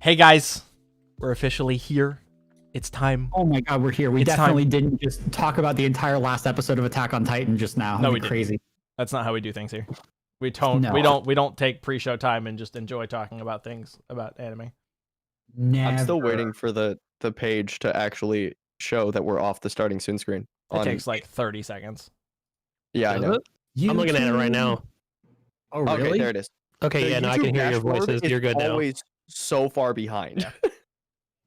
Hey guys, we're officially here. It's time. Oh my god, we're here. We It's definitely time. didn't just talk about the entire last episode of Attack on Titan just now. No, That'd we be didn't. crazy. That's not how we do things here. We don't. No. We don't take pre-show time and just enjoy talking about things about anime. Never. I'm still waiting for the page to actually show that we're off the starting soon screen. It takes like 30 seconds. Yeah, I Does know. it? I'm looking at it right now. Oh, Okay, really? there it is. Okay, The yeah, now I YouTube can hear your dashboard voices. is You're good now. Always so far behind.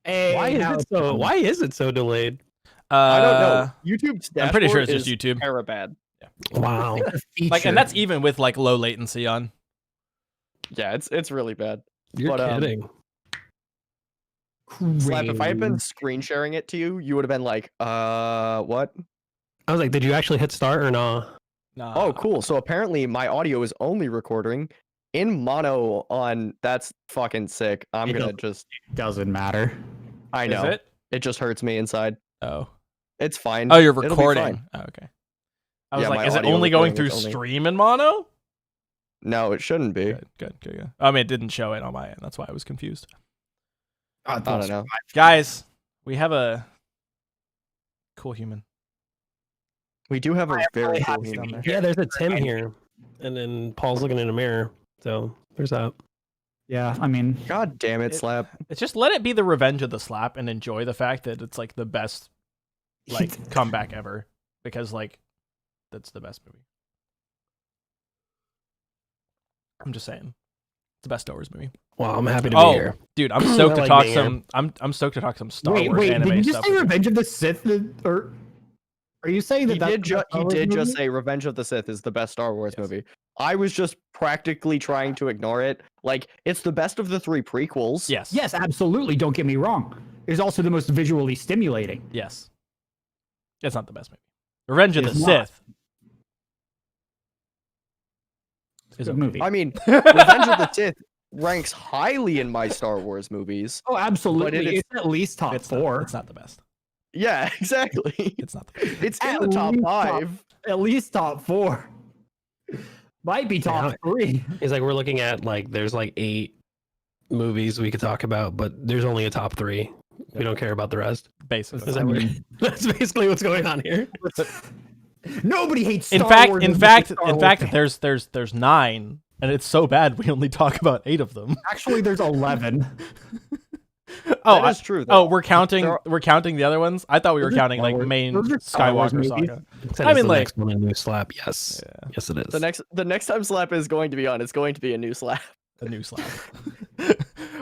Hey, Why is now it it's so? done. Why is it so delayed? I don't know. YouTube's dashboard I'm pretty sure it's just is YouTube. Terabad. Wow. Like, and that's even with like low latency on. Yeah, it's really bad. You're But, kidding. Slap, if I had been Crazy. screen sharing it to you, you would have been like, what? I was like, did you actually hit start or not? Nah. Oh, cool. So apparently my audio is only recording in mono on. That's fucking sick. I'm It gonna doesn't- just. doesn't matter. I Is know. it? It just hurts me inside. Oh. It's fine. Oh, you're It'll be recording. fine. Oh, okay. I was Yeah, like, my is it audio only going recording through is only- stream in mono? No, it shouldn't be. Good. I mean, it didn't show it on my end. That's why I was confused. I don't know. Guys, we have a cool human. We do have a very cool happy human. down Yeah, there's a Tim here, and then Paul's looking in a mirror. So there's that. Yeah, I mean, God damn it, It- Slap. It's just let it be the revenge of the slap and enjoy the fact that it's like the best like comeback ever, because like that's the best movie. I'm just saying, it's the best Star Wars movie. Wow, I'm happy to be Oh, here. dude, I'm stoked to like talk being here. some. I'm stoked to talk some Star wait, Wars anime did you just stuff. say with you. Revenge of the Sith? Or are you saying that He that's did, the best Star Wars just movie? say Revenge of the Sith is the best Star Wars Yes. movie. I was just practically trying to ignore it. Like, it's the best of the three prequels. Yes. Yes, absolutely. Don't get me wrong. It's also the most visually stimulating. Yes. It's not the best movie. Revenge of the It's not. Sith It's is a a good movie. I mean, Revenge of the Sith ranks highly in my Star Wars movies. Oh, absolutely. is- It's at least top It's four. Not, it's not the best. Yeah, exactly. It's not the best. It's in At the top least 5. At least top four. Might be top three. It's like we're looking at like there's like 8 movies we could talk about, but there's only a top 3. We don't care about the rest. Basically. Is that what- That's basically what's going on here. Nobody hates In Star fact, Wars in as much fact, as Star in Wars fact, fans. there's 9, and it's so bad we only talk about 8 of them. Actually, there's 11. Oh, That is true, though. we're counting. There are- We're counting the other ones. I thought we were Those are counting Star like Wars- main those are Star Wars Skywalker movies. saga. Said I it's mean, the like- next one a new slap. Yes, Yeah, yes, it is. The next time Slap is going to be on, it's going to be a new Slap. the new slap.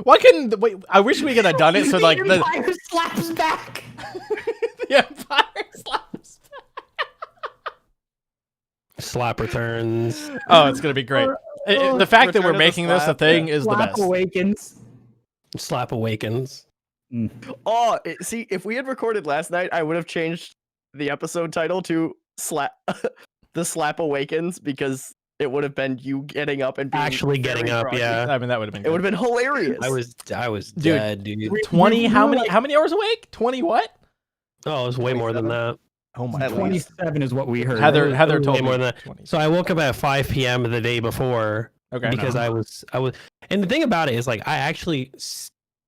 Why couldn't wait? I wish we could have done it so like the Empire slaps back. the Empire slaps. Slap returns. Oh, it's gonna be great. The fact that Return we're of the making this a Slap, thing yeah. is the Slap best. awakens. Slap awakens. Oh, see, if we had recorded last night, I would have changed the episode title to Slap The Slap Awakens, because it would have been you getting up and being Actually getting very up, groggy. yeah. I mean, that would have been. It would have been hilarious. I was Dude, dead, dude. 20. we How were many? like- How many hours awake? 20 what? Oh, it was way more than that. Oh my At god. least. 27 is what we heard. Heather Way told me more than that. 20. So I woke up at 5 p.m. the day before Okay. because I was, and the thing about it is like I actually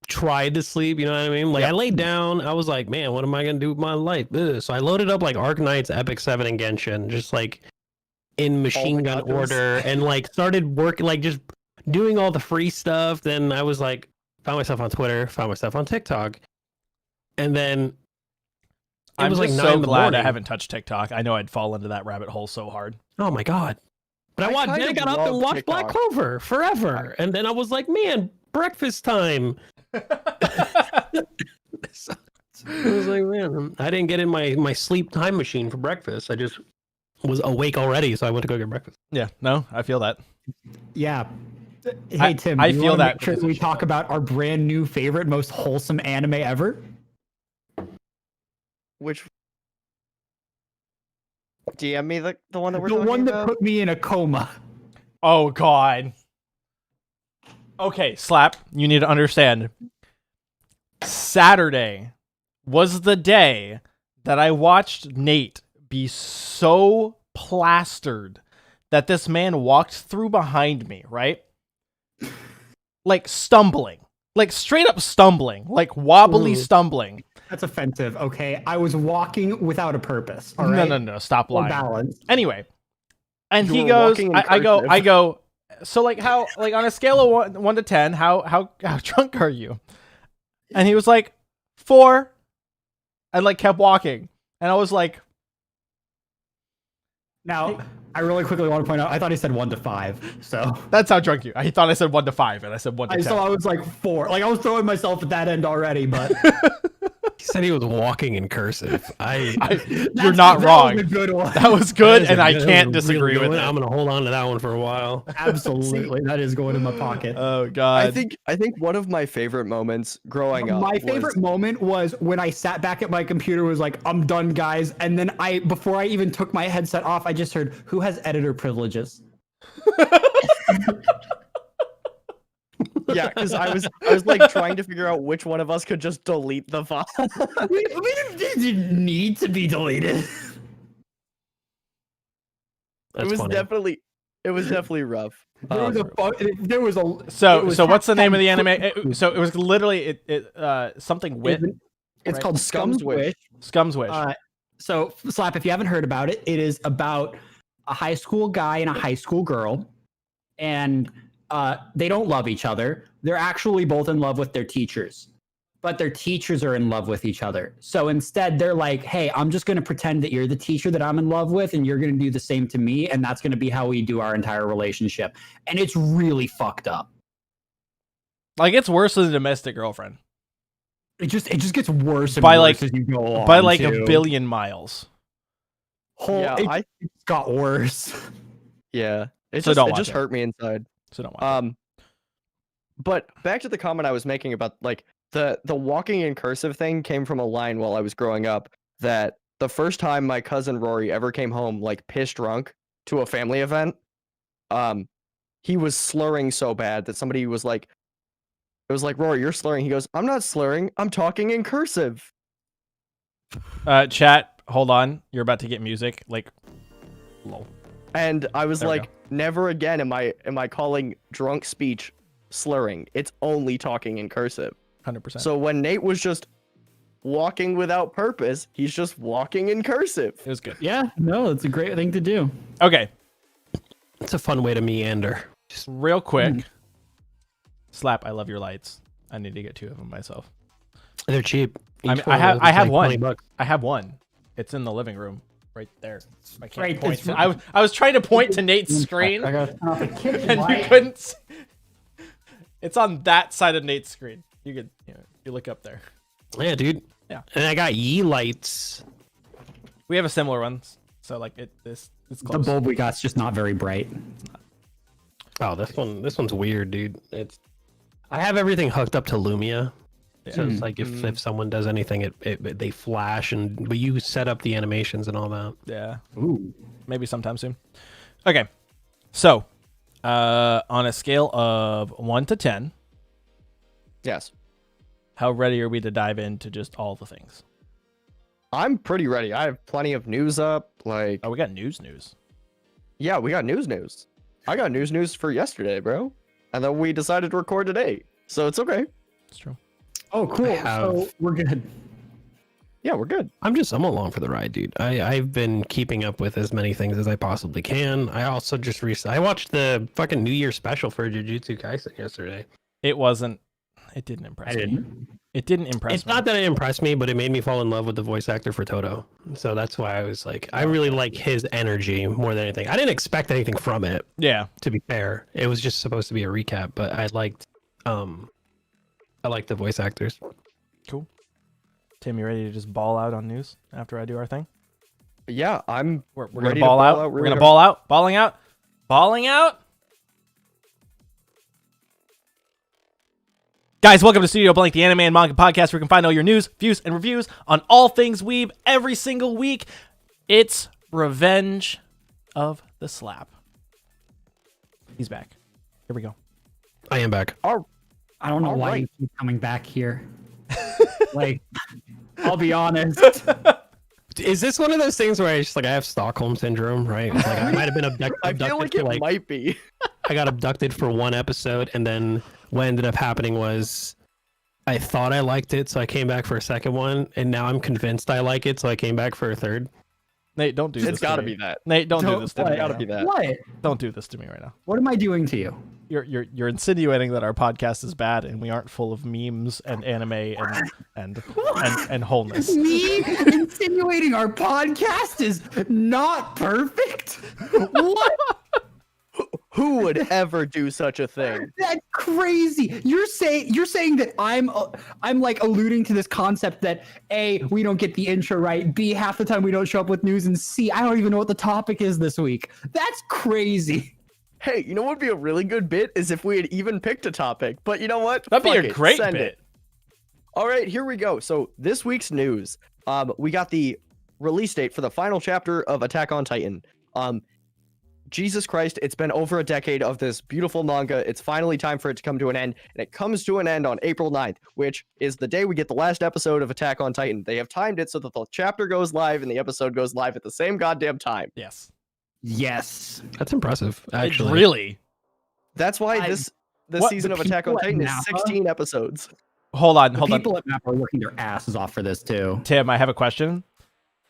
tried to sleep. You know what I mean? Like I laid down. I was like, man, what am I gonna do with my life? Ugh. So I loaded up like Arknights, Epic 7, and Genshin, just like in machine gun goddamn order, and like started working, like just doing all the free stuff. Then I was like, found myself on Twitter, found myself on TikTok, and then it I'm was just like 9 so in the glad I morning. haven't touched TikTok. I know I'd fall into that rabbit hole so hard. Oh my god! But I watched. kind Then I of got up and love watched Black TikTok. Clover forever, and then I was like, man, breakfast time. So, I was like, man, I didn't get in my sleep time machine for breakfast. I just was awake already, so I went to go get breakfast. Yeah. No, I feel that. Yeah. Hey, Tim, I do you feel wanna that make sure because we of talk about our brand new favorite, most wholesome anime ever? Which DM me the one that we're The talking one that about? put me in a coma. Oh god. Okay, Slap, you need to understand. Saturday was the day that I watched Nate be so plastered that this man walked through behind me, right? Like stumbling. like straight up stumbling, like wobbly Ooh. stumbling. That's offensive. Okay, I was walking without a purpose. All right, No, stop or lying. balance. Anyway, and You he were goes, walking in I go, cursive. so like how, like on a scale of 1 to 10, how drunk are you? And he was like 4, and like kept walking, and I was like, Now, I really quickly want to point out, I thought he said 1 to 5. So that's how drunk you. He thought I said 1 to 5, and I said 1 to 10. I was like 4. Like I was throwing myself at that end already, but He said he was walking in cursive. You're That's- not that wrong. was a good one. That was good, That is a and I good- can't that was a disagree really good with one. it. I'm gonna hold on to that one for a while. Absolutely, that is going in my pocket. Oh god. I think one of my favorite moments growing up. My favorite moment was when I sat back at my computer, was like, I'm done, guys. And then before I even took my headset off, I just heard, who has editor privileges? Yeah, because I was like trying to figure out which one of us could just delete the file. It didn't need to be deleted. That's it was funny. definitely rough. There was a. So it was what's the name of the hashtag anime? So it was literally something wit It's right? called Scum's Wish. Scum's Wish. So, Slap, if you haven't heard about it, it is about a high school guy and a high school girl, and they don't love each other. They're actually both in love with their teachers, but their teachers are in love with each other. So instead, they're like, hey, I'm just going to pretend that you're the teacher that I'm in love with, and you're going to do the same to me, and that's going to be how we do our entire relationship. And it's really fucked up. Like it's worse than a domestic girlfriend It just gets worse and By, worse like- as you go along. by like too. a billion miles. Yeah, It's got worse. Yeah, it So just don't it watch just it. hurt me inside. So don't watch. But back to the comment I was making about like the walking in cursive thing came from a line while I was growing up that the first time my cousin Rory ever came home like pissed drunk to a family event, he was slurring so bad that somebody was like, it was like, Rory, you're slurring. He goes, I'm not slurring, I'm talking in cursive. Chat, hold on. You're about to get music. Like, lol. And I was There we like, never again am I calling drunk speech slurring. It's only talking in cursive. 100%. So when Nate was just walking without purpose, he's just walking in cursive. it was good. Yeah, no, it's a great thing to do. Okay, It's a fun way to meander. Just real quick. Slap, I love your lights. I need to get 2 of them myself. they're cheap. I mean, Each one I have- of I those is have like one. 20 bucks. I have one. It's in the living room, right there. I can't Right, point. it's To, right- I was trying to point to Nate's screen, I gotta turn off the kitchen and you light. couldn't. See. It's on that side of Nate's screen. You could, you look up there. Yeah, dude. Yeah. And I got Yee lights. We have a similar one, so like it's The close. bulb we got's just not very bright. Oh, this one's weird, dude. I have everything hooked up to Lumia. So it's like if someone does anything, they flash, but you set up the animations and all that. Yeah, Ooh. maybe sometime soon. Okay, so on a scale of 1 to 10, Yes. how ready are we to dive into just all the things? I'm pretty ready. I have plenty of news up. Like, Oh, we got news. yeah, we got news. I got news for yesterday, bro. And then we decided to record today. So it's okay. It's true. Oh, cool. have- So we're good. Yeah, we're good. I'm along for the ride, dude. I've been keeping up with as many things as I possibly can. I also just I watched the fucking New Year special for Jujutsu Kaisen yesterday. It didn't impress me. It didn't impress It's me. not that it impressed me, but it made me fall in love with the voice actor for Toto. So that's why I was like, I really like his energy more than anything. I didn't expect anything from it, Yeah. to be fair. It was just supposed to be a recap, but I liked the voice actors. Cool. Tim, you ready to just ball out on news after I do our thing? Yeah, I'm We're gonna ready to ball out. We're really gonna hard. ball out. Balling out. Balling out. Guys, welcome to Studio Blank, the anime and manga podcast where you can find all your news, views, and reviews on all things weeb every single week. It's Revenge of the Slap. He's back. Here we go. I am back. I don't know All why right. you keep coming back here. Like, I'll be honest. Is this one of those things where I just I have Stockholm syndrome, right? Like I might have been abducted I feel like for it might be. I got abducted for one episode, and then what ended up happening was I thought I liked it, so I came back for a second one, and now I'm convinced I like it, so I came back for a third. Nate, don't do this. It's to got to me. be that. Nate, don't do Don't- this to what? me. Gotta right be now. that. What? Don't do this to me right now. What am I doing to you? You're insinuating that our podcast is bad and we aren't full of memes and anime and wholeness. Me insinuating our podcast is not perfect? What? Who would ever do such a thing? That's crazy. You're saying that I'm like alluding to this concept that A, we don't get the intro right, B, half the time we don't show up with news, and C, I don't even know what the topic is this week. That's crazy. Hey, you know what would be a really good bit is if we had even picked a topic. But you know what? That'd be Fuck a it, great send bit. it. All right, here we go. So this week's news, we got the release date for the final chapter of Attack on Titan. Jesus Christ, it's been over a decade of this beautiful manga. It's finally time for it to come to an end, and it comes to an end on April 9th, which is the day we get the last episode of Attack on Titan. They have timed it so that the chapter goes live and the episode goes live at the same goddamn time. Yes. Yes. That's impressive, actually. Really? That's why I- this What, season the of Attack on people at Titan is Nappa? 16 episodes. Hold on. The people at MAP are working their asses off for this too. Tim, I have a question.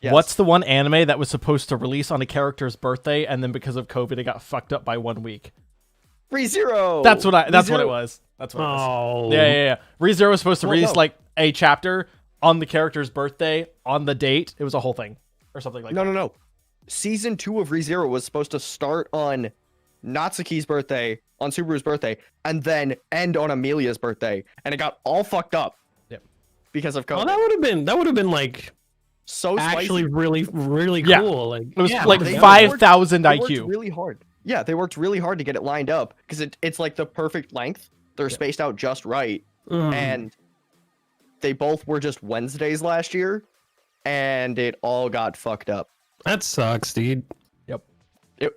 Yes. What's the one anime that was supposed to release on a character's birthday and then because of COVID it got fucked up by 1 week? ReZero. That's what it ReZero- was. That's what it was. Oh. Yeah. ReZero was supposed to Well, release no. like a chapter on the character's birthday on the date. It was a whole thing or something like that. No. Season 2 of ReZero was supposed to start on Natsuki's birthday, on Subaru's birthday, and then end on Amelia's birthday, and it got all fucked up. Yep. Because of Oh, COVID. that would have been like So actually spicy. really Yeah. cool. Like It was Yeah, like they 5,000 They worked IQ. really hard. Yeah, they worked really hard to get it lined up because it's like the perfect length. They're spaced out just right, mm. and they both were just Wednesdays last year, and it all got fucked up. That sucks, dude.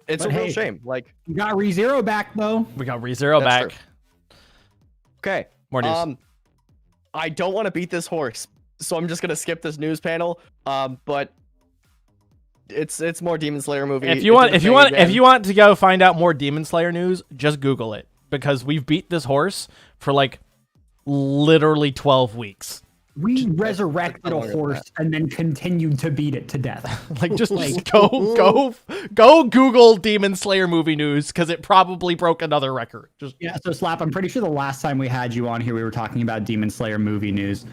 It's But a real hey, shame. Like, You got ReZero back though. We got ReZero That's back. okay, More news. I don't want to beat this horse, so I'm just gonna skip this news panel. But it's more Demon Slayer movie. If you want to go find out more Demon Slayer news, just Google it because we've beat this horse for like literally 12 weeks. We resurrected a longer than horse and then continued to beat it to death. Like just Like- go Google Demon Slayer movie news because it probably broke another record. Just Yeah, so Slap, I'm pretty sure the last time we had you on here, we were talking about Demon Slayer movie news.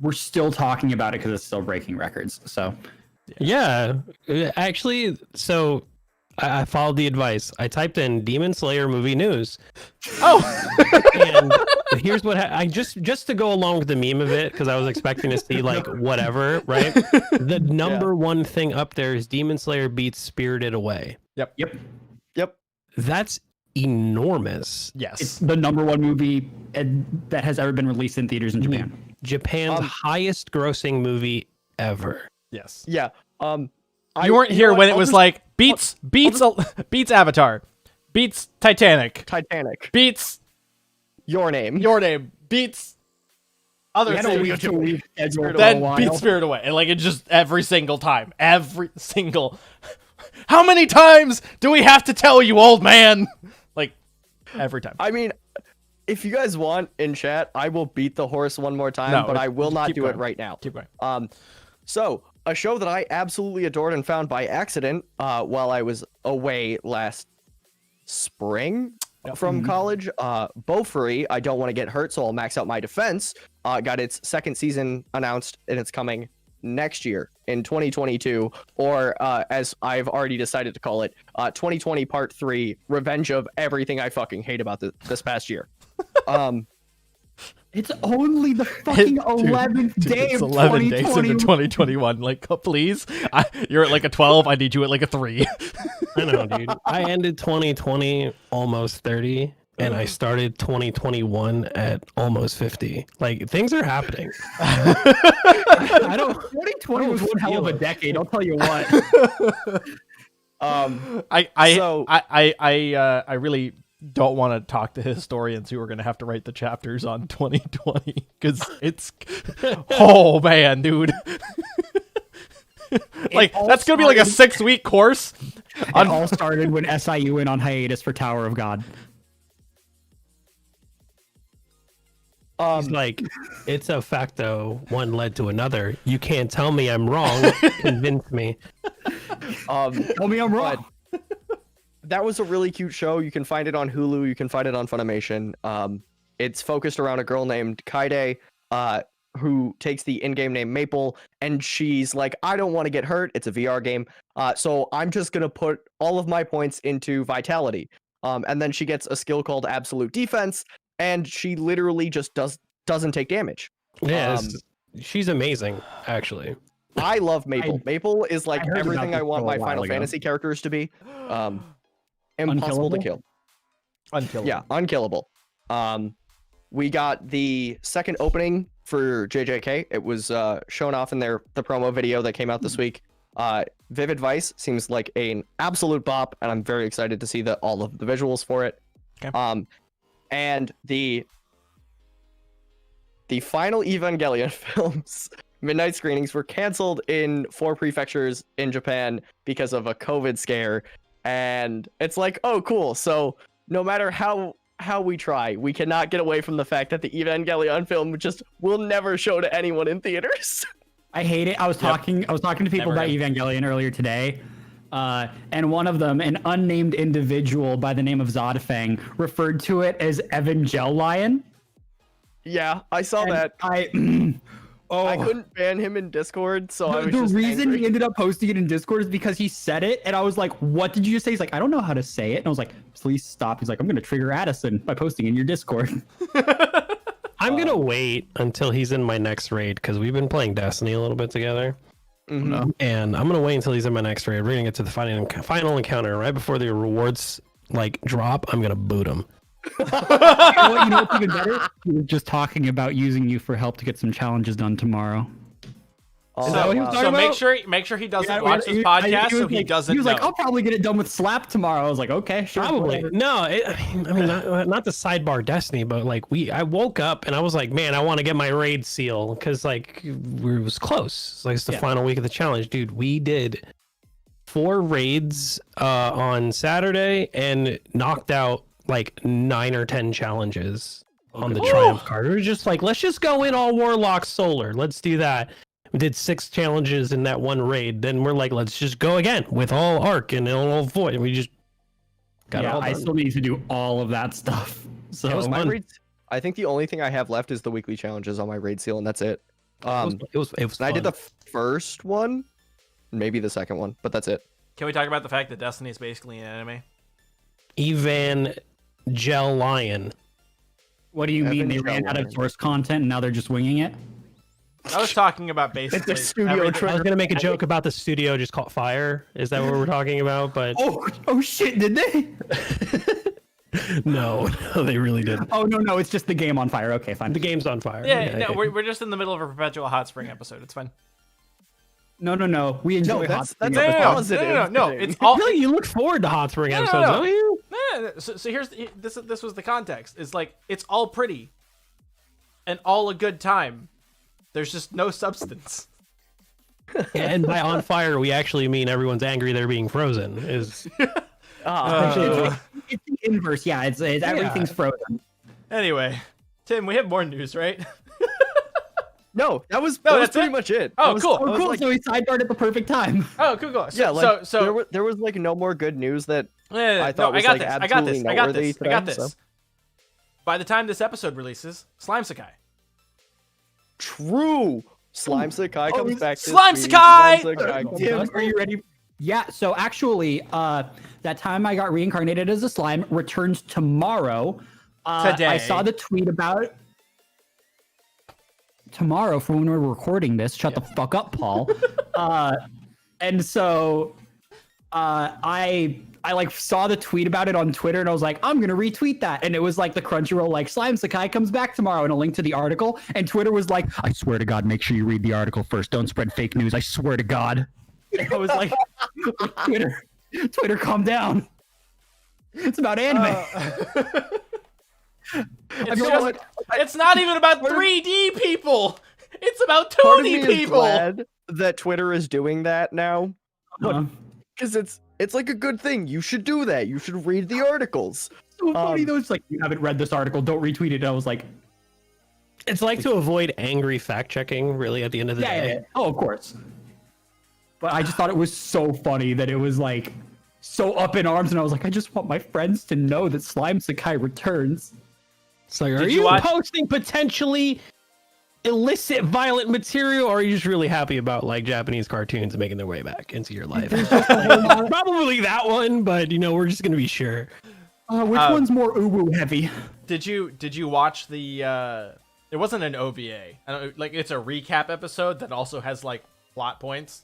We're still talking about it because it's still breaking records. So Yeah, actually, so I followed the advice. I typed in Demon Slayer movie news, and here's what I just to go along with the meme of it because I was expecting to see like whatever, right? The number one thing up there is Demon Slayer beats Spirited Away. yep, Yep. That's enormous. yes. it's the number one movie that has ever been released in theaters in Japan. Japan's highest grossing movie ever. Yes. Yeah. You weren't here when it was like beats Avatar, beats Titanic, Titanic. beats Your Name. Your Name, beats other We had a things, week to leave schedule for a then while. beats Spirit Away, and like it just every single time, every single. How many times do we have to tell you, old man? Like every time. I mean, if you guys want in chat, I will beat the horse one more time, No, but I will not keep do it going. right now. Keep going. So a show that I absolutely adored and found by accident while I was away last spring from college, Bofuri, I Don't Want to Get Hurt, so I'll max out my defense, got its second season announced, and it's coming next year in 2022, or as I've already decided to call it, 2020 Part 3, Revenge of Everything I Fucking Hate About this past year. It's only the fucking 11th day it's of 11 days 2020. into 2021. Like, please, you're at like a 12. I need you at like a 3. I know, dude. I ended 2020 almost 30, and I started 2021 at almost 50. Like things are happening. I don't. 2020 was one hell of a feel it. decade. I'll tell you what. I really don't want to talk to historians who are going to have to write the chapters on 2020 because it's oh man, dude. Like all that's gonna be like a 6-week course. It all started when SIU went on hiatus for Tower of God. He's like, it's a fact though. One led to another. You can't tell me I'm wrong. Convince me. Tell me I'm wrong. That was a really cute show. You can find it on Hulu. You can find it on Funimation. It's focused around a girl named Kaide, who takes the in-game name Maple, and she's like, I don't want to get hurt. It's a VR game. So I'm just going to put all of my points into Vitality. And then she gets a skill called Absolute Defense, and she literally just doesn't take damage. Yeah, she's amazing, actually. I love Maple. Maple is like heard about everything this I want show a my while Final ago. Fantasy characters to be. Impossible to Unkillable? kill. Unkillable. Yeah, unkillable. We got the second opening for JJK. It was shown off in the promo video that came out this week. Vivid Vice seems like an absolute bop, and I'm very excited to see all of the visuals for it. Okay. And the final Evangelion films midnight screenings were canceled in 4 prefectures in Japan because of a COVID scare, and it's like, oh, cool. So no matter how we try, we cannot get away from the fact that the Evangelion film just will never show to anyone in theaters. I hate it. I was talking to people Never about again. Evangelion earlier today. And one of them, an unnamed individual by the name of Zodafang, referred to it as Evangelion. Yeah, I saw And that. I couldn't ban him in Discord, so I was the just reason angry. he ended up posting it in Discord is because he said it, and I was like, "What did you just say?" He's like, "I don't know how to say it," and I was like, "Please stop." He's like, "I'm gonna trigger Addison by posting in your Discord." I'm gonna wait until he's in my next raid because we've been playing Destiny a little bit together, Mhm. and I'm gonna wait until he's in my next raid. We're gonna get to the final encounter right before the rewards like drop. I'm gonna boot him. You know what's even better? He was just talking about using you for help to get some challenges done tomorrow. Oh, Is that what he was wow. talking So about? make sure he doesn't Yeah, watch he- this I- podcast, was so he like- doesn't He was like, know. "I'll probably get it done with Slap tomorrow." I was like, "Okay, sure." Probably whatever." no. I mean, not the sidebar Destiny, but like I woke up and I was like, man, I want to get my raid seal because like it was close. It's like it's the Yeah. final week of the challenge, dude. We did 4 raids on Saturday and knocked out like 9 or 10 challenges on the Triumph card. We were just like, let's just go in all Warlock Solar. Let's do that. We did 6 challenges in that one raid. Then we're like, let's just go again with all Arc and all Void. And we just got it Yeah, all I done. still need to do all of that stuff. So It was My fun. raids, I think the only thing I have left is the weekly challenges on my raid seal, and that's it. It was And I did fun. the first one, maybe the second one, but that's it. Can we talk about the fact that Destiny is basically an anime? Evangelion. what do you mean they ran out of Evangelion. source content and now they're just winging it? I was talking about basically studio everything- I was gonna make a joke about the studio just caught fire. Is that what we're talking about? But Oh shit! Did they? no, they really didn't. Oh no, it's just the game on fire. Okay, fine. The game's on fire. Yeah, no, we're just in the middle of a perpetual hot spring episode. It's fine. No. We enjoy hot that's spring No, a no, episodes. no, positive no, no, thing. it's all. Really, you look forward to Hot Spring No, no, episodes, no. don't you? No. So here's this was the context. It's like it's all pretty, and all a good time. There's just no substance. And by on fire, we actually mean everyone's angry they're being frozen. Is It's the inverse. Yeah, it's everything's frozen. Anyway, Tim, we have more news, right? No, that was that's pretty it? much it. Oh, That was- cool. that Oh, was cool. like- So we sidebarred at the perfect time. Oh, cool. So, yeah, like so there was like no more good news that yeah, I thought no, was, I got like, this. absolutely I got noteworthy this. I got today, this. so. By the time this episode releases, Slime Sakai. true Slime Sakai comes back. this Slime week. Sakai! Slime Sakai comes Tim, back. are you ready? Yeah. So actually, that time I got reincarnated as a slime returns tomorrow. Today. I saw the tweet about it. Tomorrow, for when we're recording this. Shut the fuck up, Paul. And so, I like saw the tweet about it on Twitter, and I was like, I'm gonna retweet that. And it was like the Crunchyroll like Slime Sakai comes back tomorrow, and a link to the article. And Twitter was like, I swear to God, make sure you read the article first. Don't spread fake news. I swear to God. And I was like, Twitter, calm down. It's about anime. It's, know just- what? it's not even about 3D people. It's about Part of me 2D is people. glad that Twitter is doing that now, Uh, because it's like a good thing. You should do that. You should read the articles. so funny though. It's like, you haven't read this article. Don't retweet it. And I was like, It's like to avoid angry fact checking, really, at the end of the day. Oh, of course. But I just thought it was so funny that it was like so up in arms, and I was like, I just want my friends to know that Slime Sakai returns. It's like, are Did you you watch- posting potentially illicit, violent material, or are you just really happy about like Japanese cartoons making their way back into your life? Probably that one, but we're just gonna be sure. Which one's more uwu heavy? Did you watch the? It wasn't an OVA. I don't like. It's a recap episode that also has like plot points.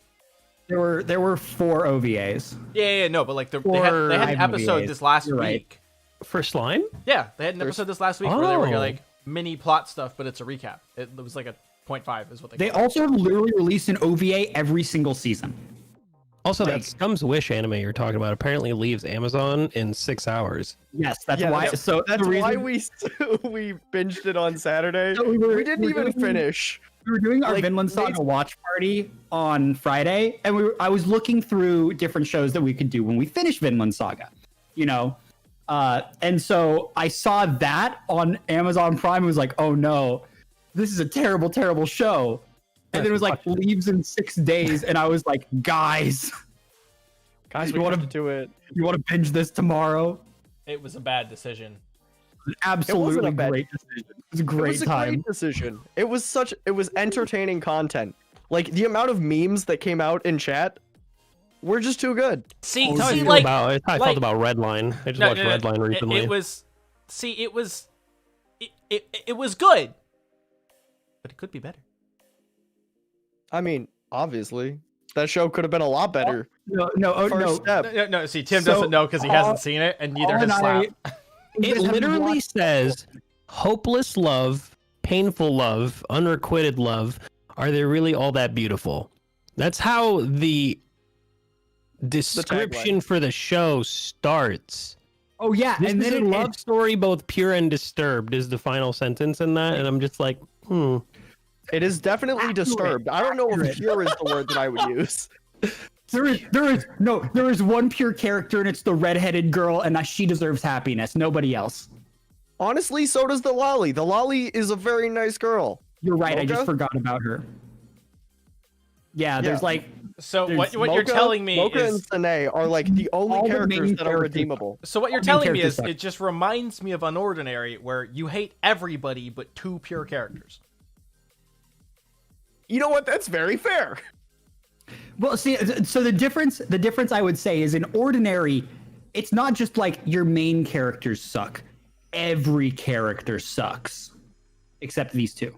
There were 4 OVAs. Yeah, no, but like they had an Five episode OVAs. this last You're right. week. For slime? Yeah, they had an episode this last week where they were Oh. like mini plot stuff, but it's a recap. It was like a 0.5 is what they. They call it. also literally release an OVA every single season. Also, that Like- Scum's Wish anime you're talking about apparently leaves Amazon in 6 hours. Yes, that's Yeah, why. that's- So That's the reason why we binged it on Saturday. So We we didn't were even doing- finish. we were doing our like, Vinland Saga watch party on Friday, and I was looking through different shows that we could do when we finish Vinland Saga, and so I saw that on Amazon Prime and was like, oh no, this is a terrible, terrible show. And then it was like leaves in 6 days, and I was like, guys, Guys, You we wanna- have to do it. you want to binge this tomorrow? It was a bad decision. Absolutely bad- great decision. It was a It great was a time. great decision. It was entertaining content. Like the amount of memes that came out in chat were just too good. See, That's how I see, feel like about that's how I like- felt about Redline. I just watched Redline recently. It was, see, it was good, but it could be better. I mean, obviously, that show could have been a lot better. No. First step. No, see, Tim So, doesn't know because he hasn't seen it, and neither has Slap. It literally says hopeless love, painful love, unrequited love. Are they really all that beautiful? That's how the description for the show starts. Oh yeah, This and is then a love story, both pure and disturbed, is the final sentence in that, and I'm just like, It is definitely Accurate, disturbed. I don't know if accurate. pure is the word that I would use. there is one pure character, and it's the redheaded girl, and she deserves happiness. Nobody else. Honestly, so does the lolly. The lolly is a very nice girl. You're right. I just Mocha? forgot about her. Yeah, there's Yeah. like So There's what you're Mocha- telling me Mocha is, and Sine are like the only All the characters main that are characters. redeemable. so what you're main telling me characters is, suck. it just reminds me of Unordinary, where you hate everybody but 2 pure characters. You know what? That's very fair. well, see, so the difference I would say is in Ordinary, it's not just like your main characters suck. Every character sucks, except these 2.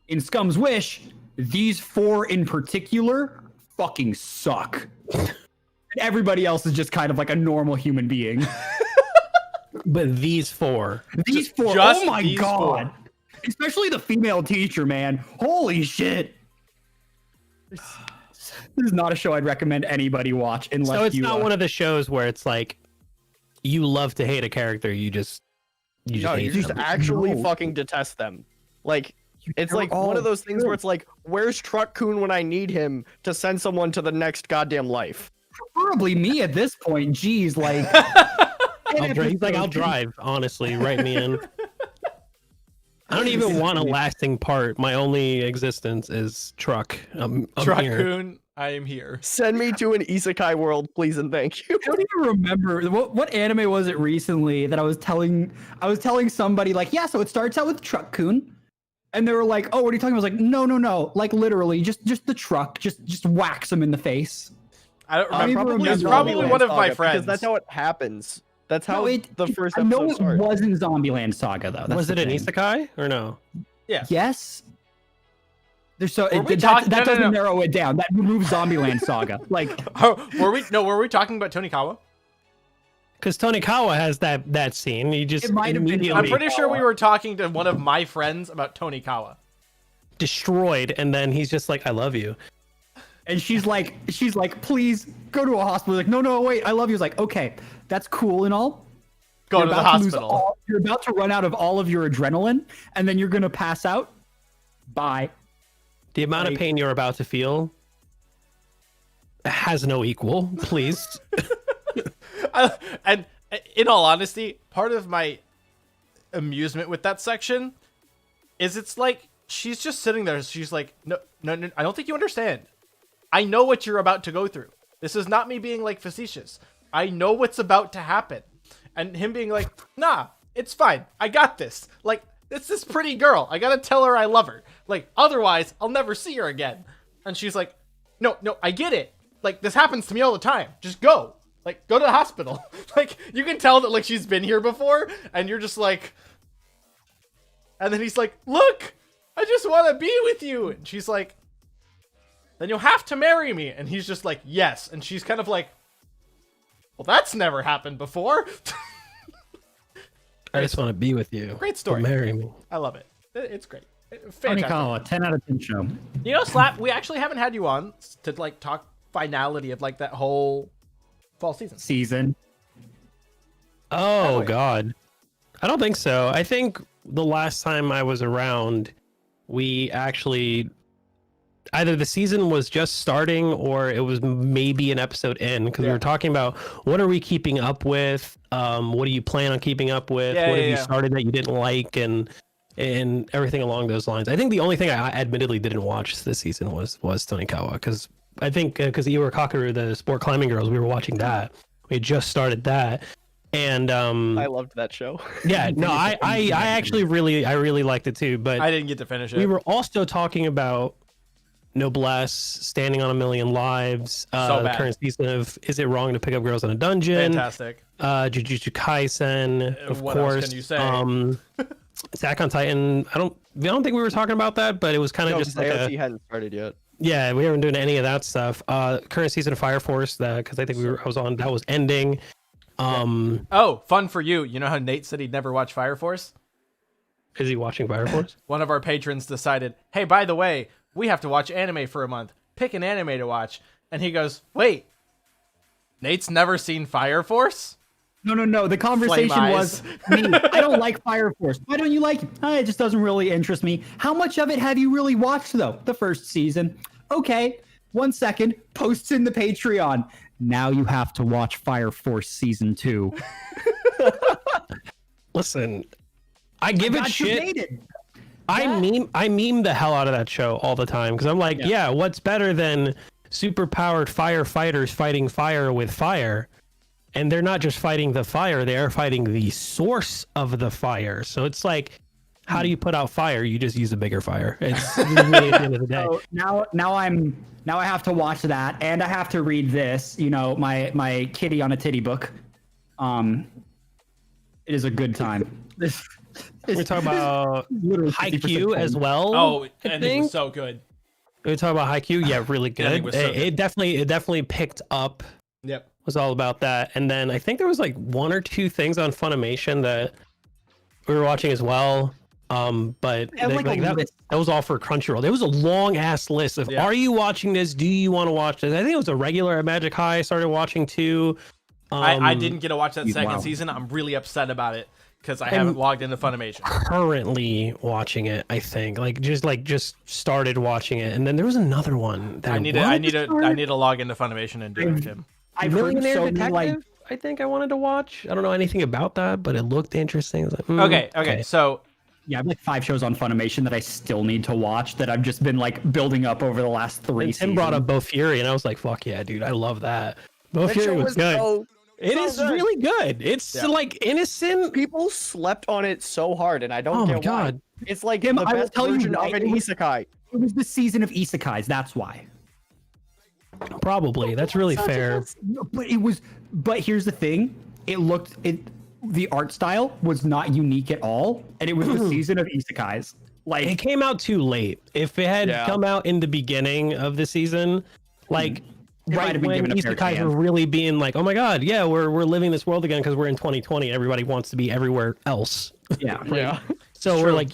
In Scum's Wish, these 4 in particular fucking suck. And everybody else is just kind of like a normal human being. but these 4. These 4, just oh my these god. 4. Especially the female teacher, man. Holy shit. This is not a show I'd recommend anybody watch unless So it's you not one of the shows where it's like you love to hate a character, you just No, hate you just them. actually No. fucking detest them. Like, it's They're like one all of those things where good. it's like, where's Truck Coon when I need him to send someone to the next goddamn life? Preferably me at this point. Jeez, like He's like, I'll drive, honestly, write me in. I don't even want a lasting part. My only existence is Truck. I'm here. Truck-kun, I am here. Send me to an isekai world, please and thank you. I don't even remember what anime was it recently that I was telling somebody like, yeah, so it starts out with Truck Coon. And they were like, "Oh, what are you talking about?" I was like, "No. Like literally just the truck. Just whacks him in the face." I don't I remember. remember It's Zombieland probably one of my Saga, friends. Because that's how it happens. That's how No, the first I know episode it starts. wasn't Zombieland Saga though. That's Was the it an thing. isekai or no? Yes. There's so Were we that talking- no, doesn't no. narrow it down. That removes Zombieland Saga. Like Oh, were we talking about Tonikawa? Because Tonikawa has that scene. He just It might have been immediately I'm pretty sure we were talking to one of my friends about Tonikawa. destroyed, and then he's just like, "I love you." and she's like, please go to a hospital. Like, no, wait, I love you. It's like, okay, that's cool and all. Go You're to the about lose hospital. you're about to run out of all of your adrenaline, and then you're gonna pass out. Bye. The amount of Like- pain you're about to feel has no equal. Please. And in all honesty, part of my amusement with that section is it's like she's just sitting there. She's like, no, I don't think you understand. I know what you're about to go through. This is not me being like facetious. I know what's about to happen. And him being like, nah, it's fine. I got this. Like, it's this pretty girl. I gotta tell her I love her. Like, otherwise, I'll never see her again. And she's like, no, I get it. Like, this happens to me all the time. Just go. Like, go to the hospital. Like, you can tell that, like, she's been here before. And you're just like... And then he's like, look, I just want to be with you. And she's like, then you'll have to marry me. And he's just like, yes. And she's kind of like, well, that's never happened before. I just want to be with you. Great story. Marry me. I love it. It's great. Tony Fantastic. Kawa, 10 out of 10 show. You know, Slap, we actually haven't had you on to, like, talk finality of, like, that whole fall season. Oh, God. I don't think so. I think the last time I was around, we actually... Either the season was just starting or it was maybe an episode in, because we were talking about what are we keeping up with, what do you plan on keeping up with, what have you started that you didn't like, and everything along those lines. I think the only thing I admittedly didn't watch this season was Tonikawa, because I think because Iwa Kakaru, the Sport Climbing Girls, we were watching that. We had just started that, and I loved that show. Yeah, no, I actually really liked it too, but I didn't get to finish it. We were also talking about Noblesse, Standing on a Million Lives, the current season of Is It Wrong to Pick Up Girls in a Dungeon? Fantastic. Jujutsu Kaisen, of what course. else can you say? Attack on Titan. I don't think we were talking about that, but it was kind of just like AOT hadn't started yet. Yeah, we weren't doing any of that stuff. Current season of Fire Force, because I think I was on, that was ending. Oh, fun for you. You know how Nate said he'd never watch Fire Force? Is he watching Fire Force? One of our patrons decided, hey, by the way, we have to watch anime for a month. Pick an anime to watch. And he goes, wait, Nate's never seen Fire Force? No. The conversation was me. I don't like Fire Force. Why don't you like it? It just doesn't really interest me. How much of it have you really watched, though? The first season. Okay. 1 second. Posts in the Patreon. Now you have to watch Fire Force season 2. Listen, I give it shit. Debated. I meme the hell out of that show all the time, because I'm like, yeah, what's better than super powered firefighters fighting fire with fire? And they're not just fighting the fire, they are fighting the source of the fire. So it's like, how do you put out fire? You just use a bigger fire. It's really at the end of the day. So now I have to watch that, and I have to read this. You know, my kitty on a titty book. It is a good time. We're talking about Haikyuu as well. Oh, I think it was so good. We're talking about Haikyuu. Yeah, really good. It definitely picked up. Yep. Was all about that. And then I think there was like 1 or 2 things on Funimation that we were watching as well. But that was all for Crunchyroll. There was a long ass list of are you watching this? Do you want to watch this? I think it was a regular at Magic High I started watching too. I didn't get to watch that second season. I'm really upset about it because I haven't logged into Funimation. Currently watching it, I think. Just started watching it, and then there was another one that I need to log into Funimation and do it, Jim. I've heard so many, I think I wanted to watch. I don't know anything about that, but it looked interesting. I was like, okay. So yeah, I have like 5 shows on Funimation that I still need to watch that I've just been like building up over the last 3 seasons. Tim brought up Bo Fury, and I was like, fuck yeah, dude, I love that. Bo Fury was good. It is really good. It's like innocent. People slept on it so hard, and I don't get why. It's like the best version of an isekai. It was the season of isekais. That's why. Probably. That's really fair. But here's the thing. The art style was not unique at all, and it was the season of isekais. Like, it came out too late. If it had come out in the beginning of the season, like right when isekais were really being like, oh my god, yeah, we're living this world again because we're in 2020. Everybody wants to be everywhere else. Yeah. Yeah. So we're like,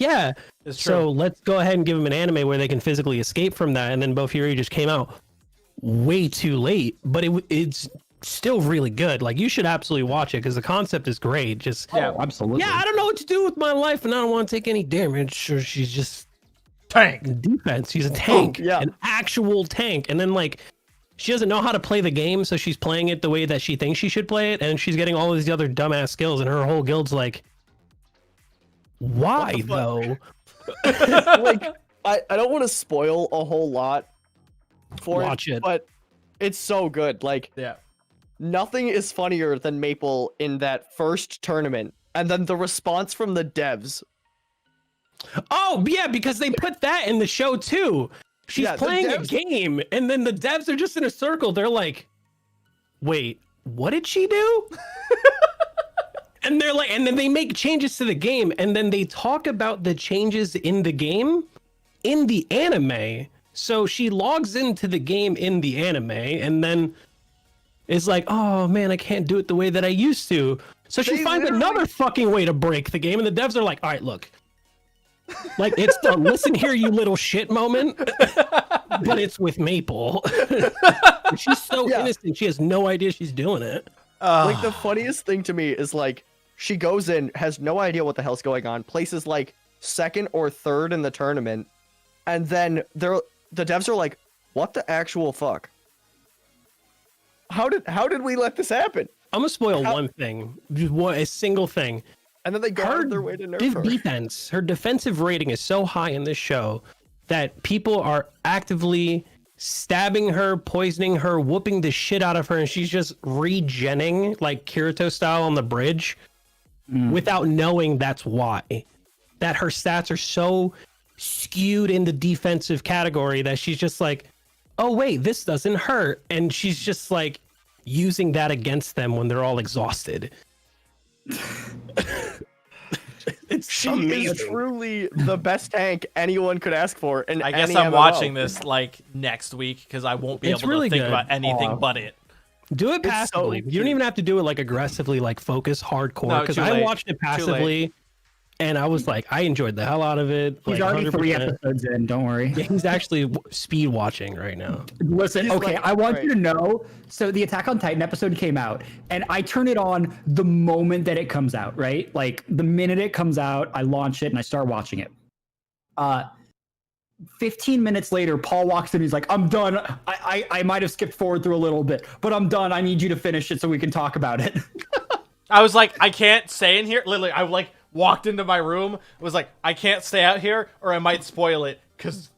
so let's go ahead and give them an anime where they can physically escape from that. And then Bo Fury just came out way too late, but it's still really good. Like, you should absolutely watch it because the concept is great. Just absolutely. Yeah, I don't know what to do with my life, and I don't want to take any damage. Or she's just tank defense. She's a tank, an actual tank. And then like, she doesn't know how to play the game, so she's playing it the way that she thinks she should play it, and she's getting all these other dumbass skills, and her whole guild's like, why though? Like, I don't want to spoil a whole lot for Watch it. but it's so good. Like, Yeah. nothing is funnier than Maple in that first tournament, and then the response from the devs. Oh yeah, because they put that in the show too. She's Yeah, the playing a devs- game, and then the devs are just in a circle. They're like, "Wait, what did she do?" And they're like, and then they make changes to the game, and then they talk about the changes in the game in the anime. So she logs into the game in the anime, and then is like, "Oh man, I can't do it the way that I used to." So she They finds literally- another fucking way to break the game, and the devs are like, "All right, look." Like, it's the listen here, you little shit moment, but it's with Maple. She's so Yeah. innocent. She has no idea she's doing it. Like, the funniest thing to me is, like, she goes in, has no idea what the hell's going on, places like second or third in the tournament, and then the devs are like, "What the actual fuck? How did we let this happen?" I'm gonna spoil How- one thing, just a single thing. And then they go out of their way to nerf her. Defense, her defensive rating is so high in this show that people are actively stabbing her, poisoning her, whooping the shit out of her, and she's just regenning like Kirito style on the bridge without knowing that's why. That her stats are so skewed in the defensive category that she's just like, oh wait, this doesn't hurt, and she's just like using that against them when they're all exhausted. It's She amazing. is truly the best tank anyone could ask for. And I guess I'm watching this like next week because I won't be It's able really to think good. about anything Aw. but it. Do it It's so passively. You don't cute. even have to do it like aggressively, like focus hardcore. No, Because too I late. watched it Too late. passively, and I was like, I enjoyed the hell out of it. He's like, already 3 100%. episodes in. Don't worry. Yeah, he's actually speed watching right now. Listen, He's okay, like, I want right. you to know. So the Attack on Titan episode came out, and I turn it on the moment that it comes out, right? Like the minute it comes out, I launch it and I start watching it. 15 minutes later, Paul walks in. He's like, "I'm done. I might have skipped forward through a little bit, but I'm done. I need you to finish it so we can talk about it." I was like, I can't stay in here. Literally, I like walked into my room. Was like, I can't stay out here or I might spoil it. Cause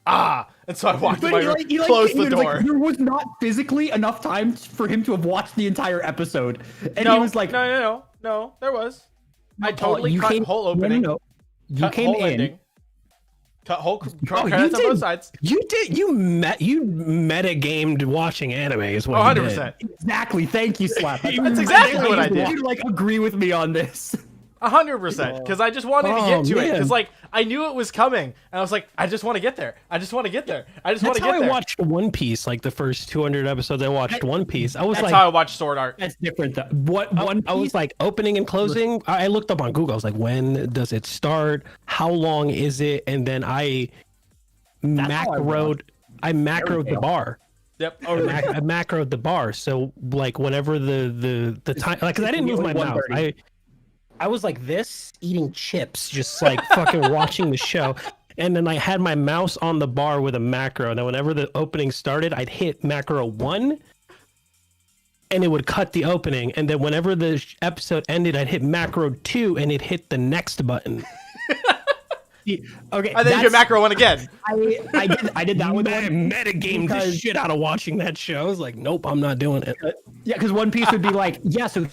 and so I walked in my room, closed the he was like, door. there was not physically enough time for him to have watched the entire episode, and No, he was like, no, there was. I Paul, totally you cut came- whole no, no, opening. no. You Cut came whole in. ending. Cut whole Oh, credits on you both did. sides. You metagamed watching anime is what Oh, you 100%. did. Exactly. Thank you, Slap. That's exactly what I did. You like agree with me on this. 100%. Because I just wanted to Oh, get to it. man. Because like I knew it was coming, and I was like, I just want to get there. I just want to get there. I just want That's to how get I there. watched One Piece. Like the first 200 episodes, I watched One Piece. I was That's like, how I watched Sword Art. That's different. Though. What one? I was like opening and closing. I looked up on Google. I was like, when does it start? How long is it? And then I how I macroed. I macroed the Tale. bar. Yep. I macroed the bar. So like whenever the time, like, cause I didn't move my mouth. 1:30. I was like this, eating chips, just like fucking watching the show. And then I had my mouse on the bar with a macro. And then whenever the opening started, I'd hit macro 1. And it would cut the opening, and then whenever the episode ended, I'd hit macro 2, and it hit the next button. Okay, And then you that's- get macro one again. I did that with one. Metagamed the Because- shit out of watching that show. I was like, nope, I'm not doing it. Yeah, because One Piece would be like, yeah, so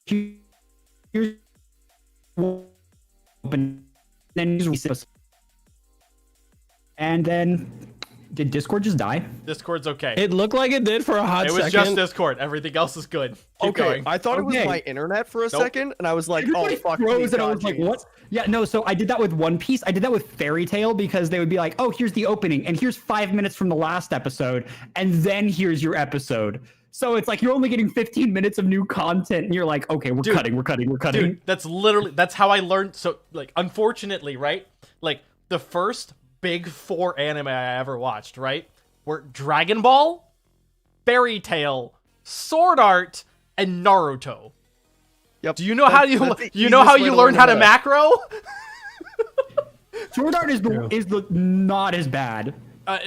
here's open, then and then did Discord just die? Discord's okay. It looked like it did for a hot It was second. just Discord. Everything else is good. Keep Okay, going. I thought it was Okay. my internet for a Nope. second, and I was like, Everybody "Oh fuck!" froze, please, and I God, was like, Jesus. "What?" Yeah, no. So I did that with One Piece. I did that with Fairy Tail because they would be like, "Oh, here's the opening, and here's 5 minutes from the last episode, and then here's your episode." So it's like you're only getting 15 minutes of new content, and you're like, "Okay, we're Dude, cutting. Dude, that's how I learned. So, like, unfortunately, right? Like, the first big 4 anime I ever watched, right? Were Dragon Ball, Fairy Tail, Sword Art, and Naruto. Yep. Do you know how That's the you know how easiest way you to learn how to that. macro? Sword Art is the not as bad.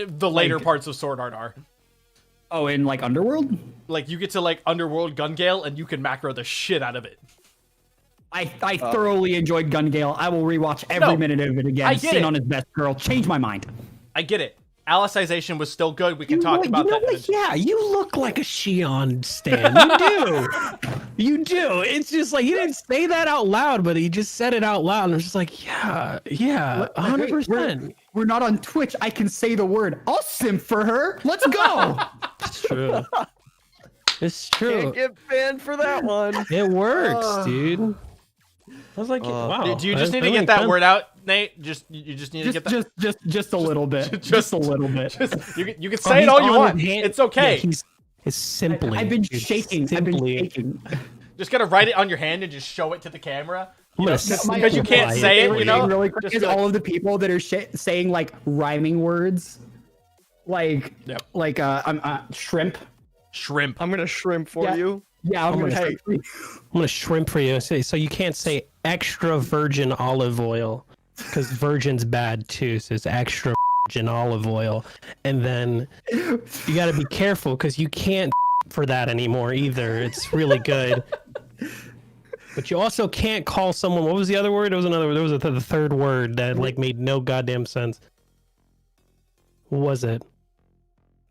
The later parts of Sword Art are. Oh, in like Underworld? Like, you get to, like, Underworld Gun Gale, and you can macro the shit out of it. I thoroughly enjoyed Gun Gale. I will rewatch every No, minute of it again. I get Scene it. on his best girl. Change my mind. I get it. Alicization was still good. We can talk about that. What? Yeah, you look like a Shion stan. You do. You do. It's just like he didn't say that out loud, but he just said it out loud, and it's just like, yeah, 100%. We're not on Twitch. I can say the word. I'll simp for her. Let's go. It's true. It's true. Can't get banned for that one. It works, dude. I was like, wow. Do you just need to get that word out, Nate? You just need to get that. Just a little bit. just a little bit. You can say it all you want. It's okay. Yeah, it's simply. I've been dude, shaking. Simply, Just gotta write it on your hand and just show it to the camera. I'm gonna Because you can't say it, you know. Really quick Just is be like- all of the people that are saying like rhyming words, like Yep. shrimp. Shrimp. I'm gonna shrimp for Yeah. you. Yeah, I'm gonna Hey, I'm gonna shrimp for you. So you can't say extra virgin olive oil because virgin's bad too. So it's extra virgin olive oil, and then you got to be careful because you can't for that anymore either. It's really good. But you also can't call someone. What was the other word? There was another. There was the third word that like made no goddamn sense. What was it?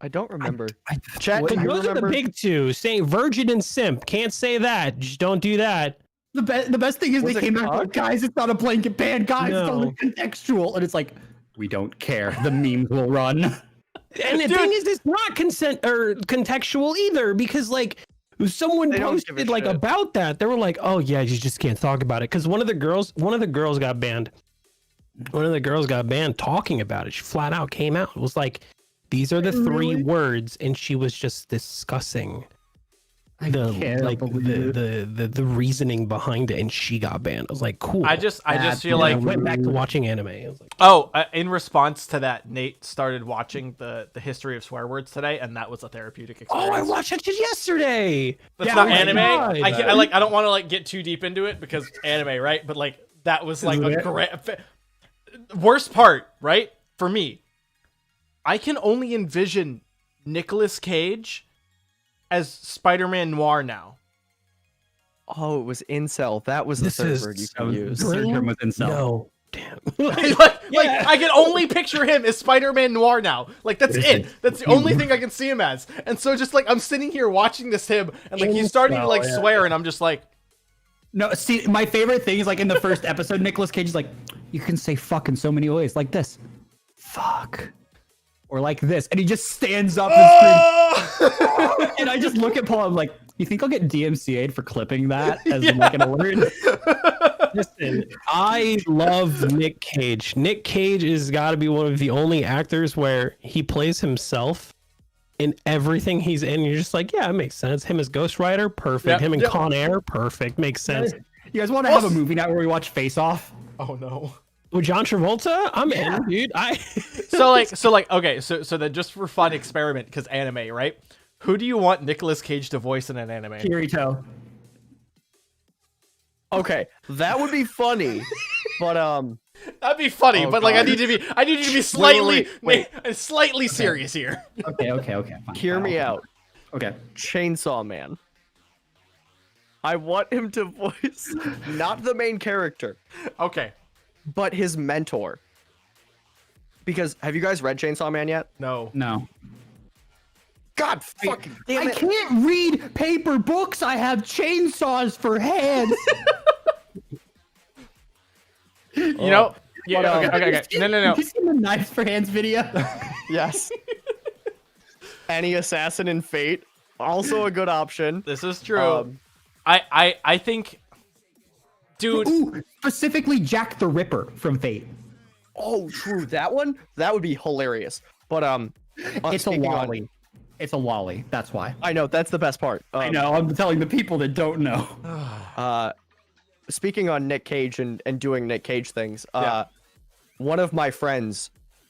I don't remember. Chat, Chat, do you Those are the remember? big two. Saying virgin and simp. Can't say that. Just don't do that. the best thing is Was they it came out cock? like, guys, it's not a blanket ban, guys, it's No. only contextual, and it's like we don't care. The memes will run. And the thing is, it's not consent or contextual either, because like someone They don't give a posted like shit. about that. They were like, "Oh yeah, you just can't talk about it." Because one of the girls got banned. One of the girls got banned talking about it. She flat out came out. It was like, "These are the three Really? words," and she was just discussing I can't believe the reasoning behind it, and she got banned. I was like, "Cool." I just feel I like went back to watching anime. I was like, in response to that, Nate started watching the history of swear words today, and that was a therapeutic experience. "Oh, I watched that shit yesterday." That's Yeah, not oh my anime. God. I don't want to like get too deep into it because anime, right? But like that was like a Isn't it? great worst part, right? For me, I can only envision Nicolas Cage as Spider-Man Noir now. Oh, it was incel. That was the This third is word you so can use. Third term was incel. No, damn. like I can only picture him as Spider-Man Noir now. Like that's it. That's the only thing I can see him as. And so just like I'm sitting here watching this him, and like he's starting to like swear, and I'm just like, No, see, my favorite thing is like in the first episode, Nicolas Cage is like, you can say fuck in so many ways, like this, fuck, or like this, and he just stands up and screams. And I just look at Paul. I'm like, you think I'll get DMCA'd for clipping that as like an alert? Listen, I love Nick Cage. Nick Cage has got to be one of the only actors where he plays himself in everything he's in. You're just like, yeah, it makes sense. Him as Ghost Rider, perfect. Yep, Him in yep. Con Air, perfect. Makes sense. You guys want to have a movie night where we watch Face Off? oh no. With John Travolta, I'm in, dude. So like okay, so then just for fun experiment because anime, right? Who do you want Nicolas Cage to voice in an anime? Kirito. Okay, that would be funny, but That'd be funny, Oh, but like I God. need you to be slightly wait. slightly serious here. Okay. Fine, hear fine, me okay. out. Okay. Chainsaw Man. I want him to voice not the main character, Okay. but his mentor. Because have you guys read Chainsaw Man yet? No. No. God fucking damn I it. can't read paper books. I have chainsaws for hands. You know? Yeah, But, okay. No. You seen the knives for hands video? Yes. Any assassin in Fate, also a good option. This is true. Um, I think dude, Ooh, specifically Jack the Ripper from Fate. Oh, true. That one? That would be hilarious. But It's a speaking on- lolly. It's a lolly. That's why. I know, that's the best part. I know. I'm telling the people that don't know. Speaking on Nick Cage and doing Nick Cage things, Yeah. one of my friends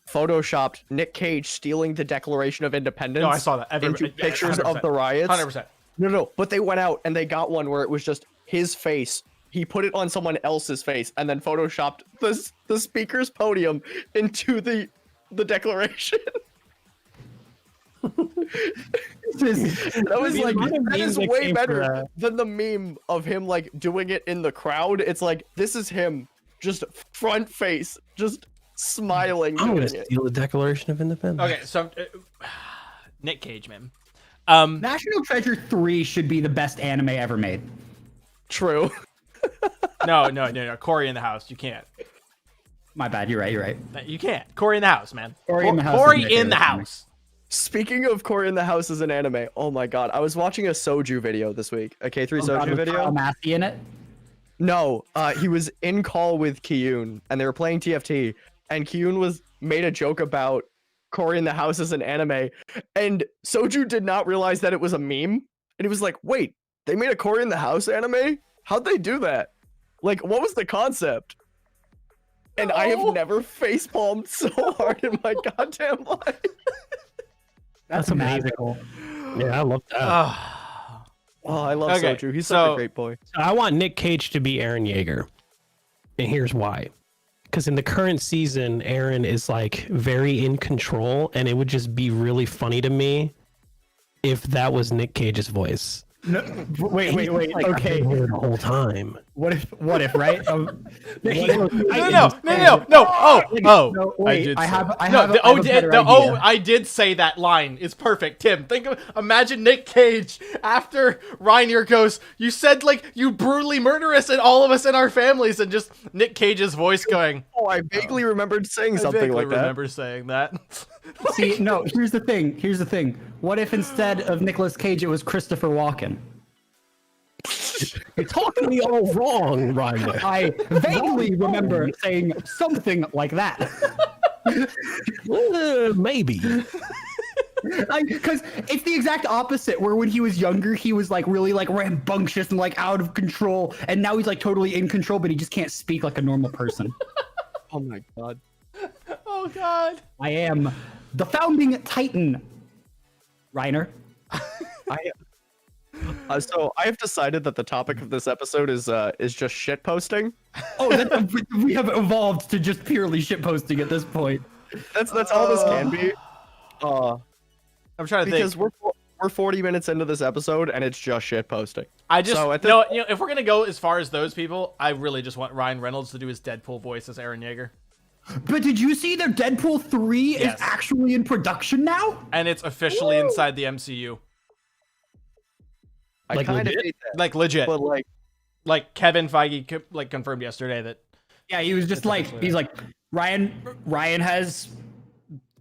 photoshopped Nick Cage stealing the Declaration of Independence. No, I saw that. Into pictures of the riots. 100%. No, but they went out and they got one where it was just his face. He put it on someone else's face and then photoshopped the speaker's podium into the Declaration. That was The like amount of that memes is that way came for better that. than the meme of him like doing it in the crowd. It's like this is him just front face, just smiling. I'm gonna doing it. steal the Declaration of Independence. Okay, so Nick Cage, man. National Treasure 3 should be the best anime ever made. True. No. Corey in the House. You can't. My bad. You're right. You can't. Corey in the House, man. Corey in the House is Corey my in favorite the anime. House. Speaking of Corey in the House as an anime, oh my god, I was watching a Soju video this week, a K3 Oh, God, Soju with video. Kyle Massey in it. No, he was in call with Kiyun, and they were playing TFT, and Kiyun made a joke about Corey in the House as an anime, and Soju did not realize that it was a meme, and he was like, "Wait, they made a Corey in the House anime? How'd they do that? Like, what was the concept?" And I No. have never facepalmed so hard in my goddamn life. That's amazing. magical. Yeah, I love that. Oh, I love Okay, Soju. He's such so- a great boy. So I want Nick Cage to be Aaron Yeager. And here's why. Because in the current season, Aaron is like very in control, and it would just be really funny to me if that was Nick Cage's voice. No, wait. Like, I've Okay. been here the whole time. What if? Right? No. Oh. No, wait, I did. I say have- that. I no, have a- the I have O a did. better The idea. I did say that line. It's perfect. Tim, imagine Nick Cage after Reinier goes. You said like you brutally murder us and all of us and our families, and just Nick Cage's voice going. Oh, I vaguely remembered saying I something vaguely like that. remember saying that. See, no. Here's the thing. What if instead of Nicolas Cage, it was Christopher Walken? You're talking me all wrong, Ryan. I vaguely remember saying something like that. Maybe. Because it's the exact opposite. Where when he was younger, he was like really like rambunctious and like out of control, and now he's like totally in control, but he just can't speak like a normal person. Oh my god. Oh God. I am the founding Titan, Reiner. So I have decided that the topic of this episode is just shit posting. Oh, we have evolved to just purely shitposting at this point. That's all this can be. I'm trying to Because think. we're 40 minutes into this episode and it's just shit posting. I just So at this- no. You know, if we're gonna go as far as those people, I really just want Ryan Reynolds to do his Deadpool voice as Aaron Yeager, But did you see that Deadpool 3 Yes. is actually in production now? and it's officially inside the MCU. I Like kind of legit? hate that, Like legit. but Like Kevin Feige like confirmed yesterday that Yeah, he was just It's like, officially he's like, Ryan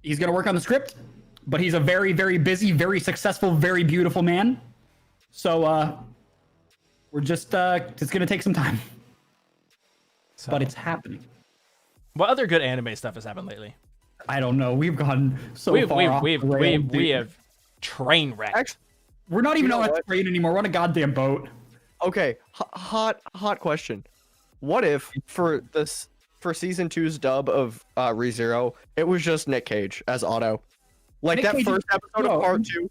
he's gonna work on the script, but he's a very, very busy, very successful, very beautiful man. So we're just it's gonna take some time. But it's happening. what other good anime stuff has happened lately? I don't know. We've gone so We've far off the rails, we dude. have train wrecked. Actually, We're not even You know on a what? train anymore. We're on a goddamn boat. okay, hot question. What if for season 2's dub of ReZero, it was just Nick Cage as Otto? Like Nick that Cage first is- episode no. of part 2.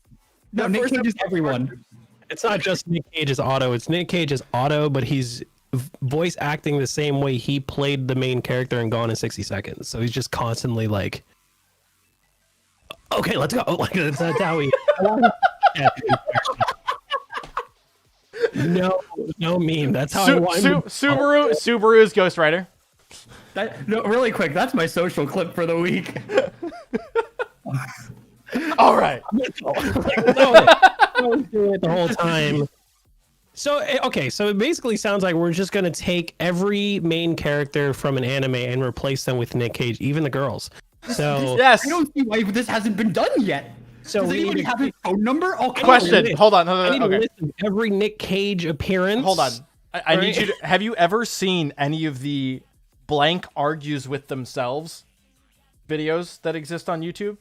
No, That Nick first Cage is episode of part everyone. It's not just Nick Cage's Otto. It's Nick Cage's Otto, but he's voice acting the same way he played the main character in Gone in 60 Seconds. So he's just constantly like, okay, let's go. Like that's how he. No meme. That's how I want him to- Subaru's Ghost Rider. No, really quick. That's my social clip for the week. All right. do it the whole time. So okay, so it basically sounds like we're just gonna take every main character from an anime and replace them with Nick Cage, even the girls. So Yes. I don't see why this hasn't been done yet. So Does we anybody need have his phone number? Oh, come Question. on. Hold on. I need a Okay. list of every Nick Cage appearance. Hold on. I need Right. you to. Have you ever seen any of the blank argues with themselves videos that exist on YouTube?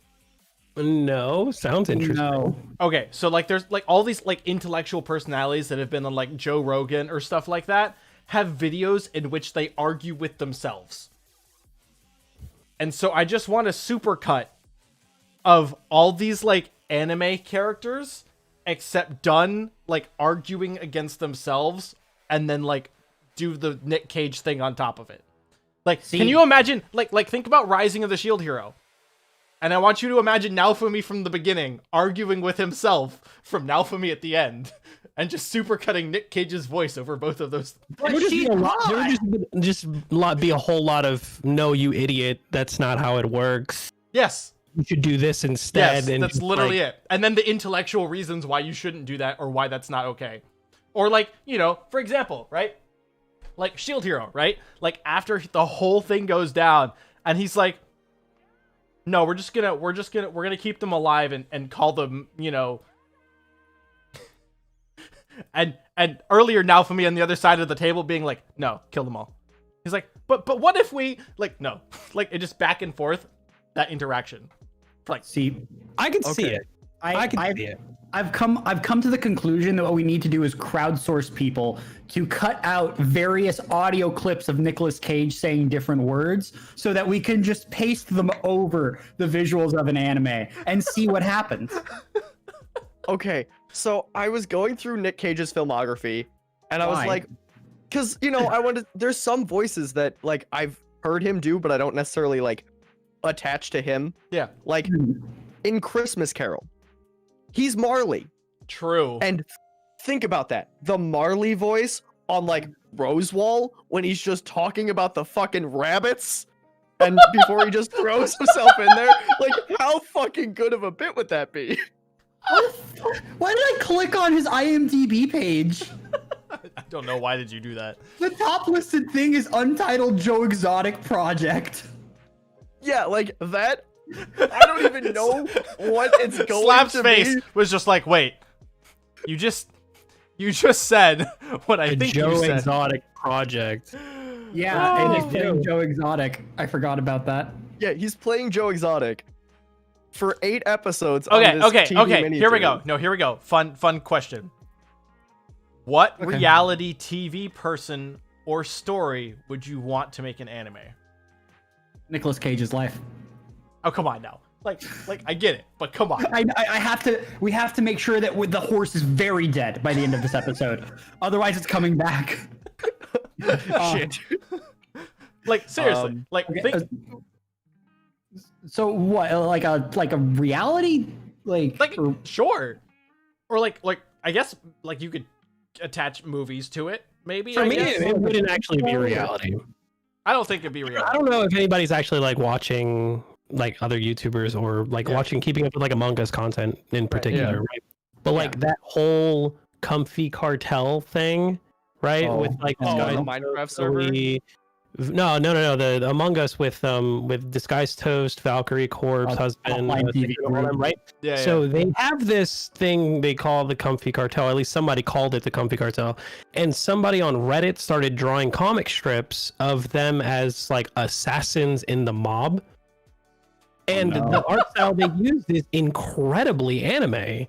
No, sounds interesting. No. Okay, so like there's like all these like intellectual personalities that have been on like Joe Rogan or stuff like that have videos in which they argue with themselves. And so I just want a supercut of all these like anime characters except done like arguing against themselves and then like do the Nick Cage thing on top of it. Like can you imagine like think about Rising of the Shield Hero? And I want you to imagine Naofumi from the beginning arguing with himself from Naofumi at the end, and just supercutting Nick Cage's voice over both of those. There would just be a lot. There would just be a whole lot of "No, you idiot! That's not how it works. Yes. You should do this instead." Yes, and that's just, literally like, it. And then the intellectual reasons why you shouldn't do that or why that's not okay. Or like, you know, for example, right? Like Shield Hero, right? Like after the whole thing goes down and he's like, no, we're gonna keep them alive and call them, you know. and earlier Naofumi on the other side of the table being like, no, kill them all. He's like, but what if we like, no, like it just back and forth, that interaction. Like, See, I can see Okay. it. I can see it. I've come to the conclusion that what we need to do is crowdsource people to cut out various audio clips of Nicolas Cage saying different words so that we can just paste them over the visuals of an anime and see what happens. Okay, so I was going through Nick Cage's filmography, and I was Why? like, because I wanted. There's some voices that like I've heard him do, but I don't necessarily like attach to him. yeah, Like in Christmas Carol, he's Marley, true. and think about that. The Marley voice on like Rosewall when he's just talking about the fucking rabbits, and before he just throws himself in there, like how fucking good of a bit would that be? Why did I click on his IMDb page? I don't know, why did you do that? The top listed thing is Untitled Joe Exotic Project. Yeah, like that. I don't even know what it's going Slap's to face be. was just like, wait, you just said what I The think Joe you said. Exotic project. Yeah, and he's Oh. playing Joe Exotic. I forgot about that. Yeah, he's playing Joe Exotic for 8 episodes. on Okay, this okay, TV okay. Here we miniseries. go. No, here we go. Fun question. What Okay. reality TV person or story would you want to make an anime? Nicolas Cage's life. Oh, come on now. Like I get it, but come on. I have to. We have to make sure that the horse is very dead by the end of this episode. Otherwise, it's coming back. Shit. Like seriously. Like Okay, think so what? Like a reality like or- sure. Or like I guess like you could attach movies to it, maybe. For I me, guess. it wouldn't actually be reality. I don't think it'd be real. I don't know if anybody's actually like watching like other YouTubers or like Yeah. watching Keeping Up with like Among Us content in particular, yeah. right? But like that whole Comfy Cartel thing, right? Oh, With like oh, Disguised the Minecraft Toast, server? Zoe- No. The Among Us with Disguised Toast, Valkyrie, Corpse, Husband, Hotline TV all them, right? Yeah. So they have this thing they call the Comfy Cartel. At least somebody called it the Comfy Cartel. And somebody on Reddit started drawing comic strips of them as like assassins in the mob. And no. the art style they used is incredibly anime.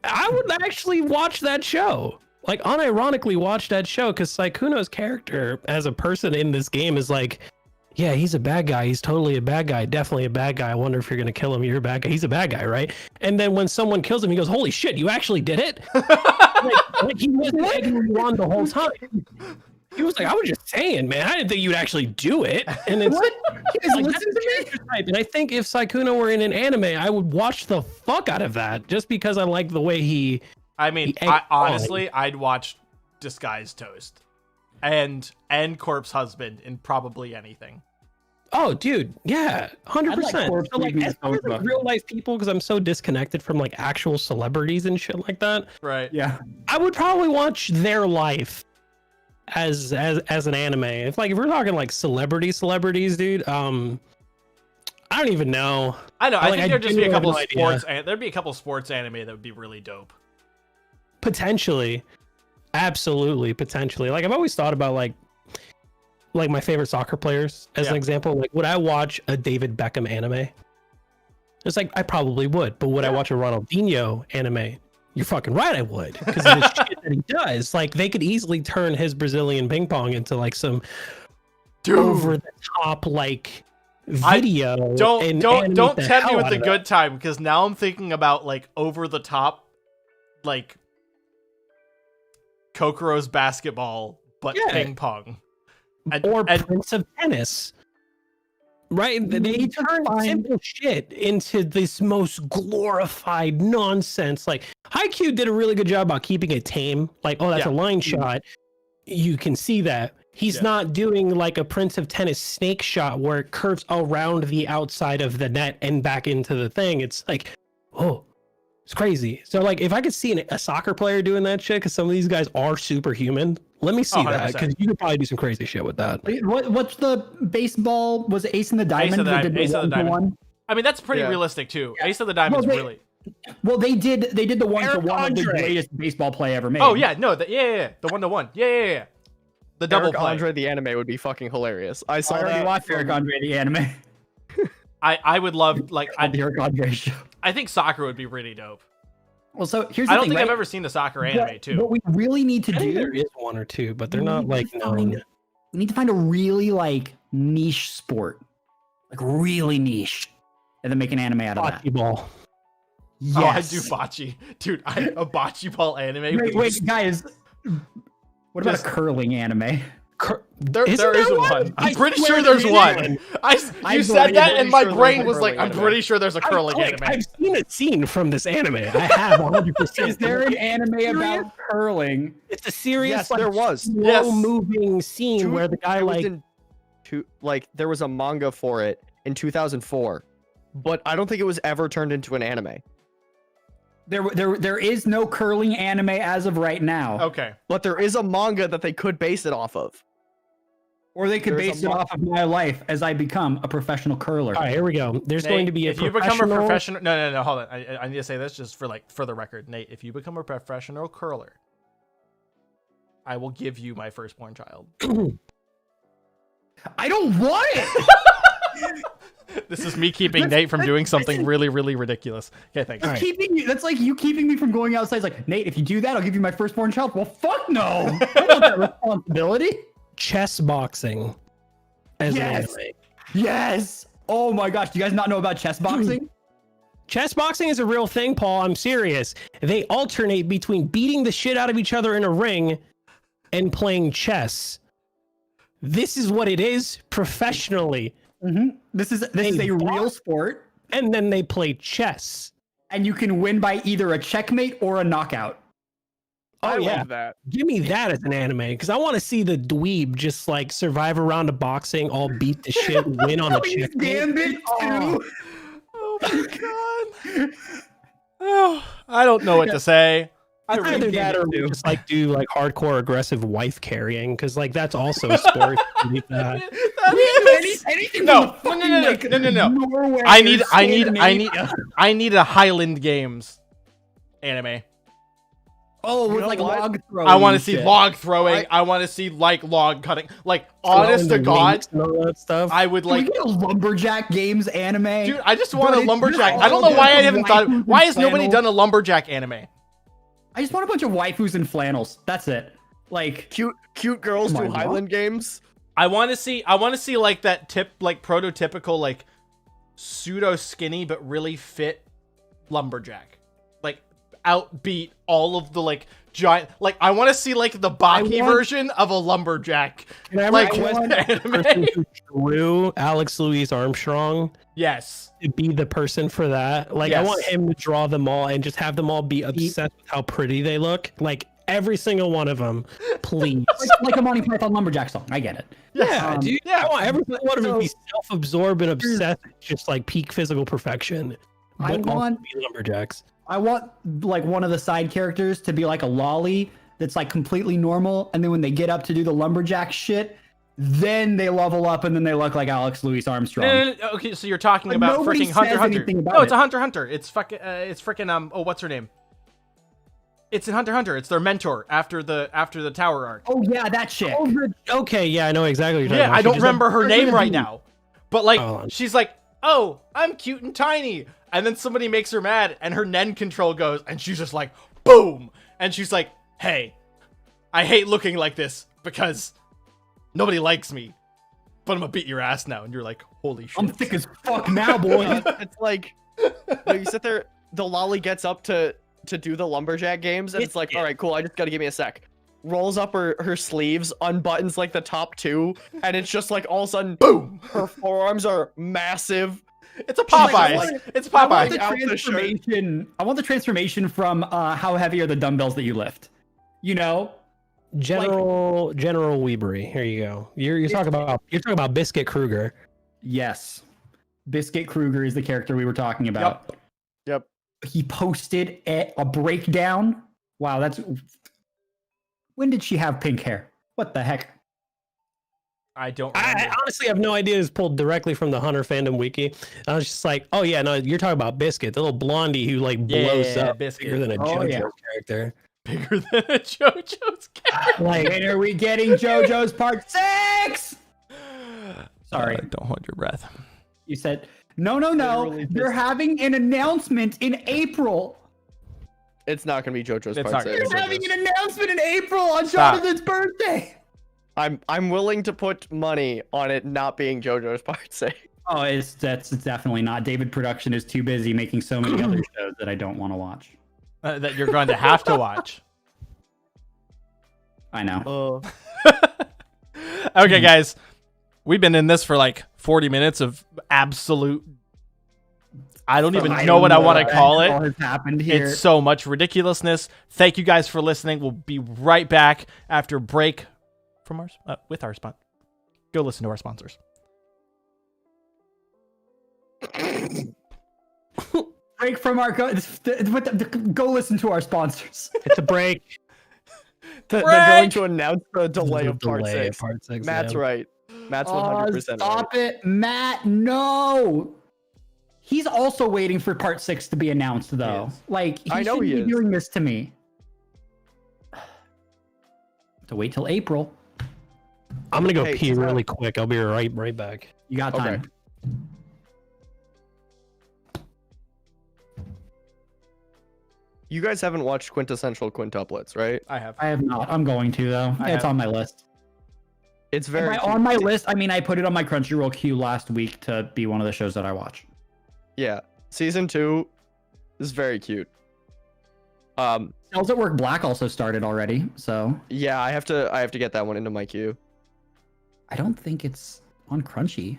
I would actually watch that show. Like unironically watch that show because Saikuno's character as a person in this game is like, yeah, he's a bad guy. He's totally a bad guy. Definitely a bad guy. I wonder if you're going to kill him. You're a bad guy. He's a bad guy, right? And then when someone kills him, he goes, holy shit, you actually did it? like he wasn't egging you on the whole time. He was like, I was just saying, man. I didn't think you'd actually do it. And it's What? Guys, like, listen that's to the me. character type. And I think if Saikuno were in an anime, I would watch the fuck out of that just because I like the way he. I mean, The egg honestly, I'd watch Disguised Toast and Corpse Husband in probably anything. Oh, dude, yeah, 100%. Corpse So, like, League as far as, like, Newspaper. real life people, because I'm so disconnected from like actual celebrities and shit like that, Right. Yeah. I would probably watch their life as an anime. If we're talking like celebrities, dude, I don't even know. I know. I Like, think I there'd just be a genuinely couple have no idea. sports. There'd be a couple sports anime that would be really dope. Potentially, absolutely, potentially. Like I've always thought about like my favorite soccer players as an Yeah. example. Like, would I watch a David Beckham anime? It's like I probably would, but would I watch a Ronaldinho anime? You're fucking right, I would, because of the shit that he does. Like, they could easily turn his Brazilian ping pong into like some over the top like video. and Don't animate tempt the me hell with out the of it. good time because now I'm thinking about like over the top, like Kokoro's basketball, but Yeah. ping pong. Or Prince of Tennis. right? They turn simple shit into this most glorified nonsense. Like Haikyuu did a really good job about keeping it tame. Like, oh, that's a line shot. You can see that. He's not doing like a Prince of Tennis snake shot where it curves around the outside of the net and back into the thing. It's like, oh, it's crazy. So like, if I could see a soccer player doing that shit, because some of these guys are superhuman, let me see that, because you could probably do some crazy shit with that. What's the baseball? Was it Ace and the Diamond? Ace of the Diamond. I mean, that's pretty realistic too. Ace of the Diamond is really. Well, they did the one-to-one of the greatest baseball play ever made. Oh yeah, no, the 1-to-1. Yeah. The double Eric play. Andre the anime would be fucking hilarious. I saw already watched Eric Andre the anime. I would love the Eric Andre show. I think soccer would be really dope. Well, so here's the I don't thing, think right? I've ever seen the soccer anime too. What we really need to do, there is one or two, but they're not like known. We need to find a really like niche sport, like really niche, and then make an anime out of that. Bocce ball. Yes. Oh, I do bocce, dude. A bocce ball anime. Wait, guys. What about a curling anime? There is one. I'm pretty sure there's one. You said that, and my brain was like, I'm pretty sure there's a curling anime. I've seen a scene from this anime. I have 100%. Is there an anime about curling? It's a serious, Yes, there was. slow-moving scene where the guy there was a manga for it in 2004, but I don't think it was ever turned into an anime. There is no curling anime as of right now. Okay. But there is a manga that they could base it off of. Or they could base it off of my life as I become a professional curler. All right, here we go. There's going to be if you become a professional. No, hold on. I need to say this just for the record, Nate. If you become a professional curler, I will give you my firstborn child. I don't want it. This is me keeping Nate from doing something really, really ridiculous. Okay, thanks. Right. That's like you keeping me from going outside. It's like, Nate, if you do that, I'll give you my firstborn child. Well, fuck no. I don't want that responsibility. Chess boxing. Yes. Oh my gosh. Do you guys not know about chess boxing? Chess boxing is a real thing, Paul. I'm serious. They alternate between beating the shit out of each other in a ring and playing chess. This is what it is professionally. Mm-hmm. This is a real sport. And then they play chess. And you can win by either a checkmate or a knockout. I love that. Give me that as an anime, because I want to see the dweeb just like survive a round of boxing, all beat the shit, win on a checkmate. Gambit too. Oh my god. Oh, I don't know what to say. Either that or just like do like hardcore aggressive wife carrying, because like that's also a sport. That is anything. No. Norway I need a Highland Games anime. Oh, with like log throwing. I want to see log throwing. I want to see like log cutting. Like honest to God, and all that stuff. I would like a lumberjack games anime. Dude, I just want a lumberjack. I don't know why I haven't thought. Why has nobody done a lumberjack anime? I just want a bunch of waifus in flannels. That's it. Like cute girls do Highland Games. I want to see like that prototypical like pseudo skinny but really fit lumberjack. Like outbeat all of the like giant, like I want to see like the Baki version of a lumberjack. Like person who drew Alex Louis Armstrong. Yes. To be the person for that. Like I want him to draw them all and just have them all be obsessed with how pretty they look. Like every single one of them, please. like a Monty Python lumberjack song. I get it. Yeah, dude. Yeah. I want every one of them to be self-absorbed and obsessed, just like peak physical perfection. I want to be lumberjacks. I want like one of the side characters to be like a lolly that's like completely normal, and then when they get up to do the lumberjack shit, then they level up and then they look like Alex Louis Armstrong. No. Okay, so you're talking about freaking Hunter Hunter. No, it's a Hunter Hunter. It's fucking oh, what's her name? It's in Hunter Hunter. It's their mentor after the tower arc. Oh yeah, that chick. Okay, yeah, I know exactly what you're talking about. I don't remember her name right now. But like she's like, "Oh, I'm cute and tiny." And then somebody makes her mad and her Nen control goes and she's just like, "Boom." And she's like, "Hey, I hate looking like this because nobody likes me, but I'm gonna beat your ass now." And you're like, "Holy shit. I'm thick as fuck now, boy." It's like you sit there, the lolly gets up to do the lumberjack games, and it's like, all right, cool, I just gotta give me a sec. rolls up her sleeves, unbuttons like the top two, and it's just like all of a sudden, boom! Her forearms are massive. It's a like, Popeye. It's I want Popeye. the Out the shirt. transformation. I want the transformation from how heavy are the dumbbells that you lift? You know, General Weebery. Here you go. You're talking about Biscuit Kruger. yes, Biscuit Kruger is the character we were talking about. Yep. He posted a breakdown. Wow, that's. When did she have pink hair? What the heck? I don't I remember. honestly have no idea. It's pulled directly from the Hunter fandom wiki. I was just like, oh yeah, no, you're talking about Biscuit, the little blondie who like blows Yeah, up Biscuit. bigger than a Oh, JoJo yeah. character. Bigger than a JoJo's character. Like, when are we getting JoJo's Part 6? Sorry. Don't hold your breath. You said, no. Literally They're just- having an announcement in April. It's not gonna be JoJo's It's Part not gonna be 6. They're having an announcement in April on Stop. Jonathan's birthday. I'm willing to put money on it not being JoJo's Part 6. Oh, it's definitely not. David Production is too busy making so many other shows that I don't want to watch. That you're going to have to watch. I know. Okay, guys. We've been in this for like 40 minutes of absolute. I don't even know what I want to call All it. has happened here. It's so much ridiculousness. Thank you guys for listening. We'll be right back after break from our with our sponsor. Go listen to our sponsors. Break from our go listen to our sponsors. It's a break. They're going Break! to announce the delay of Part 6. Part 6. Matt's yeah. right. Matt's Oh, 100% right. stop it, Matt. No. He's also waiting for Part 6 to be announced, though. is. Like, he I know shouldn't he be is. doing this to me. To wait till April. I'm gonna go Hey, pee Scott. really quick. I'll be right back. You got Okay. time. You guys haven't watched Quintessential Quintuplets, right? I have. I have not. I'm going to, though. I It's have. on my list. It's And very by on my list, I mean I put it on my Crunchyroll queue last week to be one of the shows that I watch. Yeah. Season 2 is very cute. Cells at Work Black also started already, so Yeah, I have to get that one into my queue. I don't think it's on Crunchy.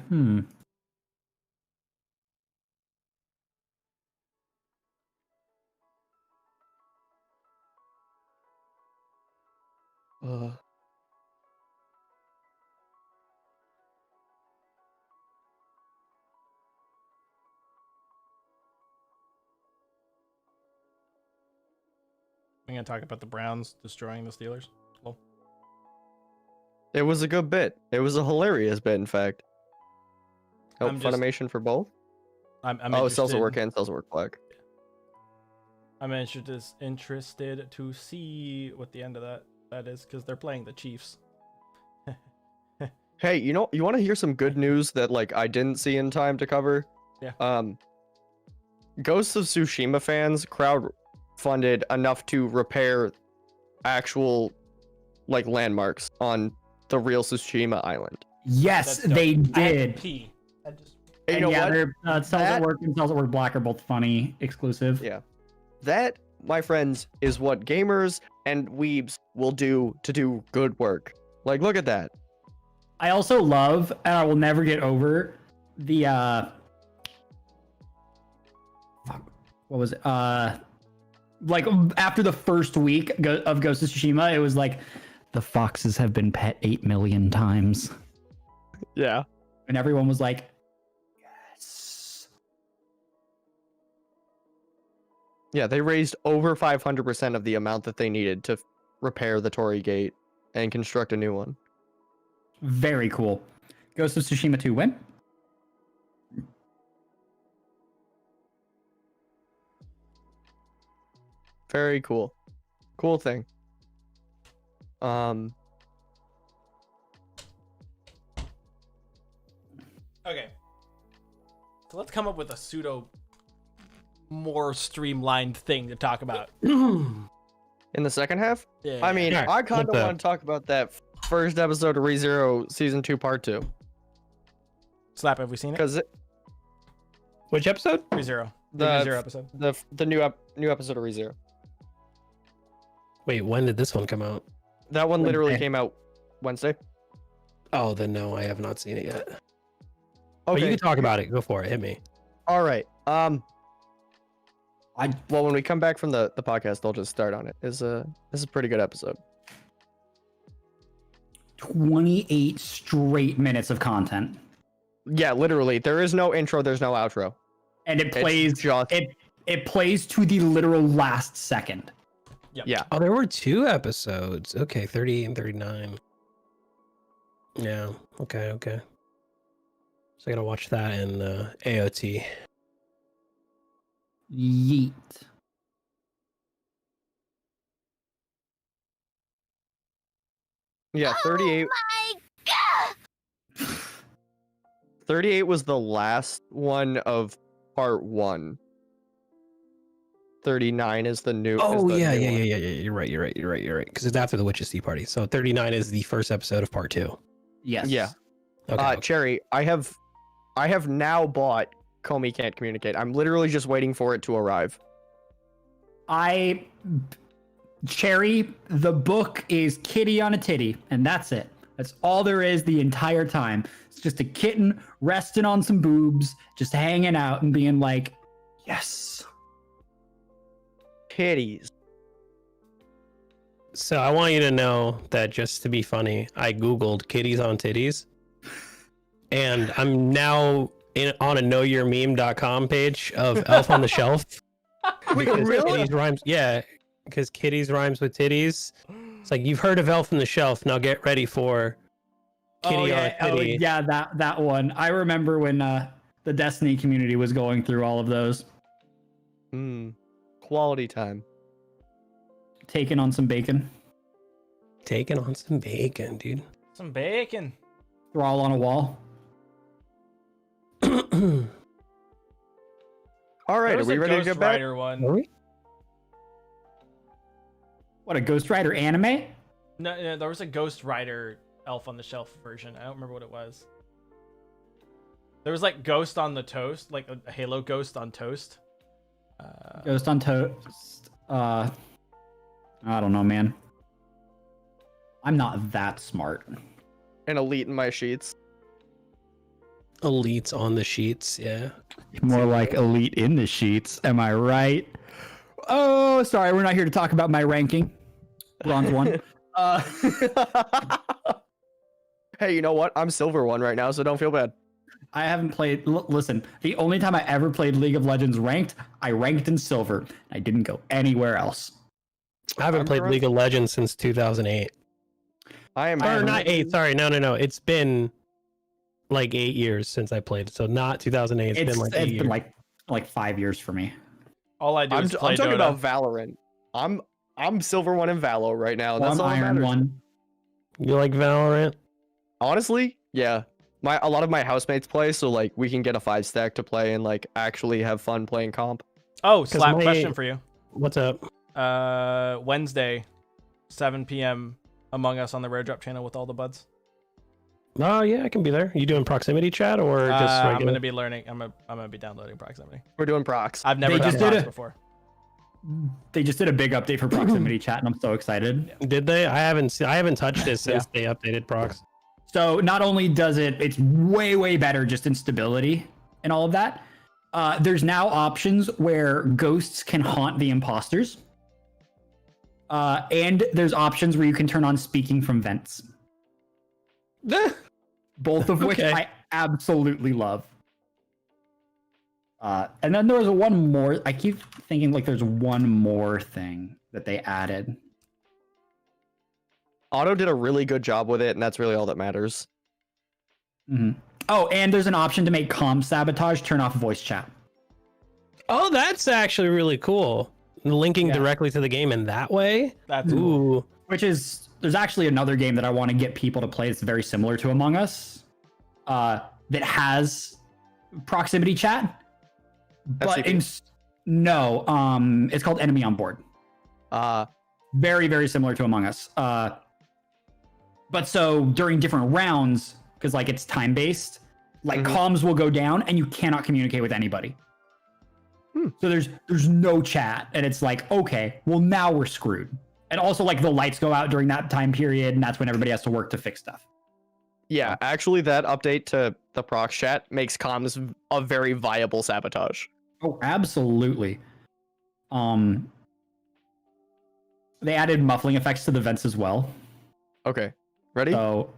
Hmm. I'm gonna talk about the Browns destroying the Steelers. Well, It was a good bit. It was a hilarious bit, in fact. Oh, I'm just- Funimation for both? I'm Oh, Cells at interested- Work and Cells at Work Black. I'm interested to see what the end of that is because they're playing the Chiefs. Hey, you want to hear some good news that like I didn't see in time to cover? Yeah. Ghosts of Tsushima fans crowdfunded enough to repair actual like landmarks on the real Tsushima island. Yes, That's dope. they I had to did. pee. I just And And you know yeah, what? they're Cells at That- Work and Cells at Work Black are both funny exclusive. Yeah. That, my friends, is what gamers and weebs will do to do good work. Like, look at that. I also love, and I will never get over the fuck, what was it? Like after the first week of Ghost of Tsushima, it was like the foxes have been pet 8 million times, Yeah. and everyone was like, yes. Yeah, they raised over 500% of the amount that they needed to repair the Torii Gate and construct a new one. Very cool. Ghost of Tsushima 2 when? Very cool. Cool thing. okay. So let's come up with a pseudo more streamlined thing to talk about. in the second half? Yeah. I mean, Yeah, I kind what of the- want to talk about that first episode of ReZero Season 2 Part 2. Slap, have we seen it? Because Which episode? ReZero. The The- ReZero episode. the new episode of ReZero. Wait, when did this one come out? That one literally Wednesday. came out Wednesday. Oh, then no, I have not seen it yet. But you Okay. can talk about it. Go for it. Hit me. All right. I Well, when we come back from the podcast, I'll just start on it. This is a pretty good episode. 28 straight minutes of content, Yeah, literally. There is no intro. There's no outro. and it It's plays just it plays to the literal last second. yeah. Oh, there were 2 episodes. Okay, 38 and 39. Yeah. Okay. Okay. So I gotta watch that in AOT. Yeet. Yeah, 38. 38 was the last one of part 1. 39 is the new. Oh is the yeah, new yeah, one. yeah, yeah, yeah. You're right. You're right. You're right. You're right. Because it's after the Witches' Tea Party. So 39 is the first episode of part 2. Yes. Yeah. Okay. okay. Cherry, I have now bought Comey Can't Communicate. I'm literally just waiting for it to arrive. Cherry, the book is Kitty on a Titty, and that's it. That's all there is the entire time. It's just a kitten resting on some boobs, just hanging out and being like, yes. Titties. So I want you to know that just to be funny, I googled kitties on titties, and I'm now on a knowyourmeme.com page of Elf on the Shelf. Because kitties rhymes, yeah, because kitties rhymes with titties. It's like you've heard of Elf on the Shelf. Now get ready for kitty on a titty. yeah, that one. I remember when the Destiny community was going through all of those, Quality time. taking on some bacon. Taking on some bacon, dude. Some bacon. Thrall on a wall. All right, There are was we a ready to Ghost get back? Rider one. Are we? What, a Ghost Rider anime? No, there was a Ghost Rider Elf on the Shelf version. I don't remember what it was. There was like Ghost on the Toast, like a Halo Ghost on Toast. Ghost on Toast. I don't know, man. I'm not that smart. An elite in my sheets. Elites on the sheets, yeah. More like elite in the sheets. Am I right? Oh, sorry. We're not here to talk about my ranking. Bronze one. Hey, you know what? I'm silver one right now, so don't feel bad. I haven't played. Listen, the only time I ever played League of Legends ranked, I ranked in silver. I didn't go anywhere else. I haven't played League of Legends since 2008. I am. Or not 8, sorry. No. It's been like 8 years since I played. So not 2008. It's been like 8 it's years. been like 5 years for me. All I do I'm is play talking Dota. about Valorant. I'm silver one in Valo right now. Well, That's I'm all that Iron matters. one. You like Valorant? Honestly, yeah. A lot of my housemates play, so like we can get a 5 stack to play and like actually have fun playing comp. Oh, slap my- question for you. What's up? Wednesday, 7 p.m. Among Us on the Rare Drop channel with all the buds. Oh yeah, I can be there. You doing proximity chat or just I'm regular? gonna be learning. I'm gonna be downloading Proximity. We're doing procs. I've never They done just did procs it. before. They just did a big update for proximity chat, and I'm so excited. Did they? I haven't touched it since they updated procs. So not only does it's way better just in stability and all of that. There's now options where ghosts can haunt the imposters. And there's options where you can turn on speaking from vents. Both of which Okay. I absolutely love. And then there was one more. I keep thinking like there's one more thing that they added. Otto did a really good job with it, and that's really all that matters. Mhm. Oh, and there's an option to make comm sabotage turn off voice chat. Oh, that's actually really cool. Linking Yeah. directly to the game in that way. That's cool. Ooh. Which is, there's actually another game that I want to get people to play that's very similar to Among Us, that has proximity chat. But no, it's called Enemy on Board. Very similar to Among Us. But so during different rounds, because like it's time based, Like Mhm. comms will go down and you cannot communicate with anybody. So there's no chat, and it's like, okay, well now we're screwed. And also like the lights go out during that time period, and that's when everybody has to work to fix stuff. Yeah, actually, that update to the prox chat makes comms a very viable sabotage. Oh, absolutely. They added muffling effects to the vents as well. Okay, ready? So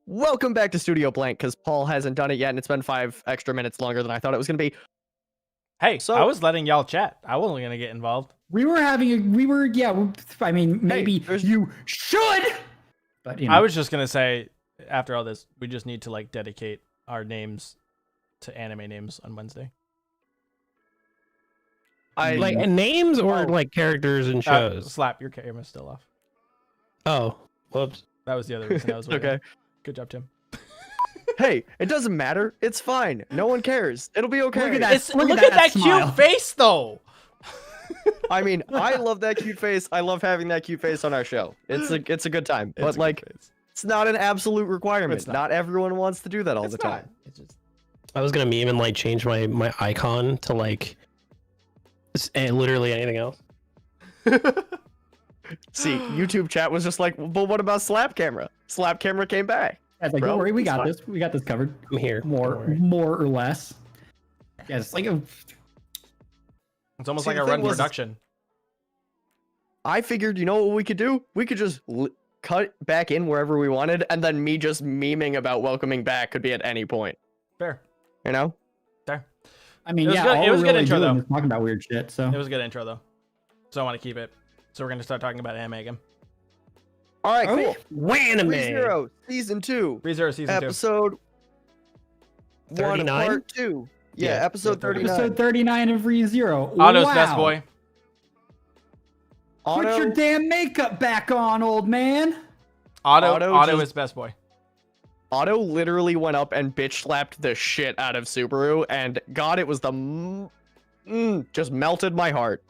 Welcome back to Studio Blank, because Paul hasn't done it yet, and it's been 5 extra minutes longer than I thought it was going to be. Hey, So- I was letting y'all chat. I wasn't gonna get involved. I mean, maybe there's- you should, but you know, I was just gonna say, after all this, we just need to like dedicate our names to anime names on Wednesday. I Like names or Oh. like characters and shows? Slap, your camera's still off. Oh, whoops. That was the other reason I was waiting. okay. Good job, Tim. Hey, it doesn't matter. It's fine. No one cares. It'll be okay. Look at that. Look at that smile. cute face, though. I mean, I love that cute face. I love having that cute face on our show. It's a good time. It's a But good like, face. it's not an absolute requirement. It's not. Not everyone wants to do that all It's the time. not. It's just I was gonna meme and like change my icon to like literally anything else. See, YouTube chat was just like, but what about Slap Camera? Slap Camera came back. It's like, Bro, don't worry, we it's got fine. this. We got this covered. I'm here. Don't More worry. or less. Yeah, it's like a it's almost See, like the a thing run was- production. I figured, you know what we could do? We could just cut back in wherever we wanted, and then me just memeing about welcoming back could be at any point. Fair. You know? There. I mean, It was yeah, good- all it was we're a good really intro, doing though. is talking about weird shit. So It was a good intro though, so I want to keep it. So we're gonna start talking about anime again. All right, Oh, cool. Wanime. 3-0, season 2, 3-0 season 2. episode 1, 39? part 2. Yeah, Yeah, episode 39. episode 39 of ReZero. Otto's wow. best boy. Put Otto, your damn makeup back on, old man. Otto just- is best boy. Otto literally went up and bitch slapped the shit out of Subaru, and God, it was the just melted my heart.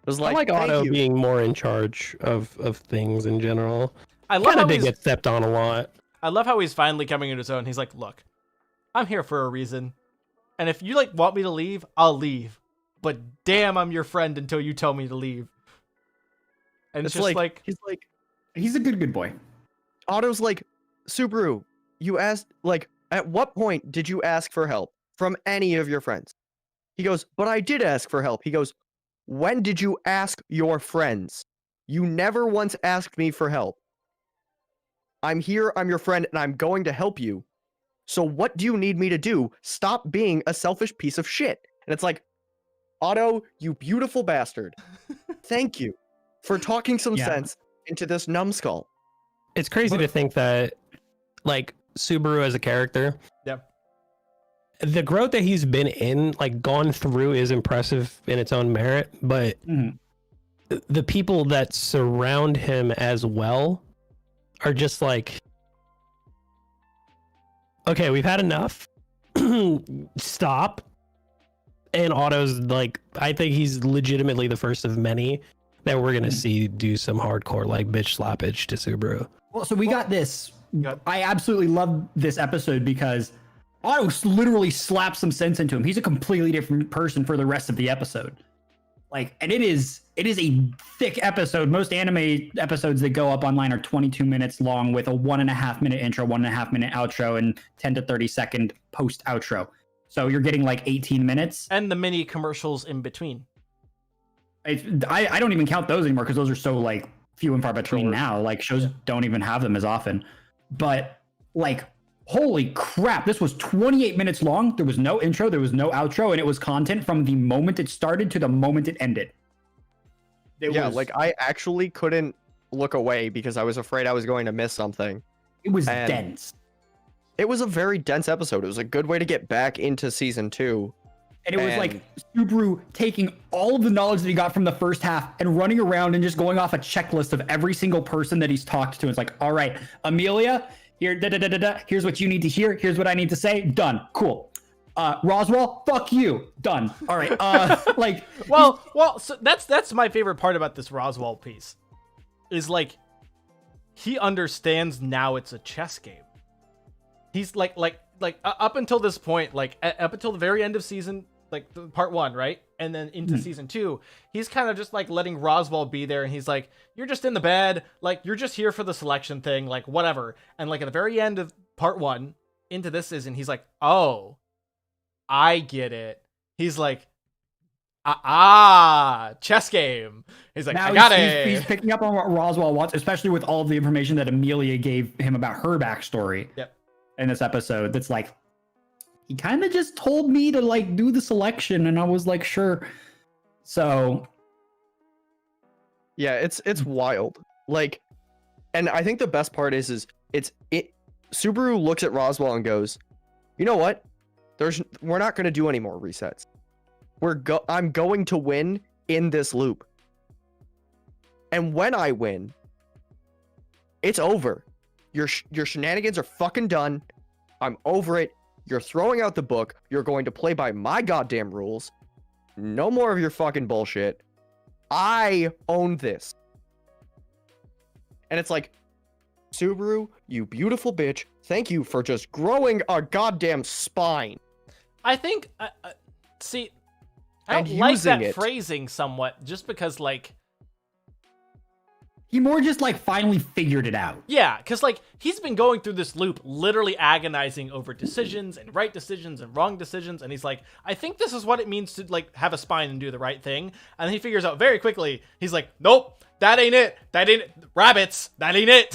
It was I like, like thank Otto you. being more in charge of things in general. I love Kind how of did he's, get stepped on a lot. I love how he's finally coming into his own. He's like, look, I'm here for a reason, and if you like want me to leave, I'll leave. But damn, I'm your friend until you tell me to leave. And it's It's just like he's like, He's a good boy. Otto's like, Subaru, you asked, like, at what point did you ask for help from any of your friends? He goes, but I did ask for help. He goes, when did you ask your friends? You never once asked me for help. I'm here, I'm your friend, and I'm going to help you. So what do you need me to do? Stop being a selfish piece of shit. And it's like, Otto, you beautiful bastard. Thank you for talking some Yeah. sense into this numbskull. It's crazy to think that, like, Subaru as a character, Yep. the growth that he's been in, like, gone through is impressive in its own merit, but Mhm. the people that surround him as well are just like, okay, we've had enough. Stop. And Otto's like, I think he's legitimately the first of many that we're gonna see do some hardcore like bitch slappage to Subaru. Well, so we got this. Good. I absolutely love this episode because Otto literally slaps some sense into him. He's a completely different person for the rest of the episode. Like, and it is a thick episode. Most anime episodes that go up online are 22 minutes long with a 1.5 minute intro, 1.5 minute outro, and 10 to 30 second post outro. So you're getting like 18 minutes. and the mini commercials in between. I don't even count those anymore because those are so like few and far between Sure. now. Like shows don't even have them as often. But like, holy crap, this was 28 minutes long. There was no intro, there was no outro, and it was content from the moment it started to the moment it ended. It Yeah, was, like I actually couldn't look away because I was afraid I was going to miss something. it was and- dense. It was a very dense episode. It was a good way to get back into season 2. And it was And- like Subaru taking all of the knowledge that he got from the first half and running around and just going off a checklist of every single person that he's talked to. It's like, all right, Amelia, here, here's what you need to hear. Here's what I need to say. Done. Cool. Roswell, fuck you. Done. All right. Like, Well, so that's my favorite part about this Roswell piece, is like he understands now it's a chess game. he's like up until this point, like up until the very end of season, like part 1, right? And then into season 2, he's kind of just like letting Roswaal be there, and he's like, you're just in the bed, like you're just here for the selection thing, like whatever. And like at the very end of part 1 into this season, he's like, oh, I get it. He's like, chess game. He's like, now I got it. He's picking up on what Roswaal wants, especially with all of the information that Amelia gave him about her backstory. Yep. In this episode, that's like, he kind of just told me to like do the selection, and I was like, sure. So, yeah, it's wild. Like, and I think the best part is Subaru looks at Roswaal and goes, you know what? We're not going to do any more resets. I'm going to win in this loop. And when I win, it's over. Your shenanigans are fucking done. I'm over it. You're throwing out the book. You're going to play by my goddamn rules. No more of your fucking bullshit. I own this. And it's like, Subaru, you beautiful bitch. Thank you for just growing a goddamn spine. I think, see, I And don't like using that it. phrasing somewhat, just because, like, he more just like finally figured it out. yeah, because, like, he's been going through this loop, literally agonizing over decisions and right decisions and wrong decisions, and he's like, I think this is what it means to, like, have a spine and do the right thing. And then he figures out very quickly, he's like, nope, that ain't it. That ain't it. Rabbits, that ain't it.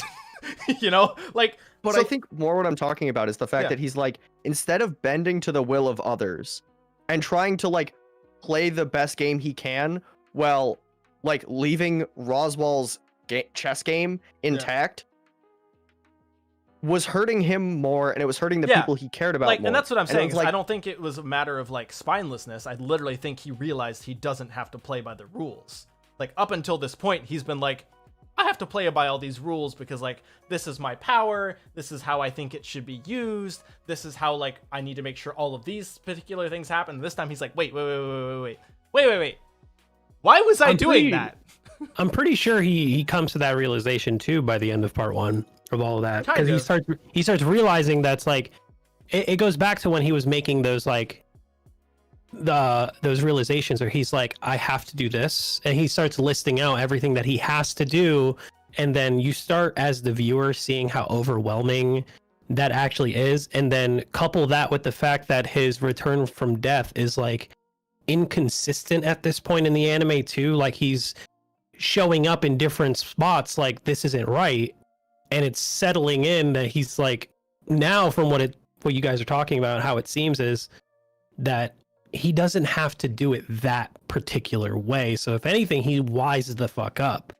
You know? Like, But so- I think more what I'm talking about is the fact Yeah. that he's like, instead of bending to the will of others and trying to like play the best game he can, well, like leaving Roswaal's chess game intact was hurting him more, and it was hurting the Yeah. people he cared about like, more. and that's what I'm And it saying. was Is like, I don't think it was a matter of like spinelessness. I literally think he realized he doesn't have to play by the rules. Like up until this point, he's been like, I have to play by all these rules because like this is my power. This is how I think it should be used. This is how like I need to make sure all of these particular things happen. This time he's like, wait. Why was I doing that? I'm pretty sure he comes to that realization too by the end of part 1 of all of that, Kind because of. he starts realizing that's like it goes back to when he was making those like those realizations where he's like, I have to do this, and he starts listing out everything that he has to do, and then you start as the viewer seeing how overwhelming that actually is, and then couple that with the fact that his return from death is like inconsistent at this point in the anime too. Like he's showing up in different spots, like this isn't right, and it's settling in that he's like, now from what you guys are talking about, how it seems is that he doesn't have to do it that particular way. So if anything, he wises the fuck up.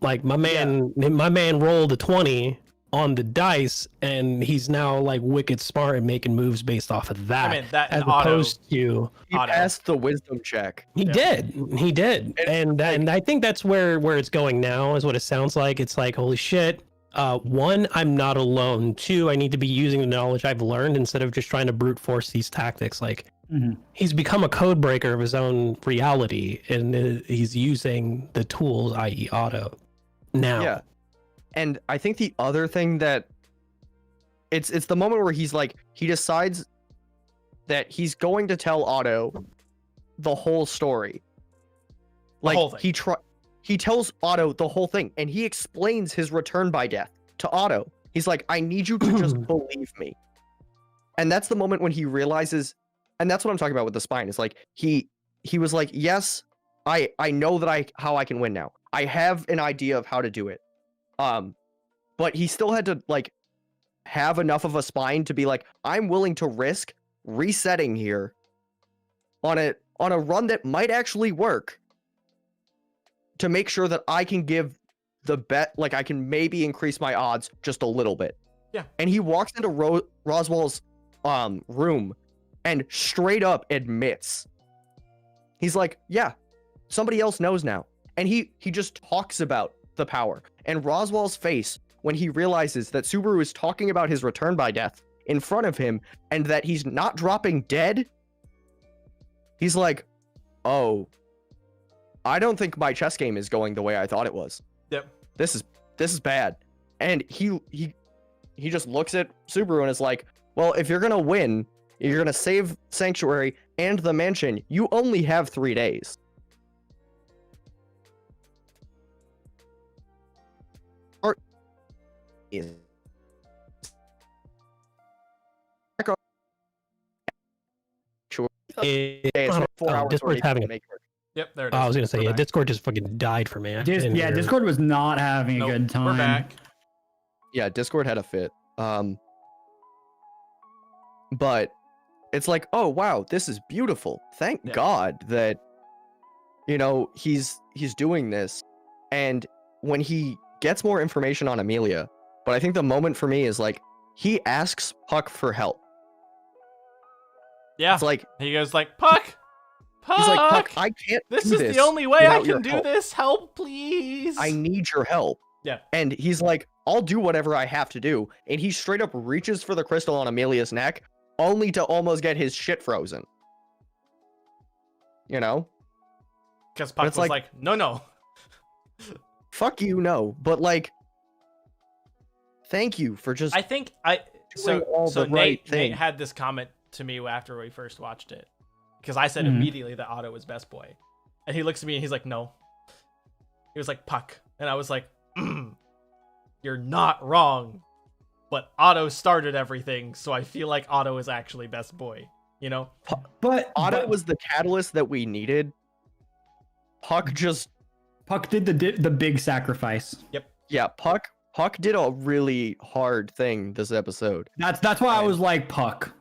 Like my man rolled a 20 on the dice, and he's now like wicked smart and making moves based off of that. I mean, that as and Otto. opposed to he Otto. passed the wisdom check. he did, and I think that's where it's going now. Is what it sounds like. It's like, holy shit. 1, I'm not alone. 2, I need to be using the knowledge I've learned instead of just trying to brute force these tactics. Like he's become a code breaker of his own reality, and he's using the tools, i.e. Otto. Now, Yeah. And I think the other thing that it's the moment where he's like, he decides that he's going to tell Otto the whole story. Like whole thing. he tells Otto the whole thing, and he explains his return by death to Otto. He's like, I need you to just believe me. And that's the moment when he realizes, and that's what I'm talking about with the spine, is like he was like, yes, I know that how I can win now. I have an idea of how to do it. But he still had to like have enough of a spine to be like, I'm willing to risk resetting here on a run that might actually work to make sure that I can give the bet, like I can maybe increase my odds just a little bit. Yeah. And he walks into Roswaal's room and straight up admits, he's like, yeah, somebody else knows now. And he just talks about the power. And Roswaal's face when he realizes that Subaru is talking about his return by death in front of him and that he's not dropping dead, he's like, oh, I don't think my chess game is going the way I thought it was. Yep. This is bad. And he he just looks at Subaru and is like, well, if you're gonna win, you're gonna save Sanctuary and the mansion, you only have 3 days. Or days, 4 hours Discord's having a. make work. Yep, there it is. I was gonna say, We're yeah, back. Discord just fucking died for me. I didn't hear it. Discord was not having Nope, a good time. We're back. Yeah, Discord had a fit. But it's like, oh wow, this is beautiful. Thank Yeah. God that he's doing this. And when he gets more information on Amelia, but I think the moment for me is like he asks Puck for help. Yeah. It's like He goes like, Puck! Puck! he's like, Puck, I can't this do is this the only way I without your can do help. this. Help, please. I need your help. Yeah. And he's like, I'll do whatever I have to do. And he straight up reaches for the crystal on Amelia's neck, only to almost get his shit frozen. You know? Because Puck it's was like- like, no. Fuck you, no. But like, thank you for just I think doing all so the right Nate thing. had this comment to me after we first watched it. Because I said Mhm. immediately that Otto was best boy. And he looks at me and he's like, no. He was like, Puck. And I was like, you're not wrong. But Otto started everything, so I feel like Otto is actually best boy. You know? But Otto was the catalyst that we needed. Puck just Puck did the big sacrifice. yeah, Puck did a really hard thing this episode. That's why I was like Puck.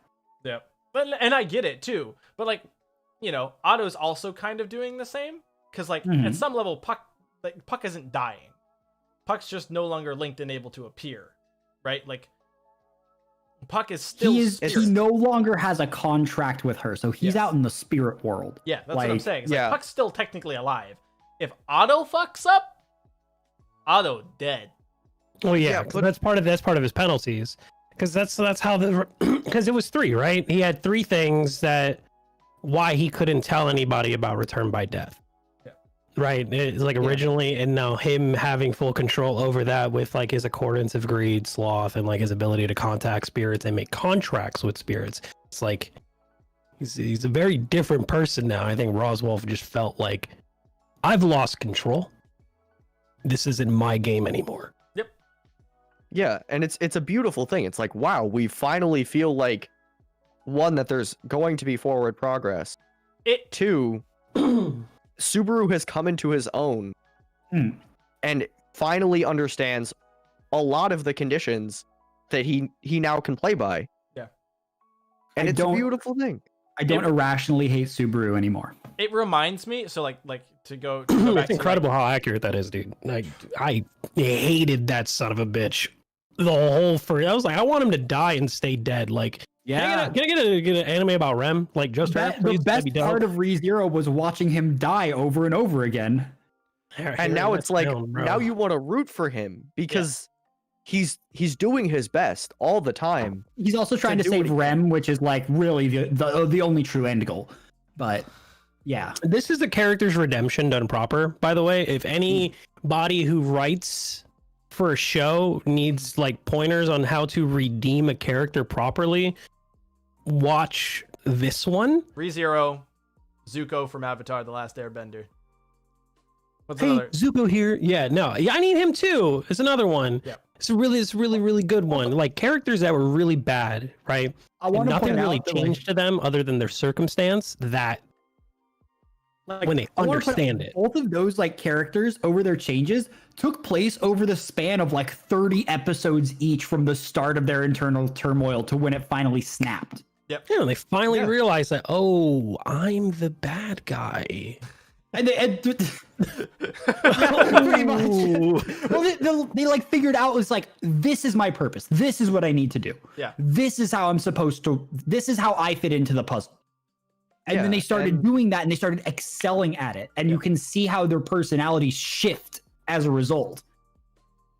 Yeah. And I get it too. But like, Otto's also kind of doing the same. Because like Mhm. at some level, Puck isn't dying. Puck's just no longer linked and able to appear. Right? Like Puck is still He spirit. no longer has a contract with her, so he's Yes. out in the spirit world. Yeah, that's what I'm like- saying. It's yeah. like Puck's still technically alive. If Otto fucks up, Otto dead. Well, yeah, Yeah, 'cause but- that's part of his penalties. Because that's how because it was 3, right? He had 3 things that why he couldn't tell anybody about Return by Death. Yeah. Right. It's like originally, and now him having full control over that with like his accordance of greed, sloth, and like his ability to contact spirits and make contracts with spirits. It's like he's a very different person now. I think Roswolf just felt like I've lost control. This isn't my game anymore. Yeah, and it's a beautiful thing. It's like, wow, we finally feel like one, that there's going to be forward progress. It 2, Subaru has come into his own Hmm. and finally understands a lot of the conditions that he now can play by. Yeah. And I it's a don't- beautiful thing. I don't irrationally hate Subaru anymore. it reminds me. So like to go back It's to, incredible how accurate that is, dude. I hated that son of a bitch. The whole I was like, I want him to die and stay dead. Like, Yeah. can I get an anime about Rem? Like, just her, The please? That'd best be dope. part of ReZero was watching him die over and over again. And now it's like, now you want to root for him because he's doing his best all the time. He's also trying to do save what he Rem, which is like really the only true end goal. But yeah, This is the character's redemption done proper, by the way. If anybody who writes for a show needs like pointers on how to redeem a character properly, watch this one. ReZero, Zuko from Avatar: The Last Airbender. What's Hey, another? Zuko here. Yeah, no, yeah, I need him too. It's another one. Yeah. It's really good one. Like characters that were really bad, right? I And want to nothing point really out that, like, changed to them other than their circumstance. That when they I wanna point out understand it. both of those like characters over their changes took place over the span of like 30 episodes each, from the start of their internal turmoil to when it finally snapped. Yeah, they finally Yeah. realized that. Oh, I'm the bad guy. And pretty much. Ooh. Well, they like figured out, it's like, this is my purpose. This is what I need to do. Yeah. This is how I'm supposed to. This is how I fit into the puzzle. And then Yeah, they started and- doing that, and they started excelling at it. And you can see how their personalities shift as a result.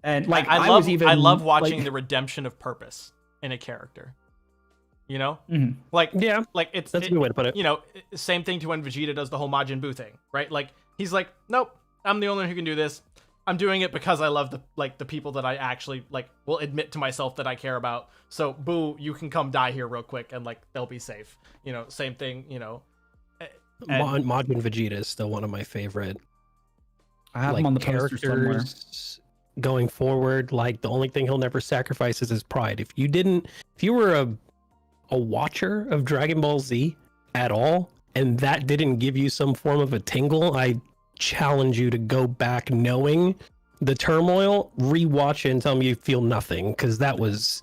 And like I I love watching the redemption of purpose in a character. You know, Mhm. like Yeah, it's that's a good way to put it. You know, same thing to when Vegeta does the whole Majin Buu thing, right? Like he's like, nope, I'm the only one who can do this. I'm doing it because I love the people that I actually like will admit to myself that I care about. So Boo, you can come die here real quick and like they'll be safe. You know, same thing, you know. Majin Vegeta is still one of my favorite I have like him on the poster somewhere. characters going forward. Like the only thing he'll never sacrifice is his pride. If you were a watcher of Dragon Ball Z at all, and that didn't give you some form of a tingle, I challenge you to go back knowing the turmoil, rewatch it and tell me you feel nothing, because that was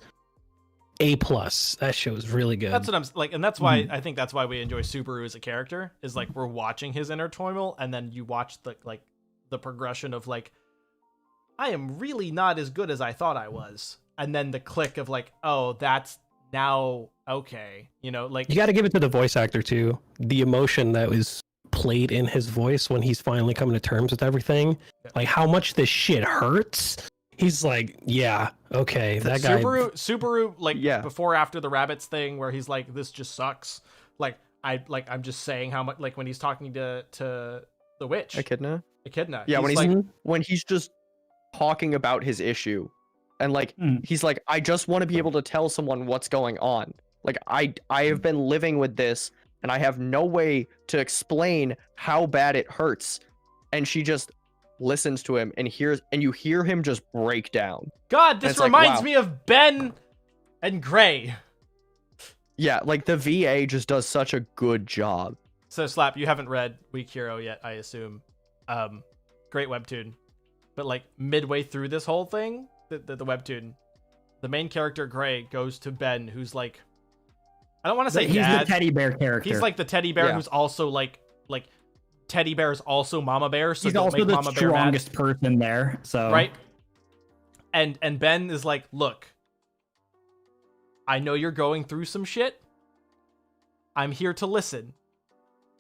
A+. That show was really good. That's what I'm like, and that's why I think that's why we enjoy Subaru as a character, is like we're watching his inner turmoil, and then you watch the progression of like, I am really not as good as I thought I was, and then the click of like, oh, that's now okay, you know, like You got to give it to the voice actor too. The emotion that was played in his voice when he's finally coming to terms with everything, like how much this shit hurts. He's like, yeah, okay, that guy. Subaru, like Yeah. before after the rabbits thing, where he's like, this just sucks. I'm just saying how much, like when he's talking to the witch, Echidna. Yeah, he's when like, when he's just talking about his issue, and like he's like, I just want to be able to tell someone what's going on. Like I have been living with this, and I have no way to explain how bad it hurts. And she just listens to him and you hear him just break down. God, this it's like, reminds wow. me of Ben and Gray. Yeah, like the VA just does such a good job. So Slap, you haven't read Weak Hero yet, I assume. Great webtoon, but like midway through this whole thing, the webtoon, the main character Gray goes to Ben, who's like, I don't want to say He's dad. the teddy bear character. He's like the teddy bear Yeah. who's also like teddy bear is also mama bear, so he's don't also make the mama bear mad, strongest person there. So right? And Ben is like, look, I know you're going through some shit. I'm here to listen.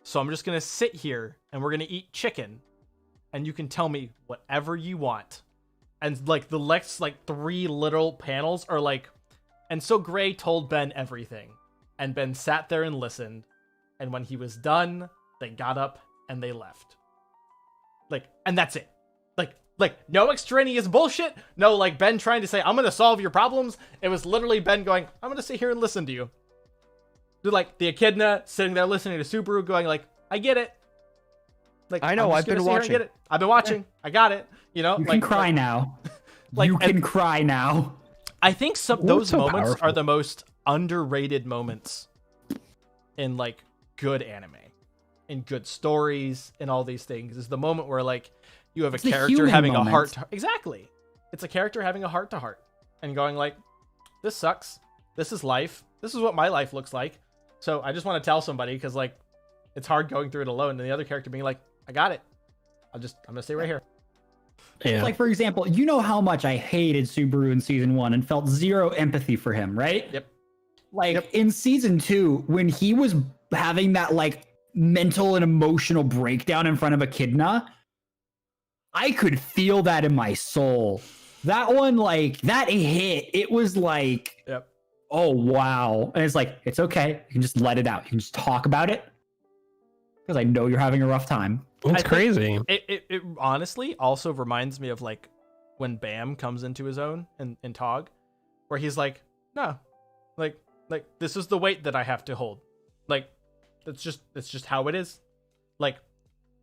So I'm just going to sit here and we're going to eat chicken and you can tell me whatever you want. And like the next like 3 little panels are like, and so Gray told Ben everything. And Ben sat there and listened. And when he was done, they got up and they left. Like, and that's it. Like no extraneous bullshit. No, like Ben trying to say, I'm going to solve your problems. It was literally Ben going, I'm going to sit here and listen to you. Dude, like the Echidna sitting there listening to Subaru going like, I get it. Like, I know, I'm I've just gonna been sit here and watching. get it. I've been watching. I got it. You know, you can cry now. like- you can cry now. I think Ooh, those so moments are powerful. the most underrated moments in like good anime, in good stories, and all these things. Is the moment where like you have It's a the character human having moment. a heart. Exactly, it's a character having a heart to heart and going like, "This sucks. This is life. This is what my life looks like." So I just want to tell somebody because like it's hard going through it alone, and the other character being like, "I got it. I'm gonna stay right here." Yeah. Like, for example, you know how much I hated Subaru in season 1 and felt zero empathy for him, right? Yep. Like in season 2, when he was having that like mental and emotional breakdown in front of Echidna, I could feel that in my soul. That one, like, that hit. It was like, Yep. oh wow. And it's like, it's okay. You can just let it out. You can just talk about it. Because I know you're having a rough time. It's I think- crazy. It honestly also reminds me of like when Bam comes into his own in Tog, where he's like, no, like this is the weight that I have to hold. Like it's just how it is. Like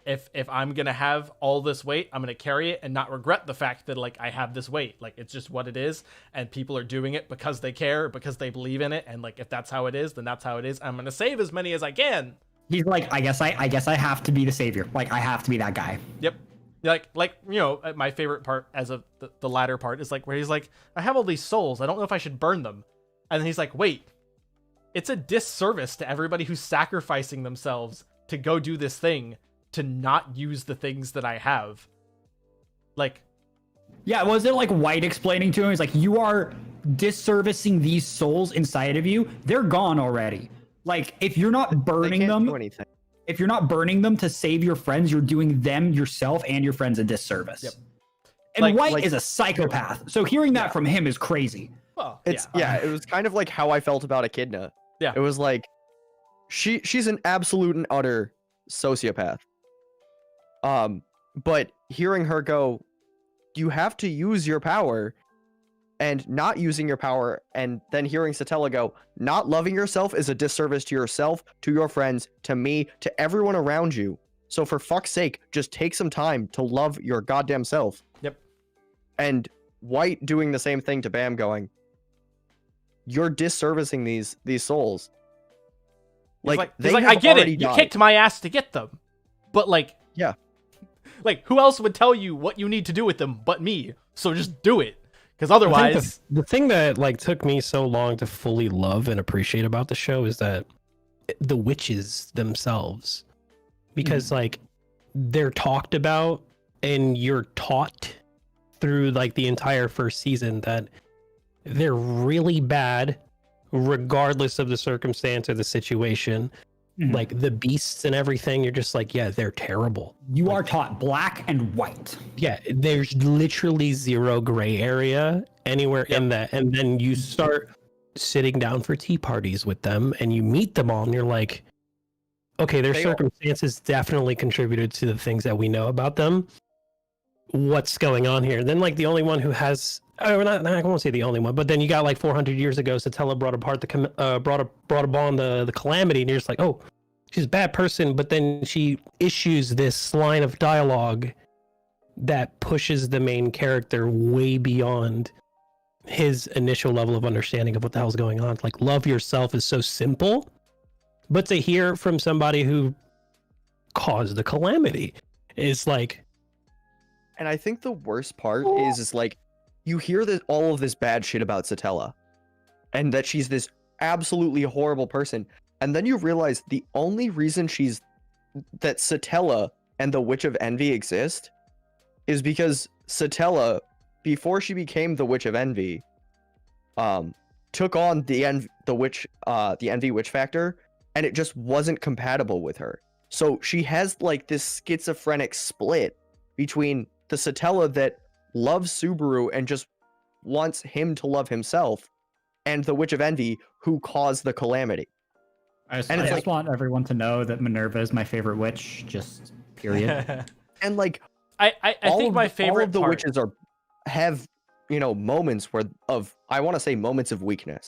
if I'm gonna have all this weight, I'm gonna carry it and not regret the fact that like I have this weight. Like it's just what it is, and people are doing it because they care, because they believe in it, and like if that's how it is, then that's how it is. I'm gonna save as many as I can. He's like, I guess I have to be the savior. Like, I have to be that guy. Yep. Like you know, my favorite part as of the latter part is like where he's like, I have all these souls. I don't know if I should burn them. And then he's like, wait, it's a disservice to everybody who's sacrificing themselves to go do this thing to not use the things that I have. Like, Yeah, was it like White explaining to him? He's like, you are disservicing these souls inside of you. They're gone already. Like, if you're not They burning can't them, do anything. if you're not burning them to save your friends, you're doing them, yourself, and your friends a disservice. Yep. And Like- White is a psychopath. So hearing that from him is crazy. well, It's it was kind of like how I felt about Echidna. Yeah. It was like she's an absolute and utter sociopath. But hearing her go, you have to use your power, and not using your power, and then hearing Satella go, not loving yourself is a disservice to yourself, to your friends, to me, to everyone around you. So for fuck's sake, just take some time to love your goddamn self. Yep. And White doing the same thing to Bam, going, you're disservicing these souls. He's Like, he's they I have get it. already You died. kicked my ass to get them. But like, Yeah. Like, who else would tell you what you need to do with them but me? So just do it. Because I think otherwise, the thing that like took me so long to fully love and appreciate about the show is that the witches themselves, because like they're talked about and you're taught through like the entire first season that they're really bad regardless of the circumstance or the situation. Like the beasts and everything, you're just like, yeah, they're terrible. You are taught black and white. Yeah, there's literally zero gray area anywhere in that. And then you start sitting down for tea parties with them and you meet them all and you're like, okay, their circumstances definitely contributed to the things that we know about them. What's going on here? Then like the only one who has, I won't say the only one, but then you got like 400 years ago, Satella brought upon the calamity, and you're just like, oh, she's a bad person, but then she issues this line of dialogue that pushes the main character way beyond his initial level of understanding of what the hell's going on. Like, love yourself is so simple, but to hear from somebody who caused the calamity is like. And I think the worst part is like, you hear this, all of this bad shit about Satella, and that she's this absolutely horrible person, and then you realize the only reason that Satella and the Witch of Envy exist is because Satella, before she became the Witch of Envy, took on the Envy Witch Factor, and it just wasn't compatible with her. So she has like this schizophrenic split between the Satella that loves Subaru and just wants him to love himself, and the Witch of Envy who caused the calamity. I just want everyone to know that Minerva is my favorite witch, just period. And like, I think my favorite all of the part, witches have moments I want to say moments of weakness,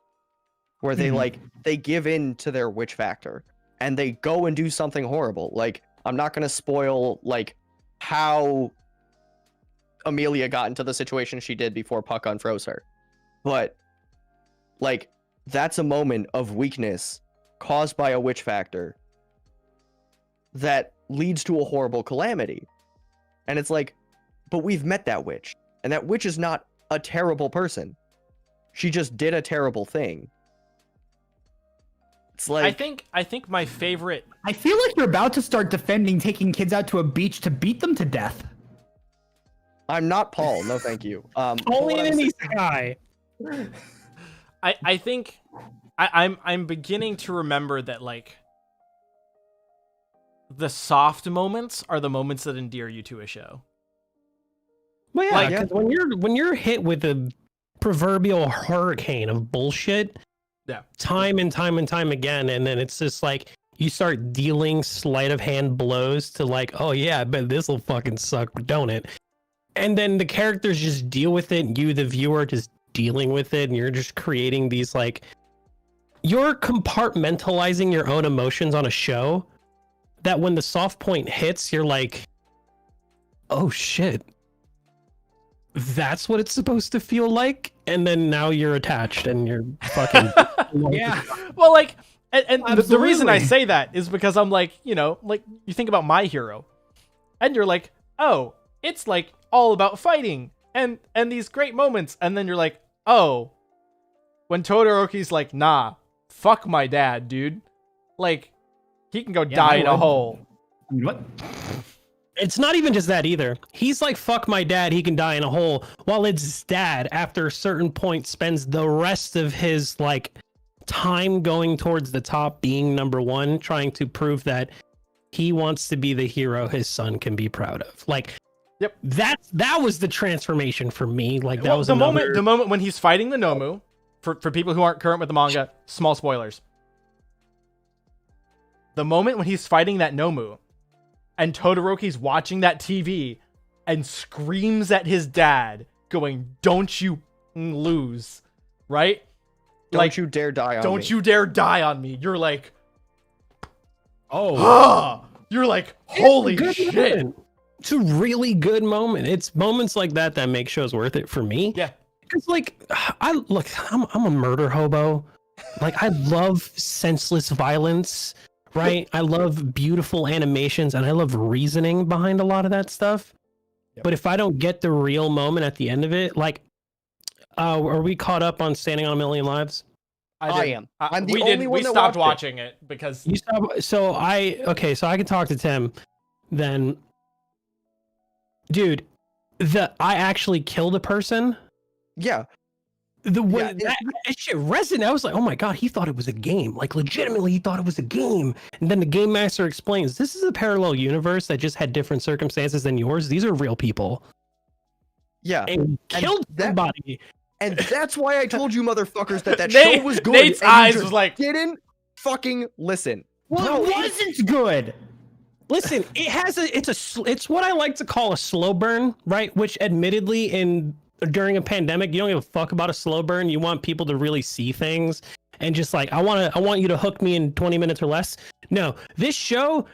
where they they give in to their witch factor and they go and do something horrible. Like, I'm not gonna spoil like how Amelia got into the situation she did before Puck unfroze her, but like, that's a moment of weakness caused by a witch factor that leads to a horrible calamity. And it's like, but we've met that witch, and that witch is not a terrible person. She just did a terrible thing. It's like, I think my favorite. I feel like you're about to start defending taking kids out to a beach to beat them to death. I'm not Paul. No, thank you. Only an enemy guy. I think I'm beginning to remember that like the soft moments are the moments that endear you to a show. Well, yeah, Like- 'cause when you're hit with a proverbial hurricane of bullshit, Yeah. time and time and time again, and then it's just like you start dealing sleight of hand blows to like, oh yeah, I bet this will fucking suck, don't it? And then the characters just deal with it, and you, the viewer, just dealing with it, and you're just creating these like, you're compartmentalizing your own emotions on a show that when the soft point hits, you're like, oh shit, that's what it's supposed to feel like. And then now you're attached and you're fucking Yeah. Well, like, and the reason I Absolutely. say that is because I'm like, like you think about My Hero, and you're like, oh, it's like all about fighting and these great moments, and then you're like, oh, when Todoroki's like, nah, fuck my dad, dude, like he can go die I in a would. hole. I mean, what? It's not even just that either. He's like, fuck my dad, he can die in a hole, while its dad, after a certain point, spends the rest of his like time going towards the top, being number one, trying to prove that he wants to be the hero his son can be proud of. Like, Yep. that was the transformation for me. Like, that Well, was the another... moment when he's fighting the Nomu. For people who aren't current with the manga, small spoilers. The moment when he's fighting that Nomu, and Todoroki's watching that TV, and screams at his dad, going, "Don't you lose," right? Don't you dare die on me. Don't you dare die on me. You're like, Oh, you're like, holy Good shit. moment. It's a really good moment. It's moments like that that make shows worth it for me. Yeah. Because like, I'm a murder hobo. Like, I love senseless violence, right? I love beautiful animations, and I love reasoning behind a lot of that stuff. Yep. But if I don't get the real moment at the end of it, like, are we caught up on Standing on a Million Lives? I am. I'm the we only one we that stopped watched watching it because You stop. So I can talk to Tim. Then, dude, I actually killed a person. Yeah. The way Yeah, that shit resonated. I was like, oh my god, he thought it was a game. Like, legitimately, he thought it was a game. And then the game master explains, this is a parallel universe that just had different circumstances than yours. These are real people. Yeah. And he killed that- somebody. And that's why I told you motherfuckers that Nate- show was good. Nate's and you eyes just was like- didn't fucking listen. well, it wasn't good. Listen, it's what I like to call a slow burn, right? Which admittedly during a pandemic, you don't give a fuck about a slow burn. You want people to really see things and just like, I want you to hook me in 20 minutes or less. No, this show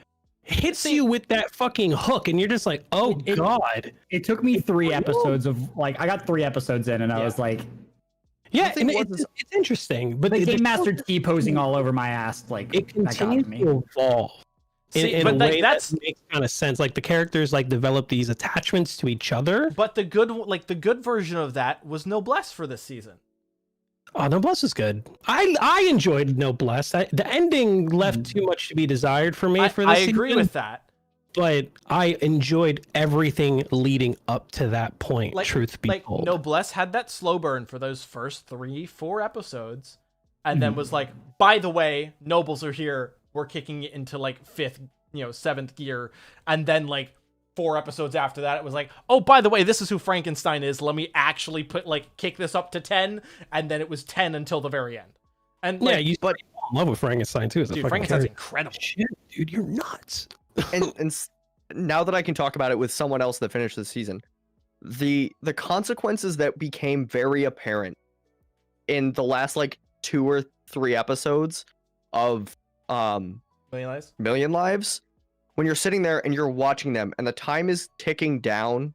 hits you with that fucking hook and you're just like, oh god. It took me 3 episodes of like I got 3 episodes in and I was like, Yeah, thing and was it's interesting, but the the game master T-posing all over my ass, like it that got continues me. to evolve. See, In but a like, way that's- that makes kind of sense. Like the characters like develop these attachments to each other. but the good version of that was Noblesse for this season. Oh, Noblesse is good. I enjoyed Noblesse. The ending left too much to be desired for me for this I agree season, with that. but I enjoyed everything leading up to that point. Like, truth be told, Noblesse had that slow burn for those first 3-4 episodes, and then was like, by the way, nobles are here. We're kicking it into like 5th, 7th gear, and then like 4 episodes after that, it was like, oh, by the way, this is who Frankenstein is. Let me actually kick this up to 10, and then it was 10 until the very end. And yeah, like, you fall in love with Frankenstein too. As a dude, fucking Frankenstein's character. incredible. Shit, dude, you're nuts. and now that I can talk about it with someone else that finished the season, the consequences that became very apparent in the last like 2 or 3 episodes of Million Lives? Million Lives, when you're sitting there and you're watching them and the time is ticking down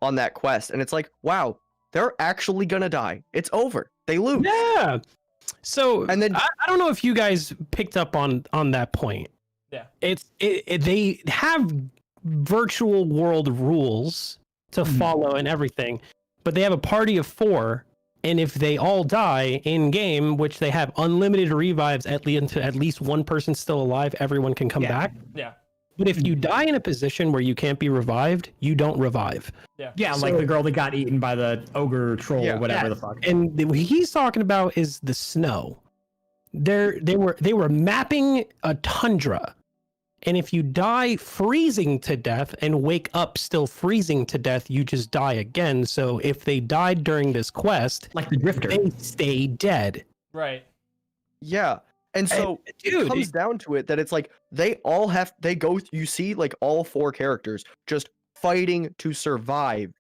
on that quest, and it's like, wow, they're actually gonna die. It's over. They lose. Yeah. So And then I don't know if you guys picked up on that point. Yeah. They have virtual world rules to follow and everything, but they have a party of 4, and if they all die in game, which they have unlimited revives at least one person still alive, everyone can come back. Yeah. But if you die in a position where you can't be revived, you don't revive. Yeah, like the girl that got eaten by the ogre troll Yeah. or whatever Yeah. the fuck. And what he's talking about is the snow. They were mapping a tundra, and if you die freezing to death and wake up still freezing to death, you just die again. So if they died during this quest, Like the drifter. they stay dead. Right. yeah. And so dude, it comes down to it that it's like you see like all 4 characters just fighting to survive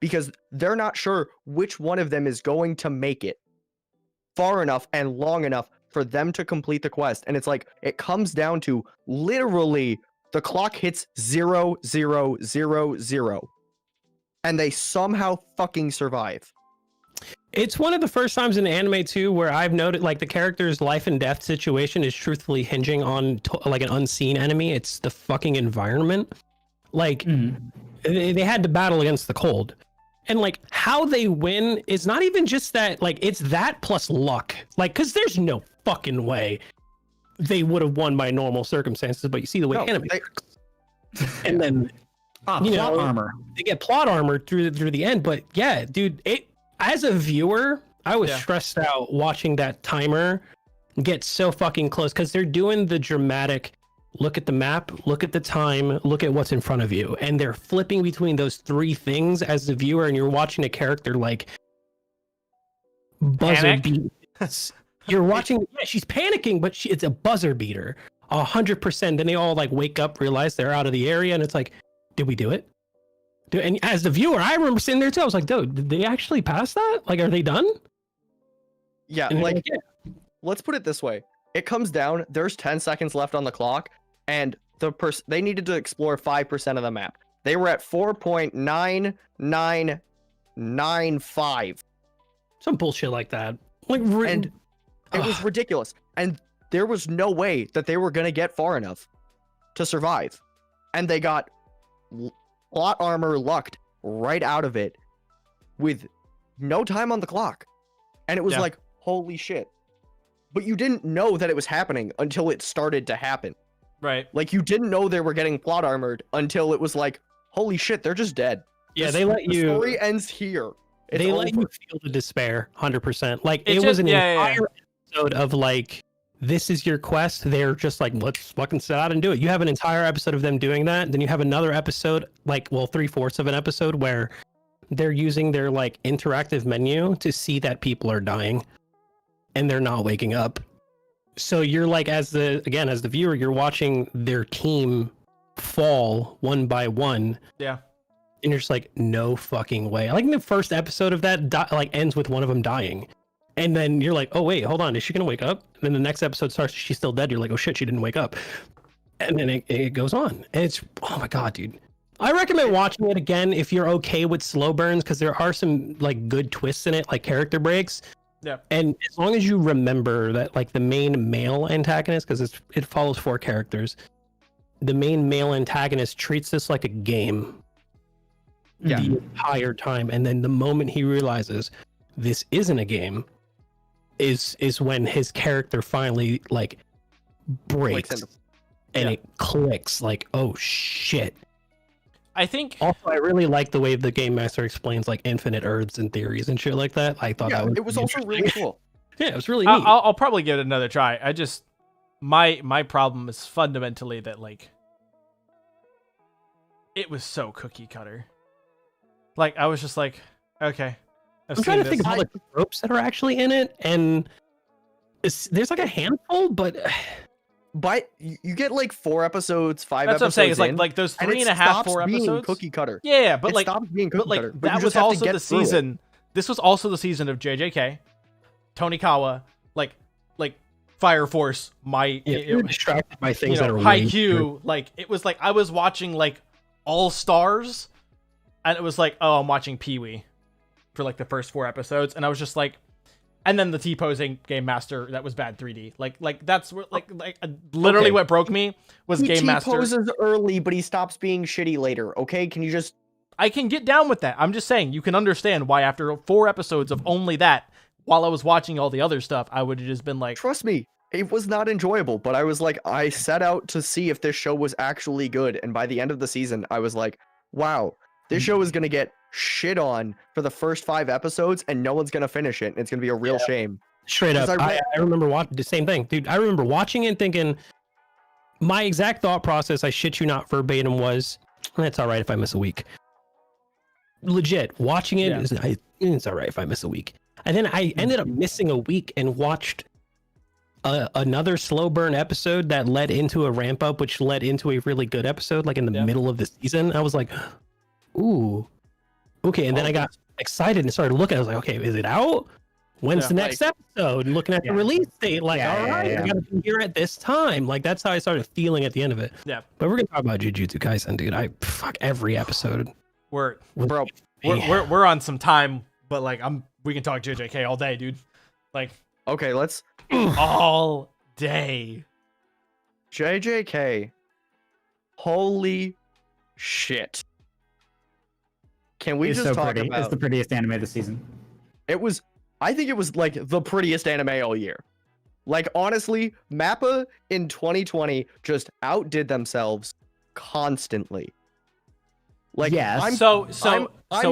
because they're not sure which one of them is going to make it far enough and long enough for them to complete the quest. And it's like it comes down to literally the clock hits 0, 0, 0, 0, and they somehow fucking survive. It's one of the first times in anime too where I've noted like the character's life and death situation is truthfully hinging on like an unseen enemy. It's the fucking environment. Like they had to battle against the cold, and like how they win is not even just that. Like it's that plus luck. Like because there's no fucking way they would have won by normal circumstances. But you see the way No, anime they- works, and then you plot know, armor. they get plot armor through the end. But yeah, dude, as a viewer, I was stressed out watching that timer get so fucking close because they're doing the dramatic look at the map, look at the time, look at what's in front of you, and they're flipping between those 3 things as the viewer, and you're watching a character like buzzer Panic? beat. You're watching, yeah, she's panicking, but it's a buzzer beater, 100%. Then they all like wake up, realize they're out of the area, and it's like, did we do it? Dude, and as the viewer, I remember sitting there too. I was like, dude, did they actually pass that? Like, are they done? Yeah, And they're like yeah. let's put it this way. It comes down, there's 10 seconds left on the clock, and they needed to explore 5% of the map. They were at 4.9995. Some bullshit like that. Like, And it was ridiculous. And there was no way that they were going to get far enough to survive. And they got plot armor lucked right out of it with no time on the clock. And it was Yeah. like, holy shit. But you didn't know that it was happening until it started to happen. Right. Like, you didn't know they were getting plot armored until it was like, holy shit, they're just dead. yeah, they let The you. story ends here. It's They let over. you feel the despair 100%. Like, It it was just- an yeah, yeah, entire episode of like, this is your quest. They're just like, let's fucking set out and do it. You have an entire episode of them doing that. Then you have another episode, like, well, 3/4 of an episode where they're using their like interactive menu to see that people are dying and they're not waking up. So you're like, as the viewer, you're watching their team fall one by one. Yeah. And you're just like, no fucking way. I like the first episode of that like ends with one of them dying. And then you're like, oh wait, hold on, is she gonna wake up? And then the next episode starts, she's still dead. You're like, oh shit, she didn't wake up. And then it goes on. And it's, oh my god, dude. I recommend watching it again if you're okay with slow burns, because there are some like good twists in it, like character breaks. Yeah. And as long as you remember that, like, the main male antagonist, because it follows 4 characters, the main male antagonist treats this like a game. Yeah. The entire time. And then the moment he realizes this isn't a game is when his character finally like breaks Clicks and Yeah. it clicks like, oh shit. I think Also, I really like the way the game master explains like infinite earths and theories and shit like that. I thought Yeah, that it was really also really interesting. cool. Yeah, it was really neat. I'll probably give it another try. I just my problem is fundamentally that, like, it was so cookie cutter. Like, I was just like, okay, I've I'm trying seen to think this. of all the tropes that are actually in it, and there's like a handful, but But you get like 4 episodes, 5 That's what I'm episodes saying. It's in, like those and 3 it and a half, stops 4 being episodes. cookie cutter. Yeah, but It like, stops being cookie but like cutter. But that you was just have to also get the through it. season. This was also the season of JJK, Tonikawa, like Fire Force, you're distracted by things that are way Haikyuu. Like, it was like I was watching like All Stars, and it was like, oh, I'm watching Pee-wee for like the first 4 episodes, and I was just like, and then the T-posing Game Master that was bad 3D. Like that's what literally Okay. what broke me was He Game Master. T-poses early, but he stops being shitty later. Okay, can you just? I can get down with that. I'm just saying you can understand why after 4 episodes of only that, while I was watching all the other stuff, I would have just been like, Trust me, it was not enjoyable. But I was like, I set out to see if this show was actually good, and by the end of the season, I was like, wow, this show is gonna get shit on for the first 5 episodes, and no one's gonna finish it. And it's gonna be a real shame. Straight up. 'Cause I remember watching the same thing, dude. I remember watching it and thinking, my exact thought process, I shit you not verbatim, was, it's all right if I miss a week. Legit, watching it, Yeah. it's all right if I miss a week. And then I ended up missing a week and watched another slow burn episode that led into a ramp up, which led into a really good episode, like in the Yeah. middle of the season. I was like, ooh, okay. And then I got excited and started looking. I was like, okay, is it out? When's Yeah, the next episode? And looking at the Yeah. release date, like, Yeah, all yeah, right, yeah. I gotta be here at this time. Like, that's how I started feeling at the end of it. yeah, But we're gonna talk about Jujutsu Kaisen, dude. Fuck every episode. we're Bro, we're on some time, but like we can talk JJK all day, dude. Like okay, let's all day. JJK. Holy shit. Can we It's just so talk pretty. It's about the prettiest anime this season. it was I think it was like the prettiest anime all year. Like, honestly, Mappa in 2020 just outdid themselves constantly. Like, Yes. I'm So I'm-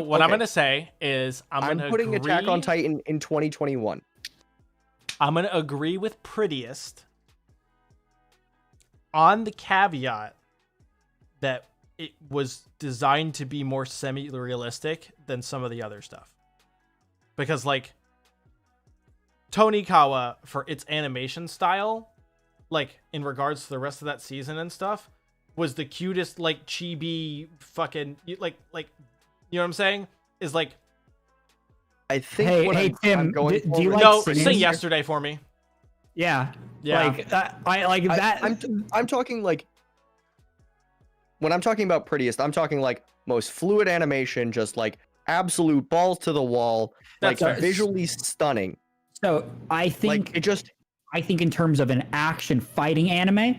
what I'm okay. gonna say is I'm gonna putting agree, Attack on Titan in 2021. I'm gonna agree with prettiest on the caveat that it was designed to be more semi-realistic than some of the other stuff. Because like Tonikawa, for its animation style, like in regards to the rest of that season and stuff, was the cutest, like chibi fucking like you know what I'm saying? Is like I think Hey, what hey, I'm Tim, going do you for like no, singing? sing yesterday for me. Yeah. Yeah. Like I like that. I'm talking like when I'm talking about prettiest, I'm talking like most fluid animation, just like absolute balls to the wall, That's like fair. visually stunning. So I think Like it just in terms of an action fighting anime,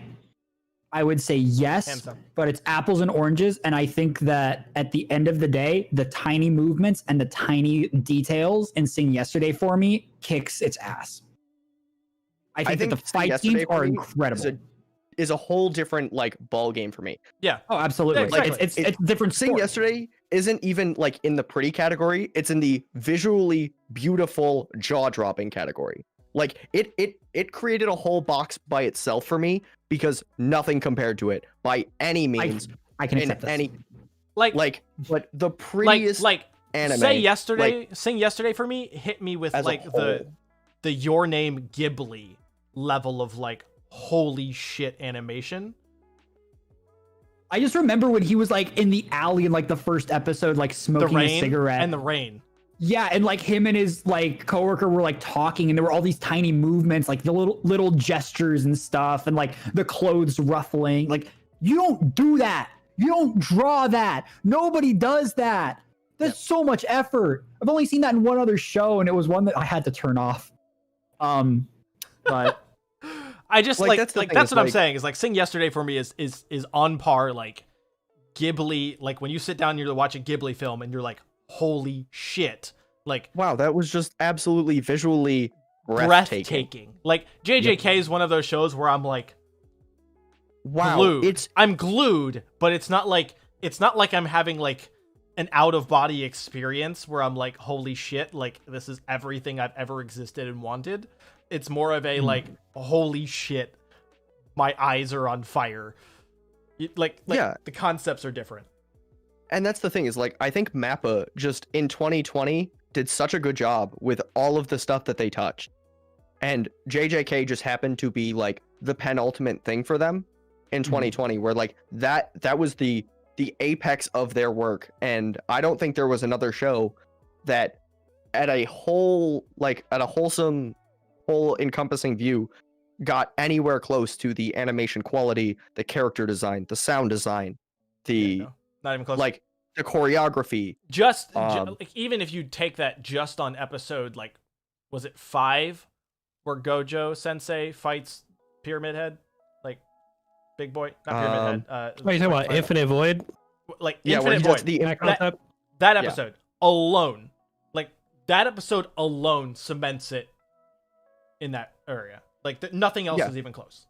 I would say yes, Hands down. but it's apples and oranges. And I think that at the end of the day, the tiny movements and the tiny details in Sing Yesterday for me kicks its ass. I think that the Sing fight Yesterday scenes for are me incredible. is a whole different like ball game for me. Yeah. Oh, absolutely. Yeah, Like exactly. it's different. Sing sport. Yesterday isn't even like in the pretty category, it's in the visually beautiful jaw-dropping category. Like it created a whole box by itself for me because nothing compared to it by any means I can in accept this. any Like but the prettiest like anime Say Yesterday, Sing Yesterday for me hit me with as a like whole. the Your Name Ghibli level of like holy shit animation. I just remember when he was like in the alley in like the first episode, like The smoking a rain cigarette. and the rain. Yeah, and like him and his like coworker were like talking, and there were all these tiny movements, like the little gestures and stuff, and like the clothes ruffling. Like you don't do that. You don't draw that. Nobody does that. That's so much effort. I've only seen that in one other show, and it was one that I had to turn off. But I just Like, like that's the like thing, that's is, what I'm like- saying is like Sing Yesterday for me is on par like Ghibli. Like when you sit down and you're watching Ghibli film and you're like, holy shit, like Wow, that was just absolutely visually breathtaking. Like JJK is one of those shows where I'm like Wow, glued. I'm glued, but it's not like I'm having like an out of body experience where I'm like, holy shit, like this is everything I've ever existed and wanted. It's more of a like, holy shit, my eyes are on fire. Like Yeah. the concepts are different. And that's the thing is like I think Mappa just in 2020 did such a good job with all of the stuff that they touched. And JJK just happened to be like the penultimate thing for them in 2020 where like that was the apex of their work, and I don't think there was another show that at a wholesome whole encompassing view got anywhere close to the animation quality, the character design, the sound design, the No, not even close. like the choreography. just um, like even if you take that just on episode like, was it 5 where Gojo Sensei fights Pyramid Head, like big boy, not Pyramid Head. What are you talking about? Infinite Void? Like Yeah, where Infinite he does Void. the That concept? That Yeah. episode alone, like that episode alone cements it in that area. Like nothing else Yeah. is even close.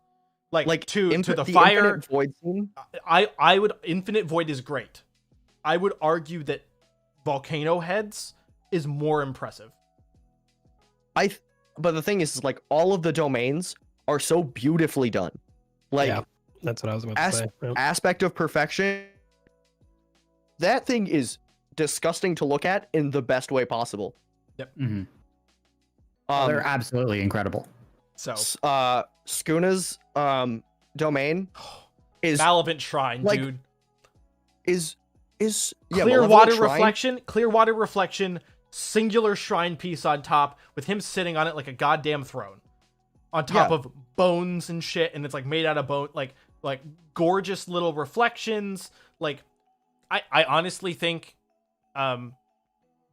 Like the to the fire. Infinite Void scene. I would Infinite Void is great. I would argue that Volcano Heads is more impressive. But the thing is like all of the domains are so beautifully done. Like Yeah. That's what I was about to As- say. Yep. aspect of perfection. That thing is disgusting to look at in the best way possible. they're Um, absolutely incredible. So Skuna's domain is Malevolent Shrine, like, dude. is Clear Malevolent water Shrine. reflection, singular shrine piece on top with him sitting on it like a goddamn throne. On top Yeah. of bones and shit, and it's like made out of bone, like gorgeous little reflections. Like I honestly think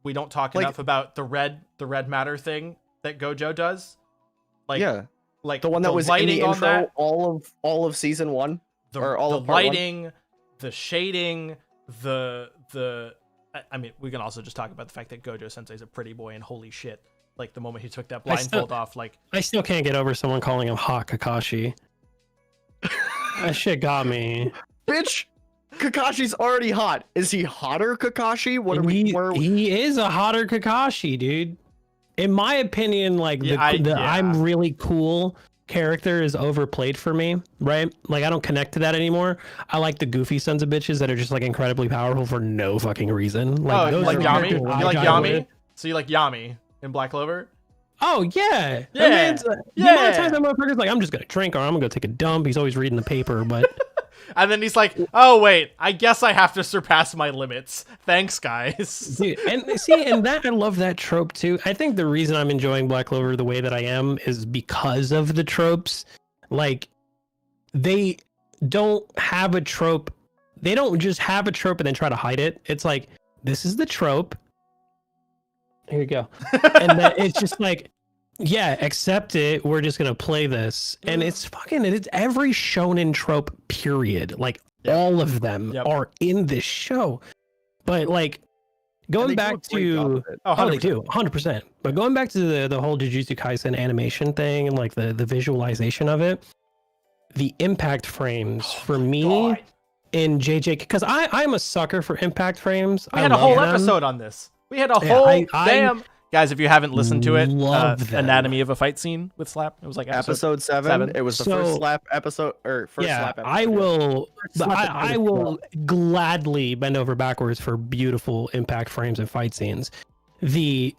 we don't talk Like- enough about the red matter thing that Gojo does. Like Yeah, like the one that was in lighting the on intro that, all of season 1. or all the of part one. lighting, the shading, the I mean, we can also just talk about the fact that Gojo Sensei is a pretty boy, and holy shit, like the moment he took that I still- blindfold off, like I still can't get over someone calling him Hot Kakashi. That shit got me. Bitch, Kakashi's already hot. Is he hotter Kakashi? What are And we? Where are we? he is a hotter Kakashi, dude. In my opinion, like the Yeah, I'm really cool character is overplayed for me, right? Like I don't connect to that anymore. I like the goofy sons of bitches that are just like incredibly powerful for no fucking reason. Like oh, those like are Yami, characters you I like jive Yami, with. so you like Yami in Black Clover. Oh yeah, Yeah. The amount of Yeah. times that motherfucker's like, I'm just gonna drink or I'm gonna go take a dump. He's always reading the paper, but And then he's like, oh, wait, I guess I have to surpass my limits. Thanks, guys. Dude, and see, and that I love that trope too. I think the reason I'm enjoying Black Clover the way that I am is because of the tropes. Like, they don't have a trope. They don't just have a trope and then try to hide it. It's like, this is the trope. Here you go. And then it's just like, yeah, accept it. We're just gonna play this. And it's every shonen trope, period. Like, all of them are in this show. But like, going back to they do 100%. But going back to the whole Jujutsu Kaisen animation thing and like the visualization of it, the impact frames for me in JJ, because I'm a sucker for impact frames. We had a whole episode on this. We had a whole damn. Guys, if you haven't listened to it, Anatomy of a Fight Scene with Slap. It was like episode 7. It was the first Slap episode or first Slap episode. I will gladly bend over backwards for beautiful impact frames and fight scenes. The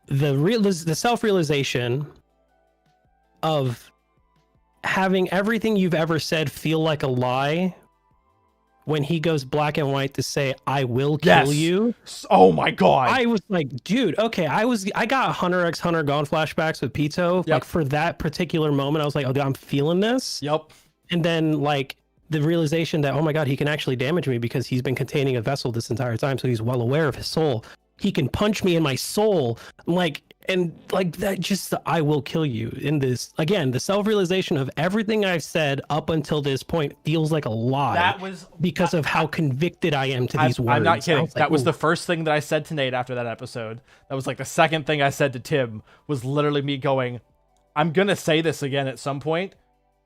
self-realization of having everything you've ever said feel like a lie when he goes black and white to say, I will kill you. Oh my God. I was like, dude, okay. I got Hunter x Hunter Gone flashbacks with Pito. Like, for that particular moment, I was like, oh, I'm feeling this. Yep. And then like the realization that, oh my God, he can actually damage me because he's been containing a vessel this entire time. So he's well aware of his soul. He can punch me in my soul. Like, and like that, just the I will kill you in this. Again, the self-realization of everything I've said up until this point feels like a lie. That was because of how convicted I am to these words. I'm not kidding. Like, that was the first thing that I said to Nate after that episode. That was like the second thing I said to Tim was literally me going, I'm going to say this again at some point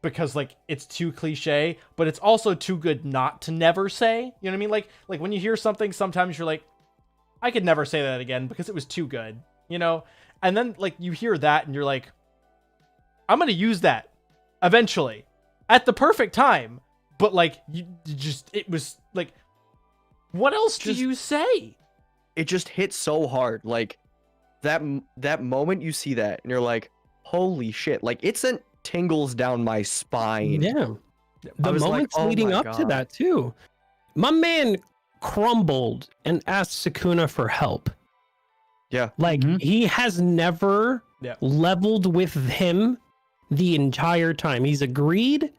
because like it's too cliche, but it's also too good not to never say. You know what I mean? Like when you hear something, sometimes you're like, I could never say that again because it was too good, you know? And then like you hear that and you're like, I'm going to use that eventually at the perfect time. But like you just, it was like, what else do you say? It just hits so hard. Like that moment you see that and you're like, holy shit. Like it sent tingles down my spine. Yeah. The moments leading up to that too. My man crumbled and asked Sukuna for help. Yeah. Like he has never leveled with him the entire time. He's agreed,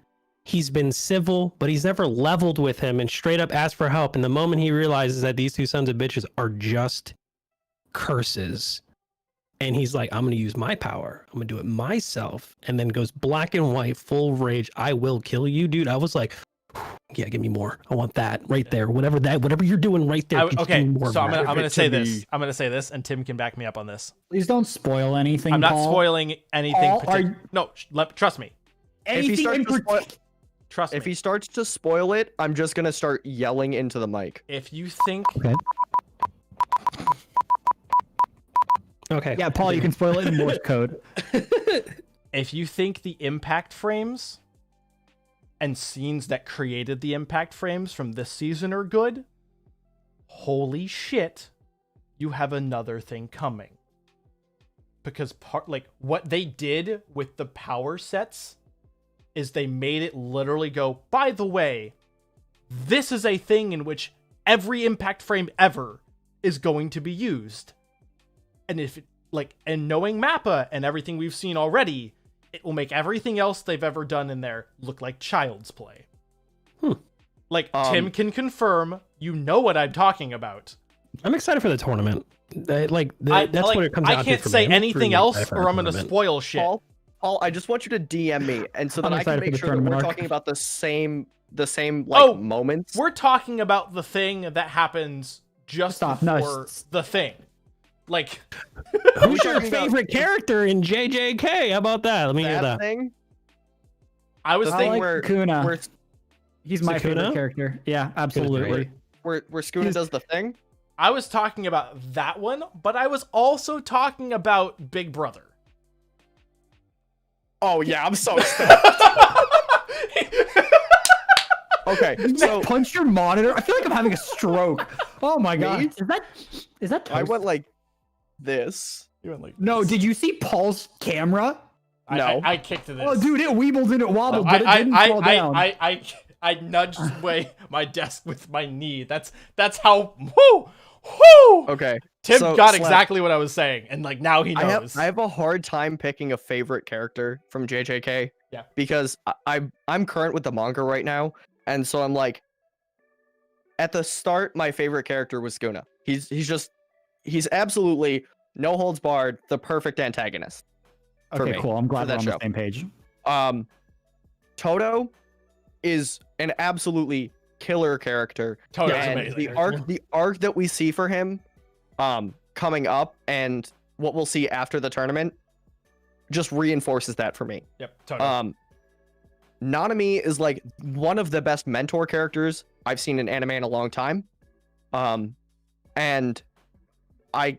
he's been civil, but he's never leveled with him and straight up asked for help. And the moment he realizes that these two sons of bitches are just curses, and he's like, I'm going to use my power. I'm going to do it myself. And then goes black and white, full rage. I will kill you, dude. I was like, yeah, give me more. I want that right there. Whatever you're doing right there. Okay, so I'm gonna say this. I'm gonna say this, and Tim can back me up on this. Please don't spoil anything. I'm not Paul. spoiling anything. No, trust me. If he starts to spoil it, I'm just gonna start yelling into the mic. If you think, okay, yeah, Paul, you can spoil it in Morse code. If you think the impact frames and scenes that created the impact frames from this season are good, holy shit, you have another thing coming. Because what they did with the power sets is they made it literally go, by the way, this is a thing in which every impact frame ever is going to be used. And and knowing Mappa and everything we've seen already, it will make everything else they've ever done in there look like child's play. Tim can confirm, you know what I'm talking about. I'm excited for the tournament. That's what it comes down to. I can't say anything else or I'm going to spoil shit. Paul, I just want you to DM me, and so that I can make sure that we're talking about the same moments. We're talking about the thing that happens just before the thing. Like, who's your favorite character in JJK? How about that? Let me hear that. Thing? I was thinking where Sukuna. He's my favorite character. Yeah, absolutely. Where Sukuna does the thing? I was talking about that one, but I was also talking about Big Brother. Oh yeah, I'm so stoked. Okay, so punch your monitor. I feel like I'm having a stroke. Oh my god, is that? I went like this. You went like no. Did you see Paul's camera? No, I kicked it. Oh, dude, it weebled and it wobbled, but it didn't fall down. I nudged my desk with my knee. That's how. Whoo! Okay. Tim so, got Slap, exactly what I was saying, and like now he knows. I have a hard time picking a favorite character from JJK. Yeah. Because I'm current with the manga right now, and so I'm like, at the start, my favorite character was Skuna. He's absolutely no holds barred, the perfect antagonist. For Okay, me, cool. I'm glad that we're on show. the same page. Toto is an absolutely killer character. Toto's and amazing. the arc that we see for him coming up and what we'll see after the tournament just reinforces that for me. Yep, Toto. Nanami is like one of the best mentor characters I've seen in anime in a long time. And I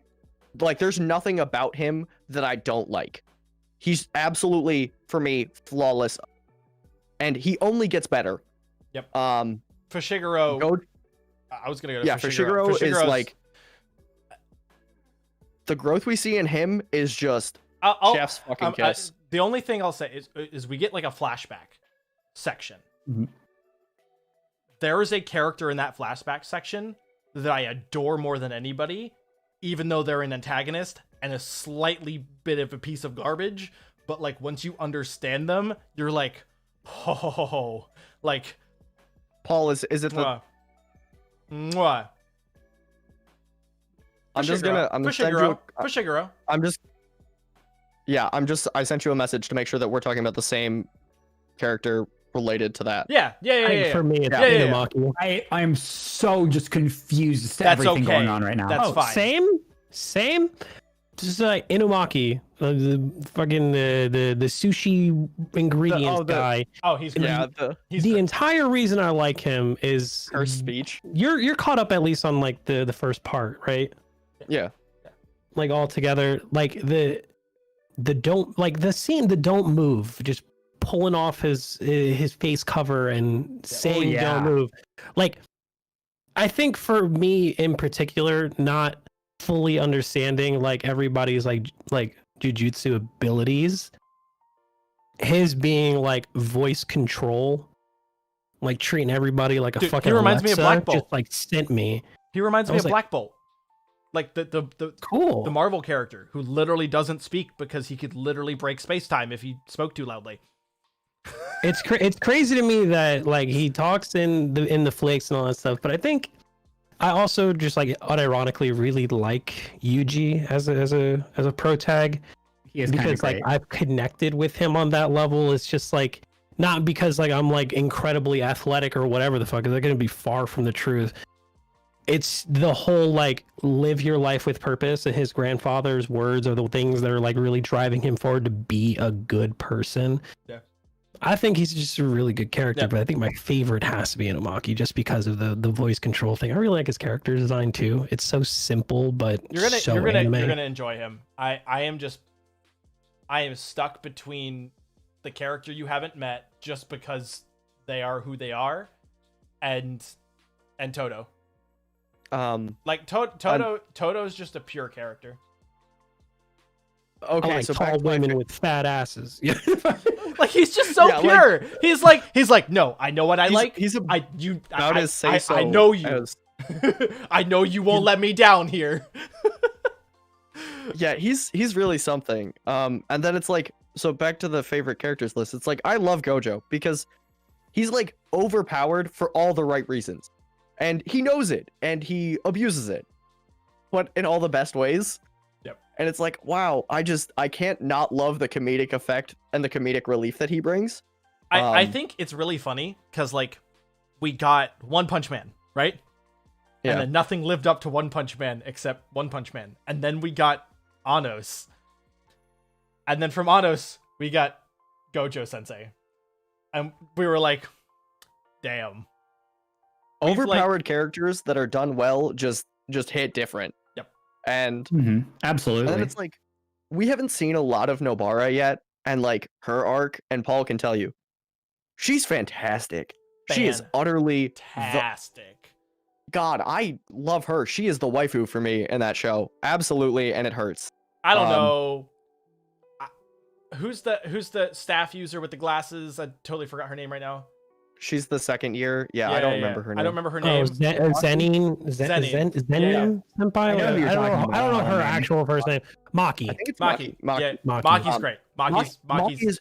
like there's nothing about him that I don't like. He's absolutely, for me, flawless. And he only gets better. Yep. For Fushiguro. I was gonna go to yeah, Fushiguro. Fushiguro is Fushiguro's- like the growth we see in him is just I'll- chef's fucking kiss. the only thing I'll say is we get like a flashback section. Mhm. There is a character in that flashback section that I adore more than anybody, even though they're an antagonist and a slightly bit of a piece of garbage. But like once you understand them, you're like, oh, like, Paul, is it the? mwah. Mwah. I'm just gonna send you. Fushiguro. I sent you a message to make sure that we're talking about the same character related to that. Yeah. For me, it's Yeah, yeah, yeah. Inumaki. I am so just confused as to That's everything okay. going on right now. That's fine. Same. Just like Inumaki, the fucking the sushi ingredients guy. Oh, he's great. Yeah, He's The great. entire reason I like him is her speech. you're caught up at least on like the first part, right? Yeah. Like all together, like the don't like the scene, the don't move, just pulling off his face cover and saying yeah. don't move. Like I think for me in particular, not fully understanding like everybody's like jujutsu abilities, his being like voice control, like treating everybody like a Dude, he fucking reminds me of Alexa, Black Bolt. just like sent me. He reminds I me was of like- Black Bolt. Like the Cool. Marvel character who literally doesn't speak because he could literally break space-time if he spoke too loudly. It's crazy to me that like he talks in the flicks and all that stuff, but I think I also just like unironically really like Yuji as a pro tag He is kind of because like great. I've connected with him on that level. It's just like not because like I'm like incredibly athletic or whatever the fuck. They're gonna be far from the truth. It's the whole like live your life with purpose, and his grandfather's words are the things that are like really driving him forward to be a good person. Yeah. I think he's just a really good character, Yeah. but I think my favorite has to be Inumaki just because of the voice control thing. I really like his character design too. It's so simple, but You're so anime. gonna enjoy him. I am stuck between the character you haven't met just because they are who they are, and Toto. Like Toto's just a pure character. I Okay, like so tall back to my women with fat asses. Yeah. Like he's just so Yeah, like- pure. He's like, no, I know what I like. He's I as say so. I know you. as- I know you won't let me down here. yeah, he's really something. And then it's like, so back to the favorite characters list. It's like I love Gojo because he's like overpowered for all the right reasons, and he knows it, and he abuses it, but in all the best ways. Yep. And it's like, wow, I can't not love the comedic effect and the comedic relief that he brings. I think it's really funny because like we got One Punch Man, right? Yeah. And then nothing lived up to One Punch Man except One Punch Man. And then we got Anos. And then from Anos, we got Gojo Sensei. And we were like, damn. We've, like- Overpowered characters that are done well just hit different. Yep. And Mhm, And absolutely. then it's like, we haven't seen a lot of Nobara yet, and like her arc, and Paul can tell you, she's fantastic. She is utterly Fantastic. God. I love her. She is the waifu for me in that show, absolutely, and it hurts. I don't Um, know. Who's the staff user with the glasses? I totally forgot her name right now. She's the second year. Yeah, I don't remember her name. I don't remember her Oh, name. Zenin senpai. I know who you're talking I don't know about, her man. actual first name. Maki. I think it's Maki. Yeah, Maki. Maki's great. Maki's Maki is.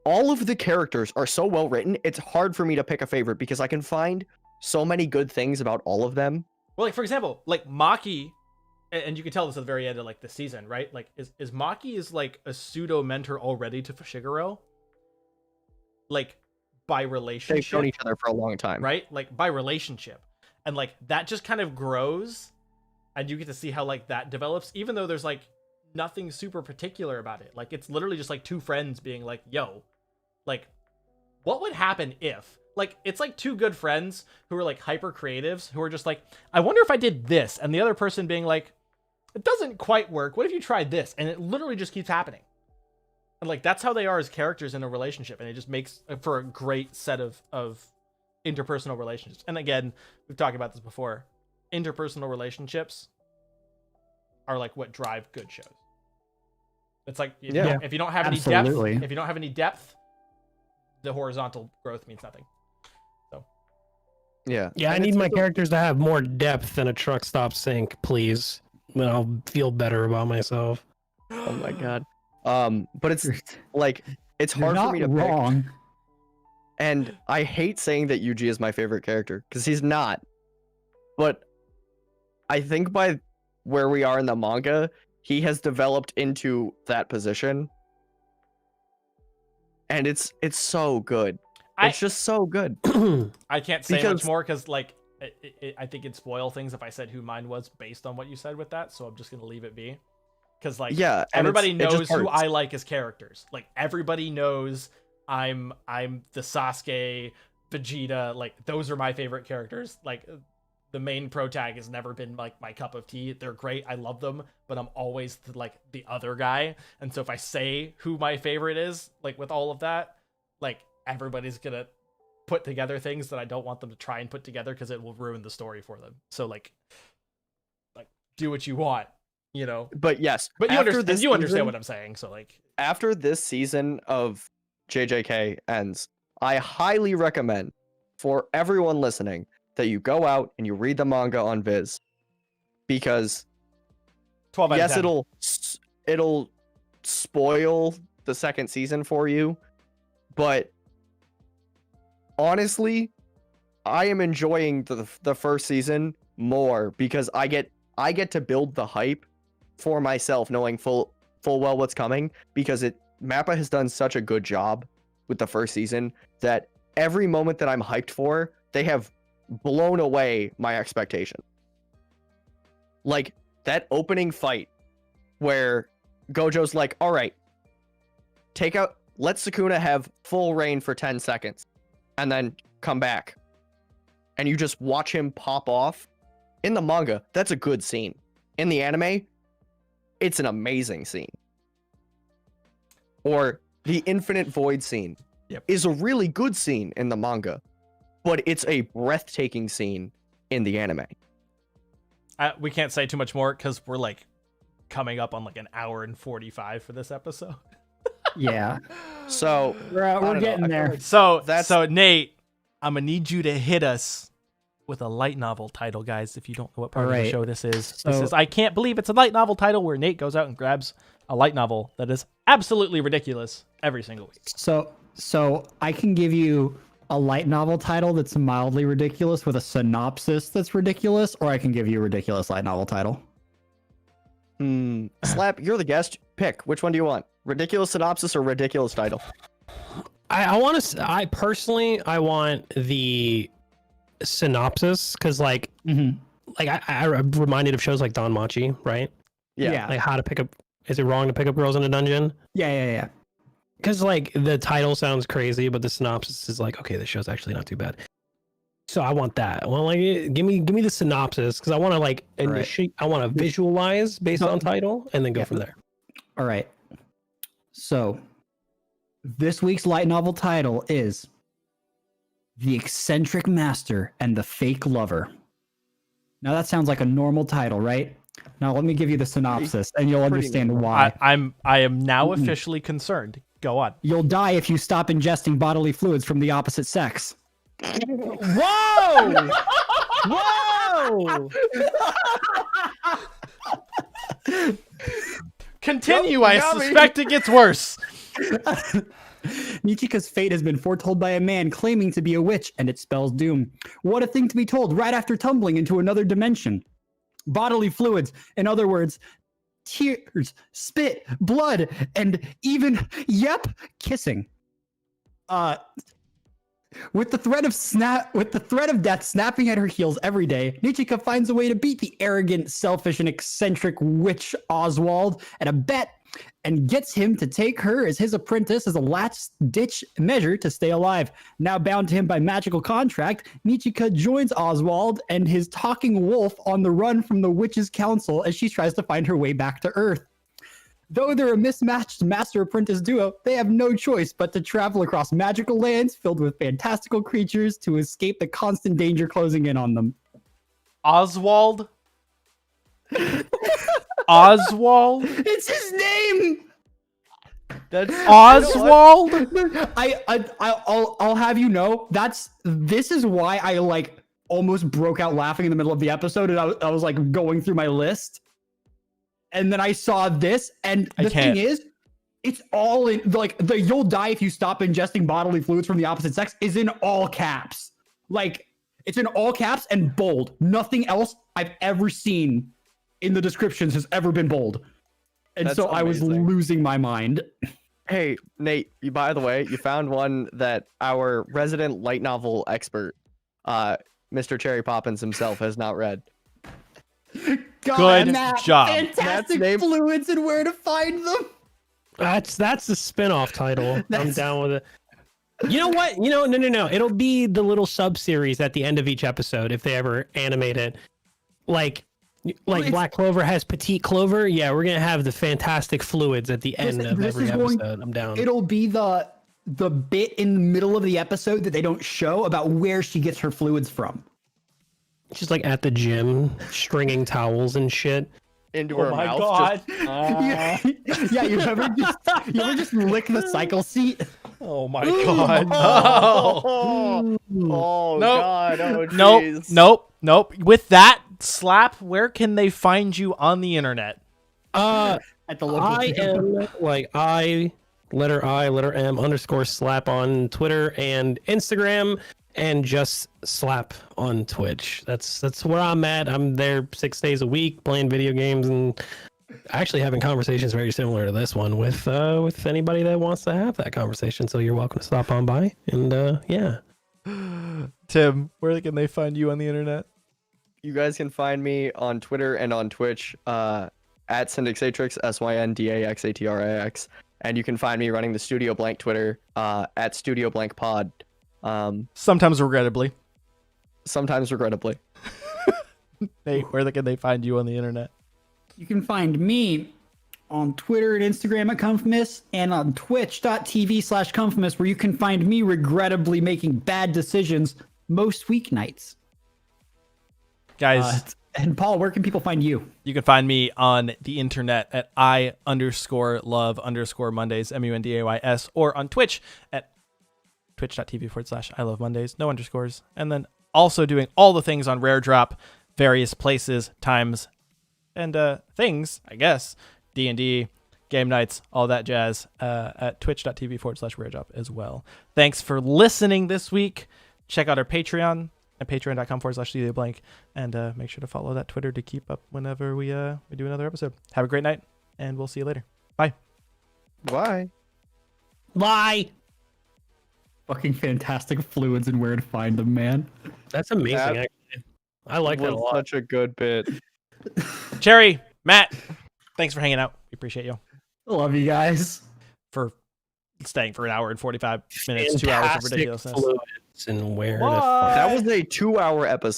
All of the characters are so well written. It's hard for me to pick a favorite because I can find so many good things about all of them. well, like for example, like Maki, and you can tell this at the very end of like the season, right? Like is Maki is like a pseudo mentor already to Fushiguro, like by They've relationship, known each other for a long time. right? Like by relationship, and like that just kind of grows, and you get to see how like that develops, even though there's like nothing super particular about it. Like it's literally just like two friends being like, "Yo, like, what would happen if?" Like, it's like two good friends who are like hyper creatives who are just like, I wonder if I did this. And the other person being like, it doesn't quite work. What if you tried this? And it literally just keeps happening. And like, that's how they are as characters in a relationship. And it just makes for a great set of interpersonal relationships. And again, we've talked about this before. Interpersonal relationships are like what drive good shows. It's like, if you don't have Absolutely. any depth, if you don't have any depth, the horizontal growth means nothing. Yeah. Yeah, I And need it's my also- characters to have more depth than a truck stop sink, please. Then I'll feel better about myself. Oh my god. But it's like it's You're hard for not me to pick. wrong. And I hate saying that Yuji is my favorite character because he's not. But I think by where we are in the manga, he has developed into that position. And it's so good. It's just so good. I can't say much Because- more because, like, I think it'd spoil things if I said who mine was based on what you said with that. So I'm just gonna leave it be. Because like, Yeah, and everybody it just knows who hurts. I like as characters. Like everybody knows I'm the Sasuke, Vegeta. Like those are my favorite characters. Like the main pro tag has never been like my cup of tea. They're great. I love them, but I'm always like the other guy. And so if I say who my favorite is, like with all of that, like everybody's gonna put together things that I don't want them to try and put together because it will ruin the story for them. So like do what you want, you know. But yes, But you after understand. this You understand season- what I'm saying. So like, after this season of JJK ends, I highly recommend for everyone listening that you go out and you read the manga on Viz, because 12 out of yes, 10. it'll spoil the second season for you, but honestly, I am enjoying the first season more because I get to build the hype for myself, knowing full well what's coming, because Mappa has done such a good job with the first season that every moment that I'm hyped for, they have blown away my expectation. Like that opening fight where Gojo's like, all right, let Sukuna have full reign for 10 seconds and then come back. And you just watch him pop off. In the manga, that's a good scene. In the anime, it's an amazing scene. Or the Infinite Void scene is a really good scene in the manga, but it's a breathtaking scene in the anime. We can't say too much more because we're like coming up on like an hour and 45 for this episode. Yeah, So we're I don't know, getting I feel there. like- So Nate, I'm gonna need you to hit us with a light novel title, guys. If you don't know what part of the Alright. show this is, So- this is I Can't Believe It's a Light Novel title where Nate goes out and grabs a light novel that is absolutely ridiculous every single week. So I can give you a light novel title that's mildly ridiculous with a synopsis that's ridiculous, or I can give you a ridiculous light novel title. Slap, you're the guest. Pick. Which one do you want? Ridiculous synopsis or ridiculous title? I want to. I personally, I want the synopsis because, like I'm reminded of shows like Don Machi, right? Yeah. Like how to pick up. Is it wrong to pick up girls in a dungeon? Yeah. Because like the title sounds crazy, but the synopsis is like, okay, this show's actually not too bad. So I want that. I want like give me the synopsis because I want to like initiate. I want to visualize based on title and then go from there. All right. So this week's light novel title is The Eccentric Master and the Fake Lover. Now that sounds like a normal title, right? Now let me give you the synopsis and you'll understand why. I am now officially concerned. Go on. You'll die if you stop ingesting bodily fluids from the opposite sex. Whoa! Whoa! Continue. Nope, I got me. suspect it gets worse. Nichika's fate has been foretold by a man claiming to be a witch, and it spells doom. What a thing to be told right after tumbling into another dimension. Bodily fluids, in other words, tears, spit, blood, and even, kissing. With the threat of death snapping at her heels every day, Nichika finds a way to beat the arrogant, selfish, and eccentric witch Oswald at a bet and gets him to take her as his apprentice as a last-ditch measure to stay alive. Now bound to him by magical contract, Nichika joins Oswald and his talking wolf on the run from the witch's council as she tries to find her way back to Earth. Though they're a mismatched master-apprentice duo, they have no choice but to travel across magical lands filled with fantastical creatures to escape the constant danger closing in on them. Oswald? Oswald? It's his name! That's Oswald? I'll have you know, this is why I like almost broke out laughing in the middle of the episode, and I was like going through my list. And then I saw this, and the thing is, it's all in, like, the "you'll die if you stop ingesting bodily fluids from the opposite sex" is in all caps. Like, it's in all caps and bold. Nothing else I've ever seen in the descriptions has ever been bold. And That's so I was amazing. losing my mind. Hey, Nate, by the way, you found one that our resident light novel expert, Mr. Cherry Poppins himself, has not read. God, Good Matt, job. Fantastic Matt's name- fluids and where to find them. That's the spin-off title. I'm That's- down with it. You know what? No. It'll be the little sub-series at the end of each episode if they ever animate it. Like it's- Black Clover has Petite Clover. Yeah, we're gonna have the fantastic fluids at the end of This every is going- episode. I'm down. It'll be the bit in the middle of the episode that they don't show about where she gets her fluids from. She's like at the gym, stringing towels and shit. Into her mouth. Yeah, you ever just lick the cycle seat? Oh my god. No. Oh, Nope. God. Oh, Nope. jeez. Nope. With that slap, where can they find you on the internet? At the local I gym. am like letter M _ slap on Twitter and Instagram, and just slap on Twitch. That's where I'm at. I'm there 6 days a week playing video games and actually having conversations very similar to this one with anybody that wants to have that conversation. So you're welcome to stop on by. And yeah. Tim, where can they find you on the internet? You guys can find me on Twitter and on Twitch at Syndaxatrix, SYNDAXATRIX. And you can find me running the Studio Blank Twitter at Studio Blank Pod. Sometimes regrettably. Sometimes regrettably. Nate, where can they find you on the internet? You can find me on Twitter and Instagram at Comfamous and on twitch.tv/Comfamous, where you can find me regrettably making bad decisions most weeknights. Guys, And Paul, where can people find you? you can find me on the internet at I_love_Mondays, MUNDAYS, or on Twitch at twitch.tv/I love Mondays, no underscores. And then also doing all the things on Rare Drop, various places, times, and things, I guess, D&D, game nights, all that jazz, at twitch.tv/Rare Drop as well. Thanks for listening this week. Check out our Patreon at patreon.com/studioblank, and make sure to follow that Twitter to keep up whenever we do another episode. Have a great night, and we'll see you later. Bye. Bye. Bye. Fucking fantastic fluids and where to find them, man. That's amazing. That Actually, I like that a was lot. such a good bit. Cherry, Matt, thanks for hanging out. We appreciate you Love you guys. for staying for an hour and 45 minutes, 2 hours of Fantastic ridiculousness. fluids and where to What? find That was a 2-hour episode.